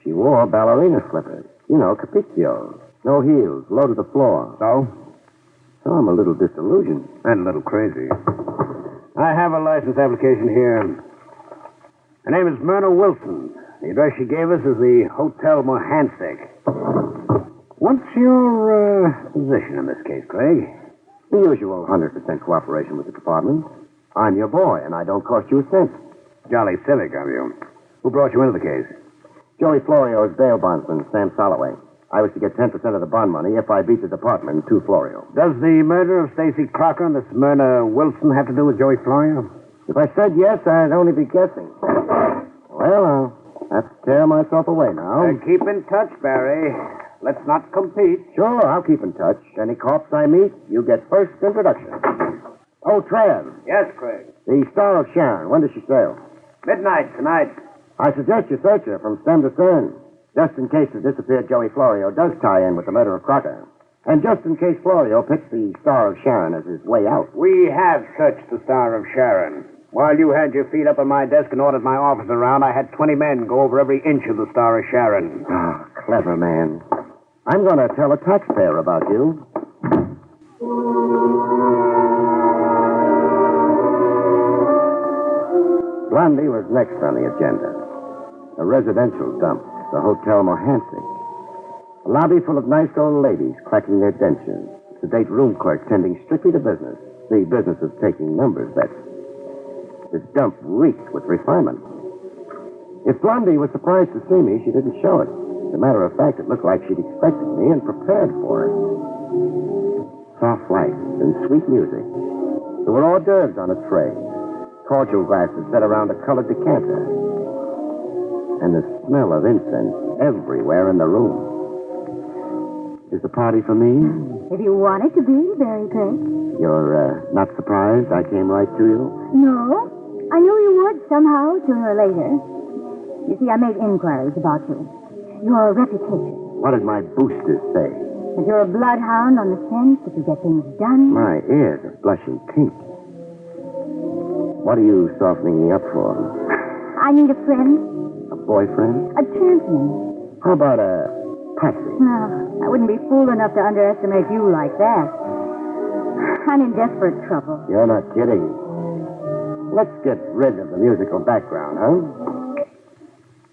She wore ballerina slippers. You know, capriccios. No heels, low to the floor. So? So I'm a little disillusioned. And a little crazy. I have a license application here. Her name is Myrna Wilson. The address she gave us is the Hotel Mohansick. What's your position in this case, Craig? The usual 100% cooperation with the department. I'm your boy, and I don't cost you a cent. Jolly civic of you. Who brought you into the case? Joey Florio's bail bondsman, Sam Soloway. I was to get 10% of the bond money if I beat the department to Florio. Does the murder of Stacy Crocker and this Myrna Wilson have to do with Joey Florio? If I said yes, I'd only be guessing. Well, I'll have to tear myself away now. Keep in touch, Barrie. Let's not compete. Sure, I'll keep in touch. Any corpse I meet, you get first introduction. Oh, Trav. Yes, Craig. The Star of Sharon. When does she sail? Midnight tonight. I suggest you search her from stem to stern, just in case the disappeared Joey Florio does tie in with the murder of Crocker. And just in case Florio picks the Star of Sharon as his way out. We have searched the Star of Sharon. While you had your feet up on my desk and ordered my office around, I had 20 men go over every inch of the Star of Sharon. Ah, clever man. I'm going to tell a taxpayer about you. Blondie was next on the agenda. A residential dump, the Hotel Mohansick. A lobby full of nice old ladies clacking their dentures. Sedate room clerk tending strictly to business. The business of taking numbers bets. This dump reeked with refinement. If Blondie was surprised to see me, she didn't show it. As a matter of fact, it looked like she'd expected me and prepared for it. Soft lights and sweet music. There were hors d'oeuvres on a tray. Cordial glasses set around a colored decanter. And the smell of incense everywhere in the room. Is the party for me? If you want it to be, Barrie Craig. You're not surprised I came right to you? No. I knew you would somehow, sooner or later. You see, I made inquiries about you. Your reputation. What did my boosters say? That you're a bloodhound on the scent, that you get things done. My ears are blushing pink. What are you softening me up for? I need a friend. A boyfriend? A champion. How about a patsy? No, I wouldn't be fool enough to underestimate you like that. I'm in desperate trouble. You're not kidding. Let's get rid of the musical background, huh?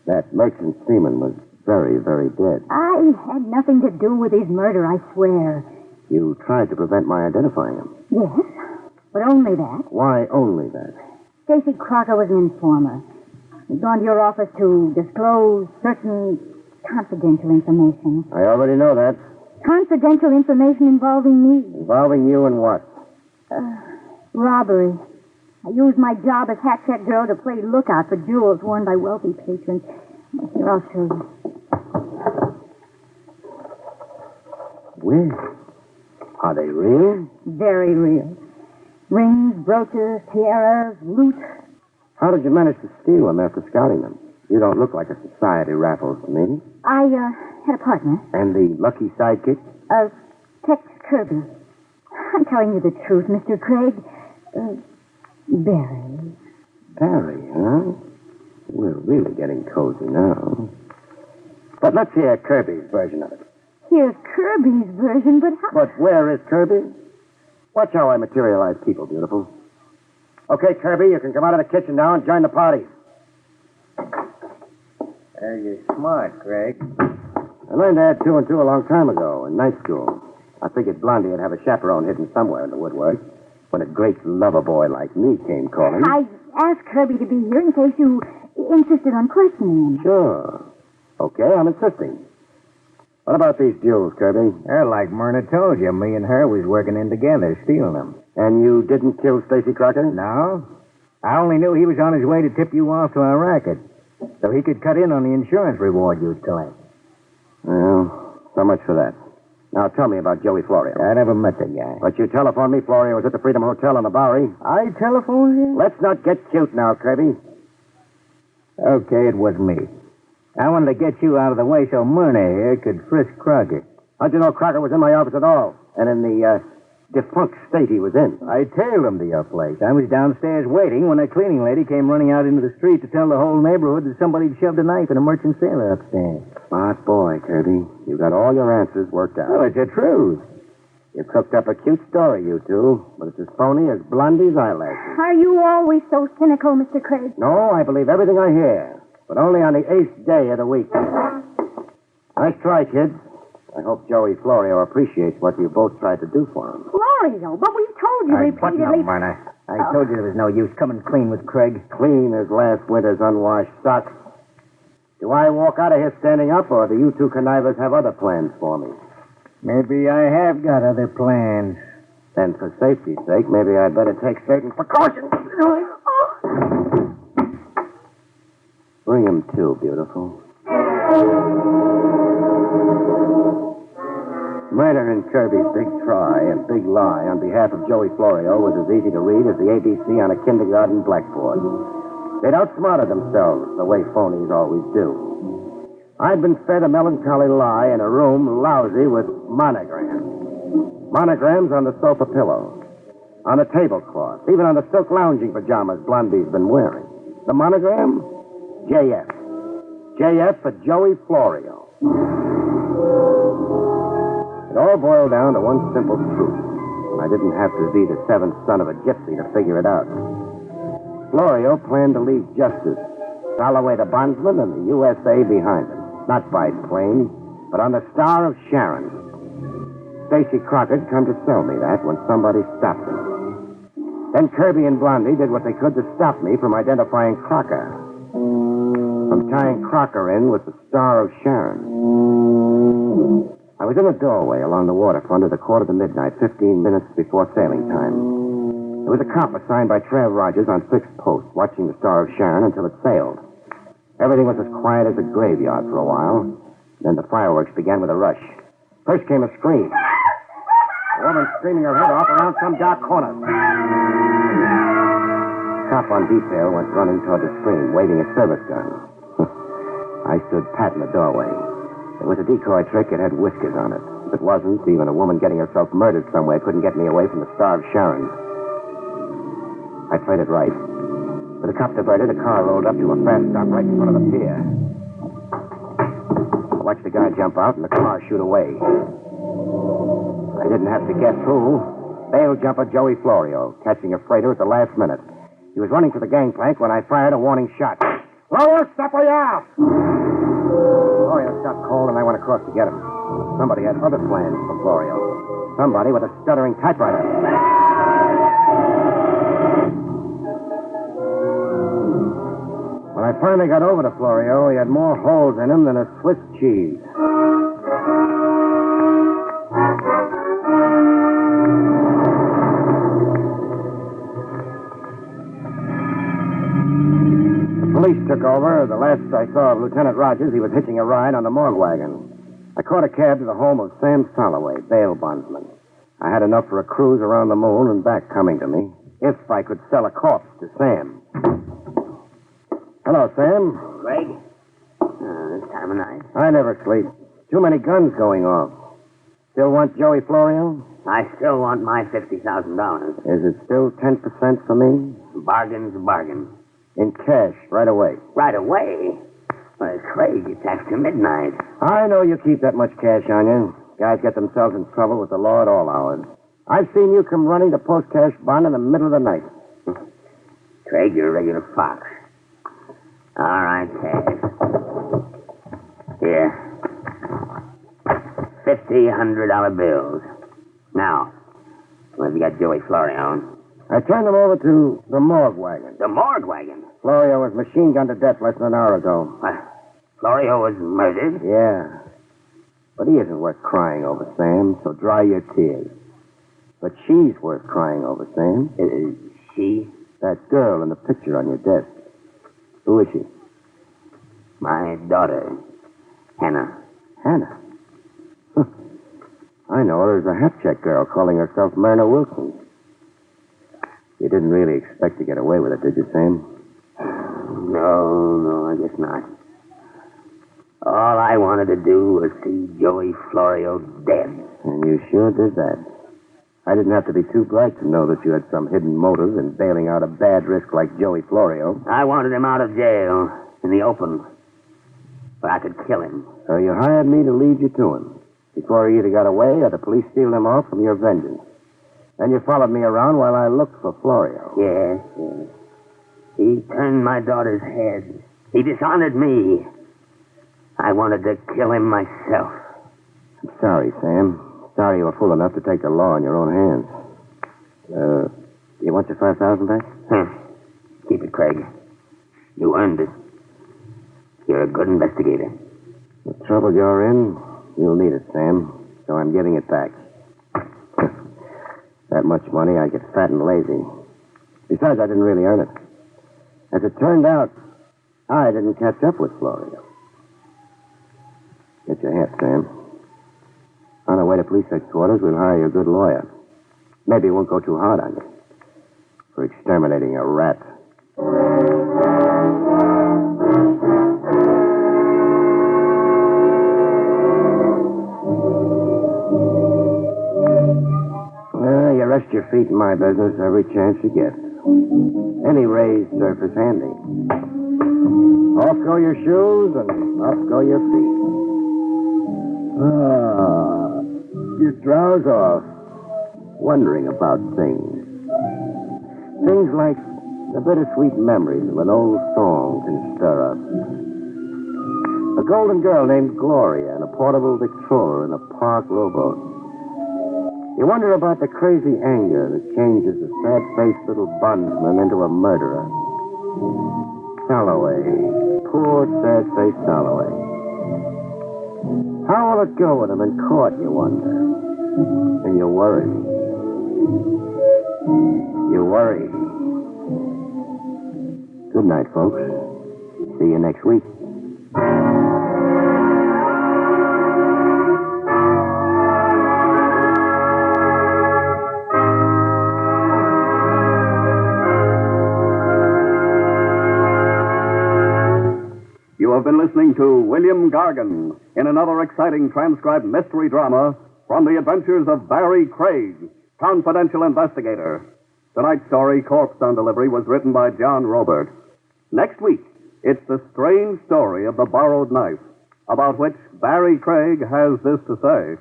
That merchant seaman was very, very dead. I had nothing to do with his murder, I swear. You tried to prevent my identifying him. Yes, but only that. Why only that? Stacy Crocker was an informer. He'd gone to your office to disclose certain confidential information. I already know that. Confidential information involving me. Involving you in what? Robbery. I used my job as hat check girl to play lookout for jewels worn by wealthy patrons. Here, I'll show you. Where? Are they real? Very real. Rings, brooches, tiaras, loot. How did you manage to steal them after scouting them? You don't look like a society raffles to me. I had a partner. And the lucky sidekick? Tex Kirby. I'm telling you the truth, Mr. Craig. Barrie. Barrie, huh? We're really getting cozy now. But let's hear Kirby's version of it. Here's Kirby's version, but how... But where is Kirby? Watch how I materialize people, beautiful. Okay, Kirby, you can come out of the kitchen now and join the party. You're smart, Gregg. I learned to add 2 and 2 a long time ago in night school. I figured Blondie would have a chaperone hidden somewhere in the woodwork when a great lover boy like me came calling. I asked Kirby to be here in case you insisted on questioning him. Sure. Okay, I'm insisting. What about these jewels, Kirby? Well, like Myrna told you, me and her was working in together, stealing them. And you didn't kill Stacy Crocker? No. I only knew he was on his way to tip you off to our racket, so he could cut in on the insurance reward you'd collect. Well, so much for that. Now tell me about Joey Florio. I never met the guy. But you telephoned me Florio was at the Freedom Hotel on the Bowery. I telephoned you? Let's not get cute now, Kirby. Okay, it was me. I wanted to get you out of the way so Myrna here could frisk Crocker. How'd you know Crocker was in my office at all? And in the defunct state he was in? I tailed him to your place. I was downstairs waiting when a cleaning lady came running out into the street to tell the whole neighborhood that somebody'd shoved a knife in a merchant sailor upstairs. Smart boy, Kirby. You got all your answers worked out. Well, it's the truth. You cooked up a cute story, you two, but it's as phony as Blondie's eyelashes. Are you always so cynical, Mr. Craig? No, I believe everything I hear, but only on the 8th day of the week. Nice try, kids. I hope Joey Florio appreciates what you both tried to do for him. Florio, but we've told you repeatedly... Myrna. I told you there was no use coming clean with Craig. Clean as last winter's unwashed socks. Do I walk out of here standing up, or do you two connivers have other plans for me? Maybe I have got other plans. Then for safety's sake, maybe I'd better take certain precautions. Bring him to, beautiful. Murder in Kirby's big try and big lie on behalf of Joey Florio was as easy to read as the ABC on a kindergarten blackboard. They'd outsmarted themselves the way phonies always do. I'd been fed a melancholy lie in a room lousy with monograms. Monograms on the sofa pillow, on the tablecloth, even on the silk lounging pajamas Blondie's been wearing. The monogram? JF. JF for Joey Florio. It all boiled down to one simple truth. I didn't have to be the seventh son of a gypsy to figure it out. Florio planned to leave justice, Holloway the bondsman, and the USA behind him. Not by plane, but on the Star of Sharon. Stacy Crockett'd come to sell me that when somebody stopped him. Then Kirby and Blondie did what they could to stop me from identifying Crocker. From tying Crocker in with the Star of Sharon. I was in a doorway along the waterfront at 1:45, 15 minutes before sailing time. There was a cop assigned by Trev Rogers on fixed post, watching the Star of Sharon until it sailed. Everything was as quiet as a graveyard for a while. Then the fireworks began with a rush. First came a scream. A woman screaming her head off around some dark corner. Cop on detail went running toward the screen, waving a service gun. I stood pat in the doorway. It was a decoy trick. It had whiskers on it. If it wasn't, even a woman getting herself murdered somewhere couldn't get me away from the Star of Sharon. I played it right. With the cop diverted, a car rolled up to a fast stop right in front of the pier. I watched the guy jump out and the car shoot away. I didn't have to guess who. Bail jumper Joey Florio, catching a freighter at the last minute. He was running for the gangplank when I fired a warning shot. Lower, stop or you're out! Florio stopped cold and I went across to get him. Somebody had other plans for Florio. Somebody with a stuttering typewriter. When I finally got over to Florio, he had more holes in him than a Swiss cheese. The police took over. The last I saw of Lieutenant Rogers, he was hitching a ride on the morgue wagon. I caught a cab to the home of Sam Soloway, bail bondsman. I had enough for a cruise around the moon and back coming to me, if I could sell a corpse to Sam. Hello, Sam. Gregg? This time of night. I never sleep. Too many guns going off. Still want Joey Florio? I still want my $50,000. Is it still 10% for me? Bargain's a bargain. In cash, right away. Right away? Well, Craig, it's after midnight. I know you keep that much cash on you. Guys get themselves in trouble with the law at all hours. I've seen you come running to post cash bond in the middle of the night. Craig, you're a regular fox. All right, cash. Here. $50 $100 bills. Now, where have you got Joey Florio? I turned him over to the morgue wagon. The morgue wagon? Florio was machine gunned to death less than an hour ago. Florio was murdered? Yeah. But he isn't worth crying over, Sam, so dry your tears. But she's worth crying over, Sam. She? That girl in the picture on your desk. Who is she? My daughter, Hannah. Hannah? I know her as a hat check girl calling herself Myrna Wilson. You didn't really expect to get away with it, did you, Sam? No, I guess not. All I wanted to do was see Joey Florio dead. And you sure did that. I didn't have to be too bright to know that you had some hidden motive in bailing out a bad risk like Joey Florio. I wanted him out of jail, in the open, where I could kill him. So you hired me to lead you to him, before he either got away or the police steal him off from your vengeance. Then you followed me around while I looked for Florio. Yes. He turned my daughter's head. He dishonored me. I wanted to kill him myself. I'm sorry, Sam. Sorry you were fool enough to take the law in your own hands. You want your $5,000 back? Keep it, Craig. You earned it. You're a good investigator. The trouble you're in, you'll need it, Sam. So I'm giving it back. That much money, I get fat and lazy. Besides, I didn't really earn it. As it turned out, I didn't catch up with Florio. Get your hat, Sam. On our way to police headquarters, we'll hire you a good lawyer. Maybe it won't go too hard on you for exterminating a rat. You rest your feet in my business every chance you get. Any raised surface handy. Off go your shoes and off go your feet. You drowse off, wondering about things. Things like the bittersweet memories of an old song can stir up. A golden girl named Gloria in a portable Victrola in a park rowboat. You wonder about the crazy anger that changes a sad-faced little bondsman into a murderer. Holloway. Poor, sad-faced Holloway. How will it go with him in court, you wonder? And you worry. You worry. Good night, folks. See you next week. You have been listening to William Gargan in another exciting transcribed mystery drama from the adventures of Barrie Craig, confidential investigator. Tonight's story, Corpse on Delivery, was written by John Robert. Next week, it's the strange story of the borrowed knife, about which Barrie Craig has this to say.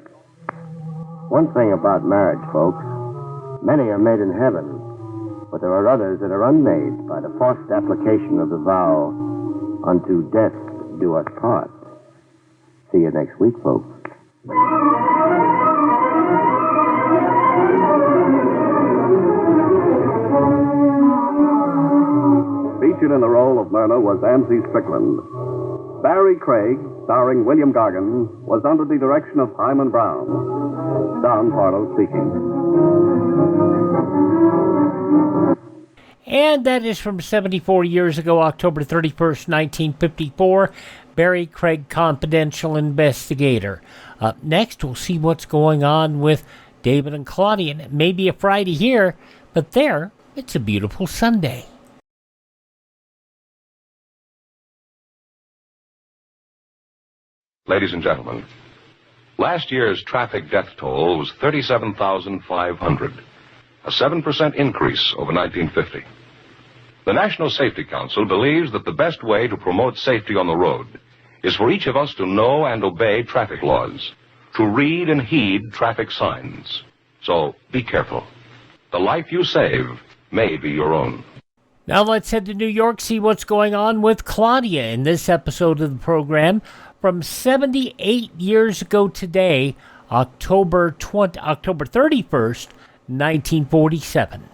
One thing about marriage, folks, many are made in heaven, but there are others that are unmade by the forced application of the vow, unto death do us part. See you next week, folks. Featured in the role of Myrna was Amzie Strickland. Barrie Craig, starring William Gargan, was under the direction of Hyman Brown. Don Parlow speaking. And that is from 74 years ago, October 31st, 1954, Barrie Craig, confidential investigator. Up next, we'll see what's going on with David and Claudia. And it may be a Friday here, but there, it's a beautiful Sunday. Ladies and gentlemen, last year's traffic death toll was 37,500, a 7% increase over 1950. The National Safety Council believes that the best way to promote safety on the road is for each of us to know and obey traffic laws, to read and heed traffic signs. So be careful. The life you save may be your own. Now let's head to New York, see what's going on with Claudia in this episode of the program. From 78 years ago today, October 31st, 1947.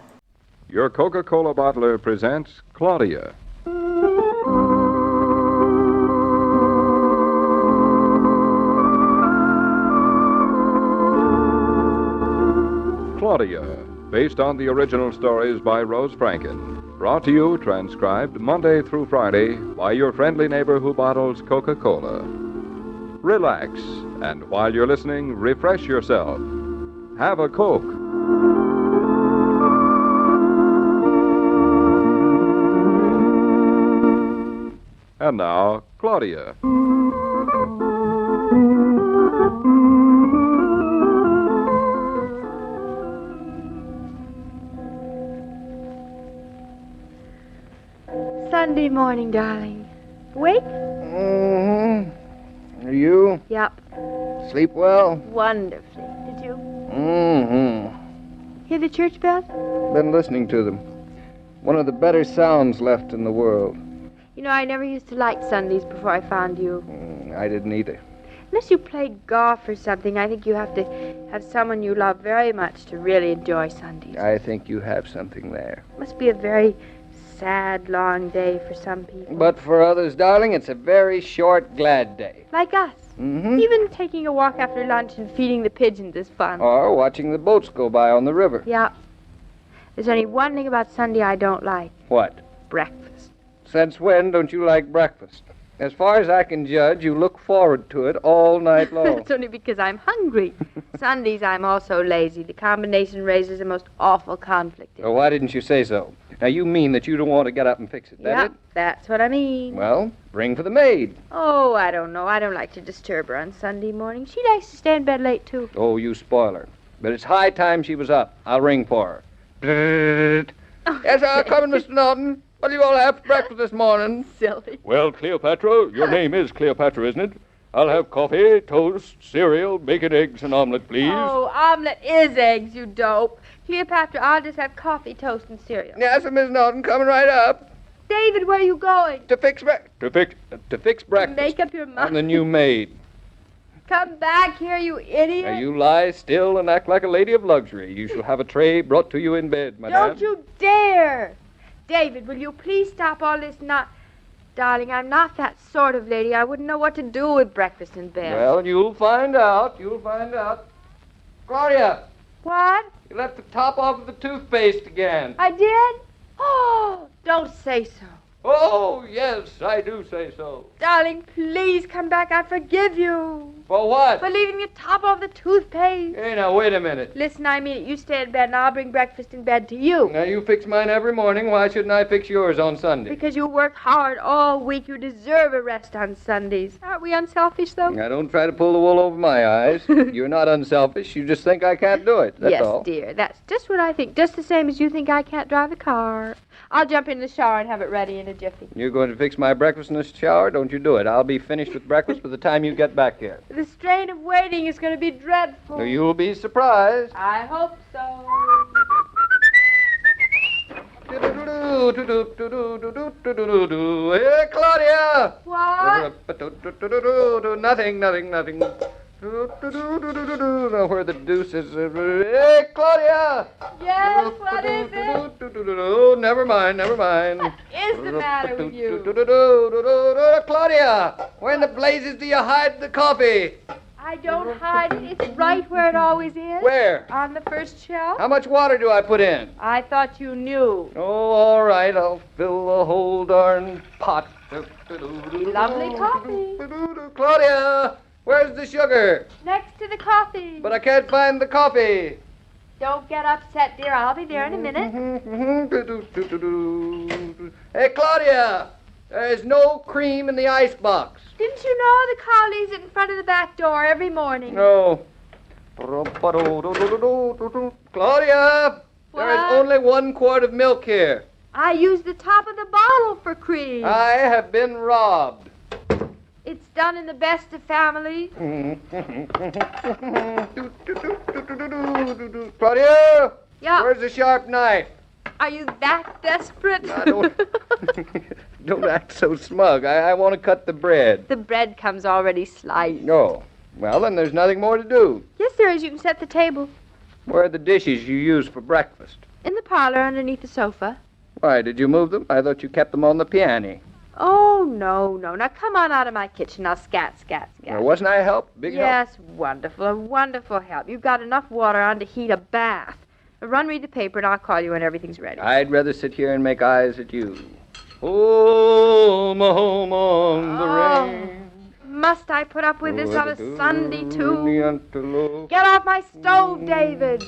Your Coca-Cola bottler presents Claudia. Claudia, based on the original stories by Rose Franken. Brought to you, transcribed Monday through Friday by your friendly neighbor who bottles Coca-Cola. Relax, and while you're listening, refresh yourself. Have a Coke. And now, Claudia. Sunday morning, darling. Awake? Mm-hmm. Are you? Yep. Sleep well? Wonderfully. Did you? Mm-hmm. Hear the church bells? Been listening to them. One of the better sounds left in the world. You know, I never used to like Sundays before I found you. I didn't either. Unless you play golf or something, I think you have to have someone you love very much to really enjoy Sundays. I think you have something there. Must be a very sad, long day for some people. But for others, darling, it's a very short, glad day. Like us. Mm-hmm. Even taking a walk after lunch and feeding the pigeons is fun. Or watching the boats go by on the river. Yeah. There's only one thing about Sunday I don't like. What? Breakfast. Since when don't you like breakfast? As far as I can judge, you look forward to it all night long. It's only because I'm hungry. Sundays, I'm also lazy. The combination raises a most awful conflict. Well, why didn't you say so? Now, you mean that you don't want to get up and fix it, that it? That's what I mean. Well, ring for the maid. Oh, I don't know. I don't like to disturb her on Sunday morning. She likes to stay in bed late, too. Oh, you spoil her. But it's high time she was up. I'll ring for her. Yes, I'm coming, Mr. Norton. What do you all have for breakfast this morning? Silly. Well, Cleopatra, your name is Cleopatra, isn't it? I'll have coffee, toast, cereal, bacon, eggs, and omelet, please. Oh, omelet is eggs, you dope. Cleopatra, I'll just have coffee, toast, and cereal. Yes, Miss Norton, coming right up. David, where are you going? To fix breakfast. Make up your mind. I'm the new maid. Come back here, you idiot. Now, you lie still and act like a lady of luxury. You shall have a tray brought to you in bed, madame. Don't you dare. David, will you please stop all this Darling, I'm not that sort of lady. I wouldn't know what to do with breakfast in bed. Well, you'll find out. You'll find out. Claudia. What? You left the top off of the toothpaste again. I did? Oh, don't say so. Oh, yes, I do say so. Darling, please come back. I forgive you. For what? For leaving the top off the toothpaste. Hey, now, wait a minute. Listen, I mean it. You stay in bed, and I'll bring breakfast in bed to you. Now, you fix mine every morning. Why shouldn't I fix yours on Sunday? Because you work hard all week. You deserve a rest on Sundays. Aren't we unselfish, though? Now, don't try to pull the wool over my eyes. You're not unselfish. You just think I can't do it. That's all. Yes, dear. That's just what I think. Just the same as you think I can't drive a car. I'll jump in the shower and have it ready in a jiffy. You're going to fix my breakfast in the shower? Don't you do it. I'll be finished with breakfast by the time you get back here. The strain of waiting is going to be dreadful. So you'll be surprised. I hope so. Hey, Claudia! What? Nothing. Now, where the deuce is... Hey, Claudia! Yes, what is it? Oh, never mind. What is the matter with you? Claudia! Where in the blazes do you hide the coffee? I don't hide it. It's right where it always is. Where? On the first shelf. How much water do I put in? I thought you knew. Oh, all right. I'll fill the whole darn pot. Lovely coffee. Claudia! Where's the sugar? Next to the coffee. But I can't find the coffee. Don't get upset, dear. I'll be there in a minute. Hey, Claudia! There's no cream in the icebox. Didn't you know the car leaves it in front of the back door every morning? No. Claudia! What? There is only 1 quart of milk here. I used the top of the bottle for cream. I have been robbed. It's done in the best of families. Claudia! Yeah? Where's the sharp knife? Are you that desperate? Don't act so smug. I want to cut the bread. The bread comes already sliced. No. Well, then there's nothing more to do. Yes, there is. You can set the table. Where are the dishes you used for breakfast? In the parlor underneath the sofa. Why, did you move them? I thought you kept them on the piano. Oh, no. Now, come on out of my kitchen. Now, scat. Well, wasn't I help? Big help? Yes, wonderful. A wonderful help. You've got enough water on to heat a bath. Run, read the paper, and I'll call you when everything's ready. I'd rather sit here and make eyes at you. Home on the range. Must I put up with this on a Sunday, too? Get off my stove, David.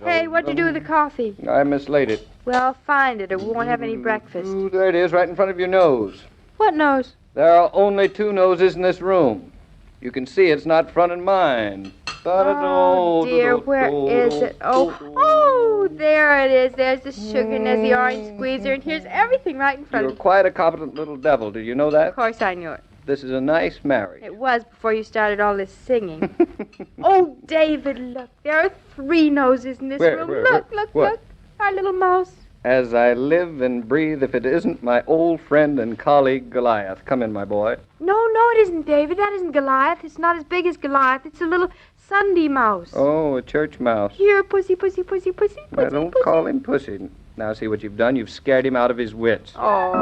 Hey, what'd you do with the coffee? I mislaid it. Well, find it, or we won't have any breakfast. Ooh, there it is, right in front of your nose. What nose? There are only 2 noses in this room. You can see it's not front and mine. Oh, dear, where is it? Oh, there it is. There's the sugar and there's the orange squeezer, and here's everything right in front You're of you. quite a competent little devil. Did you know that? Of course I knew it. This is a nice marriage. It was before you started all this singing. Oh, David, look. There are 3 noses in this room. Look. Our little mouse. As I live and breathe, if it isn't my old friend and colleague Goliath. Come in, my boy. No, it isn't, David. That isn't Goliath. It's not as big as Goliath. It's a little Sunday mouse. Oh, a church mouse. Here, pussy. Well, don't call him pussy. Now see what you've done. You've scared him out of his wits. Oh.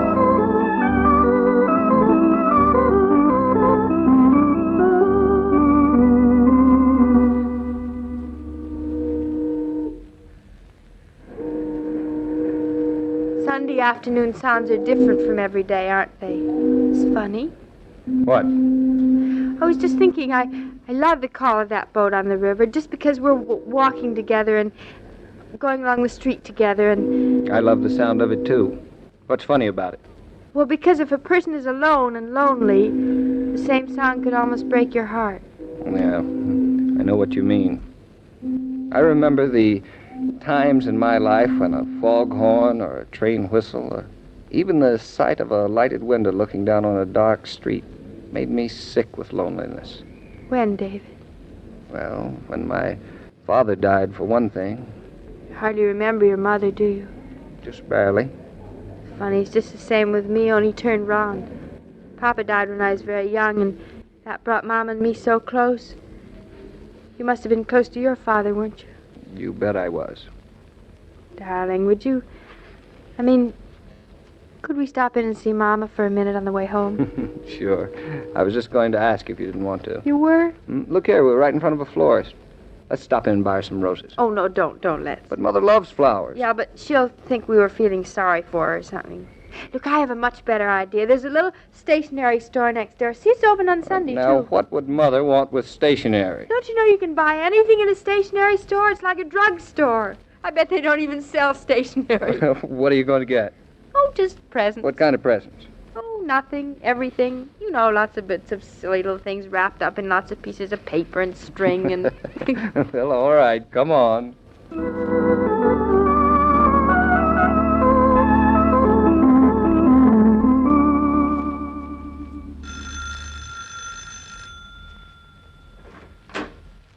Sunday afternoon sounds are different from every day, aren't they? It's funny. What? I was just thinking, I love the call of that boat on the river, just because we're walking together and going along the street together and... I love the sound of it, too. What's funny about it? Well, because if a person is alone and lonely, the same sound could almost break your heart. Yeah, I know what you mean. I remember the times in my life when a foghorn or a train whistle or even the sight of a lighted window looking down on a dark street made me sick with loneliness. When, David? Well, when my father died, for one thing. You hardly remember your mother, do you? Just barely. Funny, it's just the same with me, only turned round. Papa died when I was very young, and that brought Mom and me so close. You must have been close to your father, weren't you? You bet I was. Darling, would you... could we stop in and see Mama for a minute on the way home? Sure. I was just going to ask if you didn't want to. You were? Look here, we're right in front of a florist. Let's stop in and buy her some roses. Oh, no, don't let's. But Mother loves flowers. Yeah, but she'll think we were feeling sorry for her or something. Look, I have a much better idea. There's a little stationery store next door. See, it's open on Sunday, now, too. what would Mother want with stationery? Don't you know you can buy anything in a stationery store? It's like a drugstore. I bet they don't even sell stationery. What are you going to get? Oh, just presents. What kind of presents? Oh, nothing. Everything. You know, lots of bits of silly little things wrapped up in lots of pieces of paper and string and... Well, all right. Come on.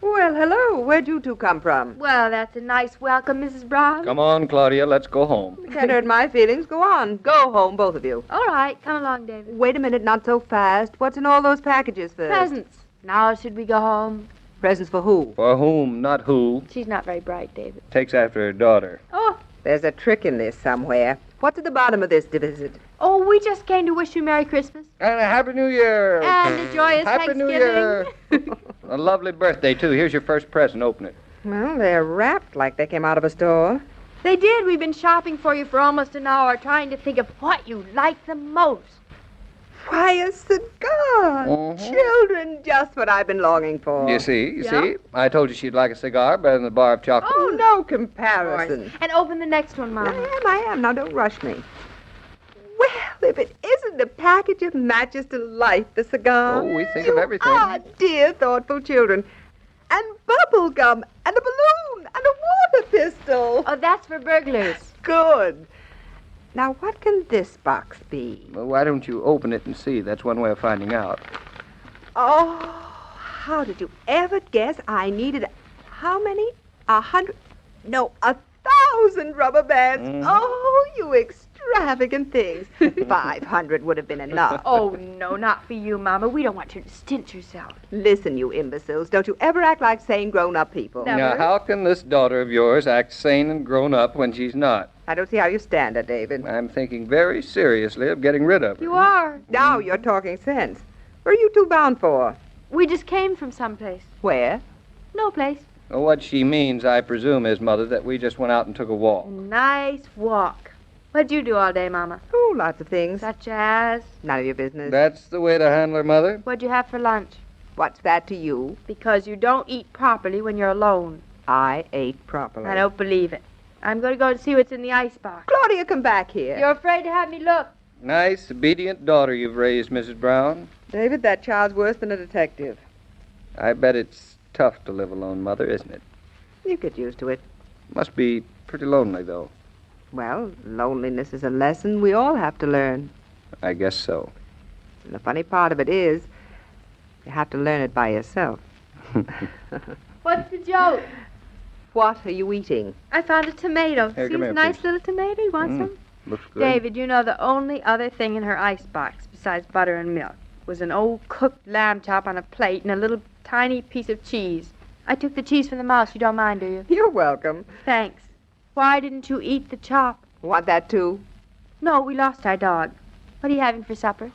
Well, hello. Where'd you two come from? Well, that's a nice welcome, Mrs. Brown. Come on, Claudia. Let's go home. You can't hurt my feelings. Go on. Go home, both of you. All right. Come along, David. Wait a minute. Not so fast. What's in all those packages first? Presents. Now should we go home? Presents for who? For whom, not who. She's not very bright, David. Takes after her daughter. Oh. There's a trick in this somewhere. What's at the bottom of this visit? Oh, we just came to wish you Merry Christmas. And a Happy New Year. And a joyous Happy Thanksgiving. New Year. A lovely birthday, too. Here's your first present. Open it. Well, they're wrapped like they came out of a store. They did. We've been shopping for you for almost an hour, trying to think of what you like the most. Why, a cigar. Children, just what I've been longing for. You see? I told you she'd like a cigar better than a bar of chocolate. Oh, no comparison. And open the next one, Mom. I am. Now, don't rush me. Well, if it isn't a package of matches to light the cigar. Oh, we think of everything. Ah, dear, thoughtful children. And bubble gum, and a balloon, and a water pistol. Oh, that's for burglars. Good. Now, what can this box be? Well, why don't you open it and see? That's one way of finding out. Oh, how did you ever guess I needed how many? 100? No, 1,000 rubber bands. Oh, you extreme extravagant things. 500 would have been enough. Oh, no, not for you, Mama. We don't want her to stint herself. Listen, you imbeciles, don't you ever act like sane grown-up people. Now, how can this daughter of yours act sane and grown up when she's not? I don't see how you stand it, David. I'm thinking very seriously of getting rid of her. You are. Now you're talking sense. Where are you two bound for? We just came from someplace. Where? No place. Well, what she means, I presume, is, Mother, that we just went out and took a walk. A nice walk. What'd you do all day, Mama? Oh, lots of things. Such as? None of your business. That's the way to handle her, Mother. What'd you have for lunch? What's that to you? Because you don't eat properly when you're alone. I ate properly. I don't believe it. I'm going to go and see what's in the icebox. Claudia, come back here. You're afraid to have me look. Nice, obedient daughter you've raised, Mrs. Brown. David, that child's worse than a detective. I bet it's tough to live alone, Mother, isn't it? You get used to it. Must be pretty lonely, though. Well, loneliness is a lesson we all have to learn. I guess so. And the funny part of it is, you have to learn it by yourself. What's the joke? What are you eating? I found a tomato. Here, See come this here, nice please. little tomato? You want some? Looks good. David, you know the only other thing in her icebox besides butter and milk was an old cooked lamb chop on a plate and a little tiny piece of cheese. I took the cheese from the mouse. You don't mind, do you? You're welcome. Thanks. Why didn't you eat the chop? Want that too? No, we lost our dog. What are you having for supper?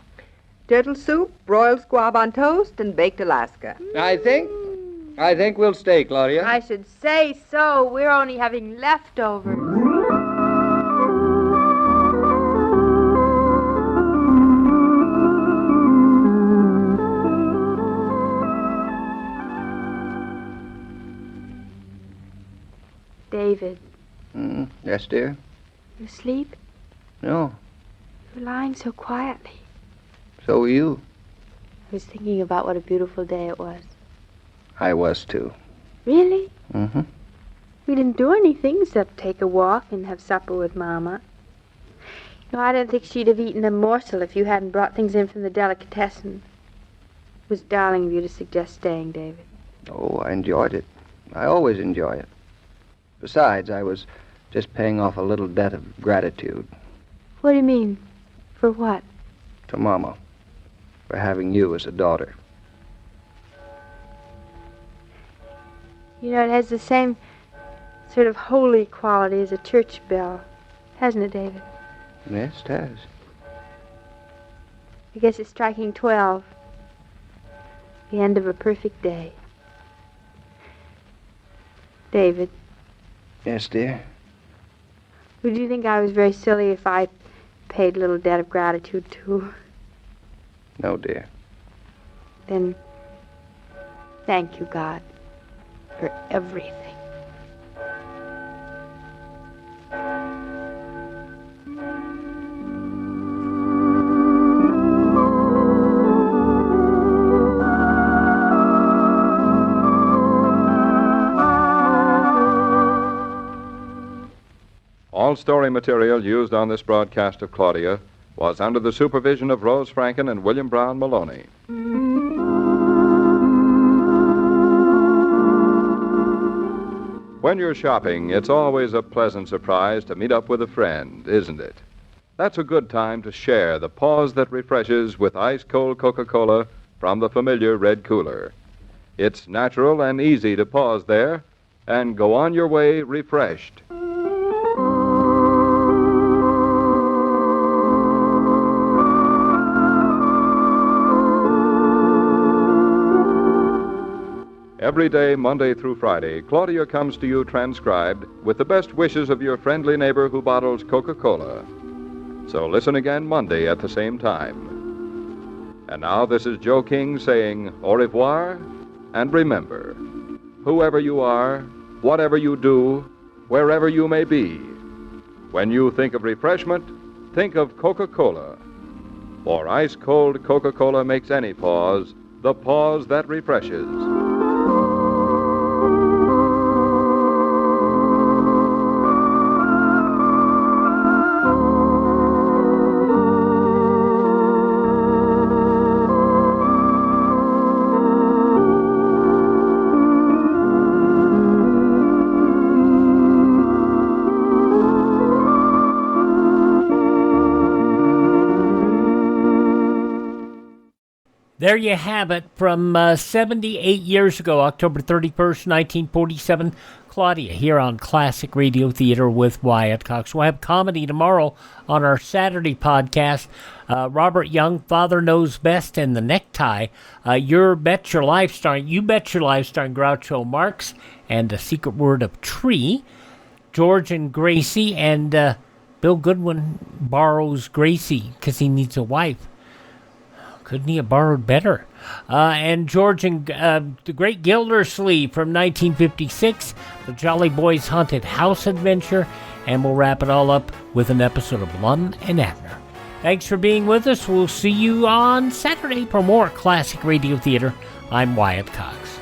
Turtle soup, broiled squab on toast, and baked Alaska. I think we'll stay, Claudia. I should say so. We're only having leftovers. David, Yes, dear? you asleep? No. You're lying so quietly. So are you. I was thinking about what a beautiful day it was. I was, too. Really? Mm-hmm. We didn't do anything except take a walk and have supper with Mama. No, I don't think she'd have eaten a morsel if you hadn't brought things in from the delicatessen. It was darling of you to suggest staying, David. Oh, I enjoyed it. I always enjoy it. Besides, I was just paying off a little debt of gratitude What do you mean? For what? to Mama for having you as a daughter. You know, it has the same sort of holy quality as a church bell, hasn't it, David? Yes, it has. I guess it's striking 12. The end of a perfect day. David, Yes, dear. would you think I was very silly if I paid a little debt of gratitude, too? No, dear. Then, thank you, God, for everything. All story material used on this broadcast of Claudia was under the supervision of Rose Franken and William Brown Maloney. When you're shopping, it's always a pleasant surprise to meet up with a friend, isn't it? That's a good time to share the pause that refreshes with ice-cold Coca-Cola from the familiar red cooler. It's natural and easy to pause there and go on your way refreshed. Every day, Monday through Friday, Claudia comes to you transcribed with the best wishes of your friendly neighbor who bottles Coca-Cola. So listen again Monday at the same time. And now this is Joe King saying au revoir, and remember, whoever you are, whatever you do, wherever you may be, when you think of refreshment, think of Coca-Cola. For ice-cold Coca-Cola makes any pause the pause that refreshes. There you have it from 78 years ago, October 31st, 1947. Claudia here on Classic Radio Theater with Wyatt Cox. We'll have comedy tomorrow on our Saturday podcast. Robert Young, Father Knows Best, and The Necktie. You Bet Your Life starring Groucho Marx, and The Secret Word of Tree. George and Gracie, and Bill Goodwin borrows Gracie because he needs a wife. Couldn't he have borrowed better? And George and the Great Gildersleeve from 1956, The Jolly Boys' Haunted House Adventure, and we'll wrap it all up with an episode of Lum and Abner. Thanks for being with us. We'll see you on Saturday for more Classic Radio Theater. I'm Wyatt Cox.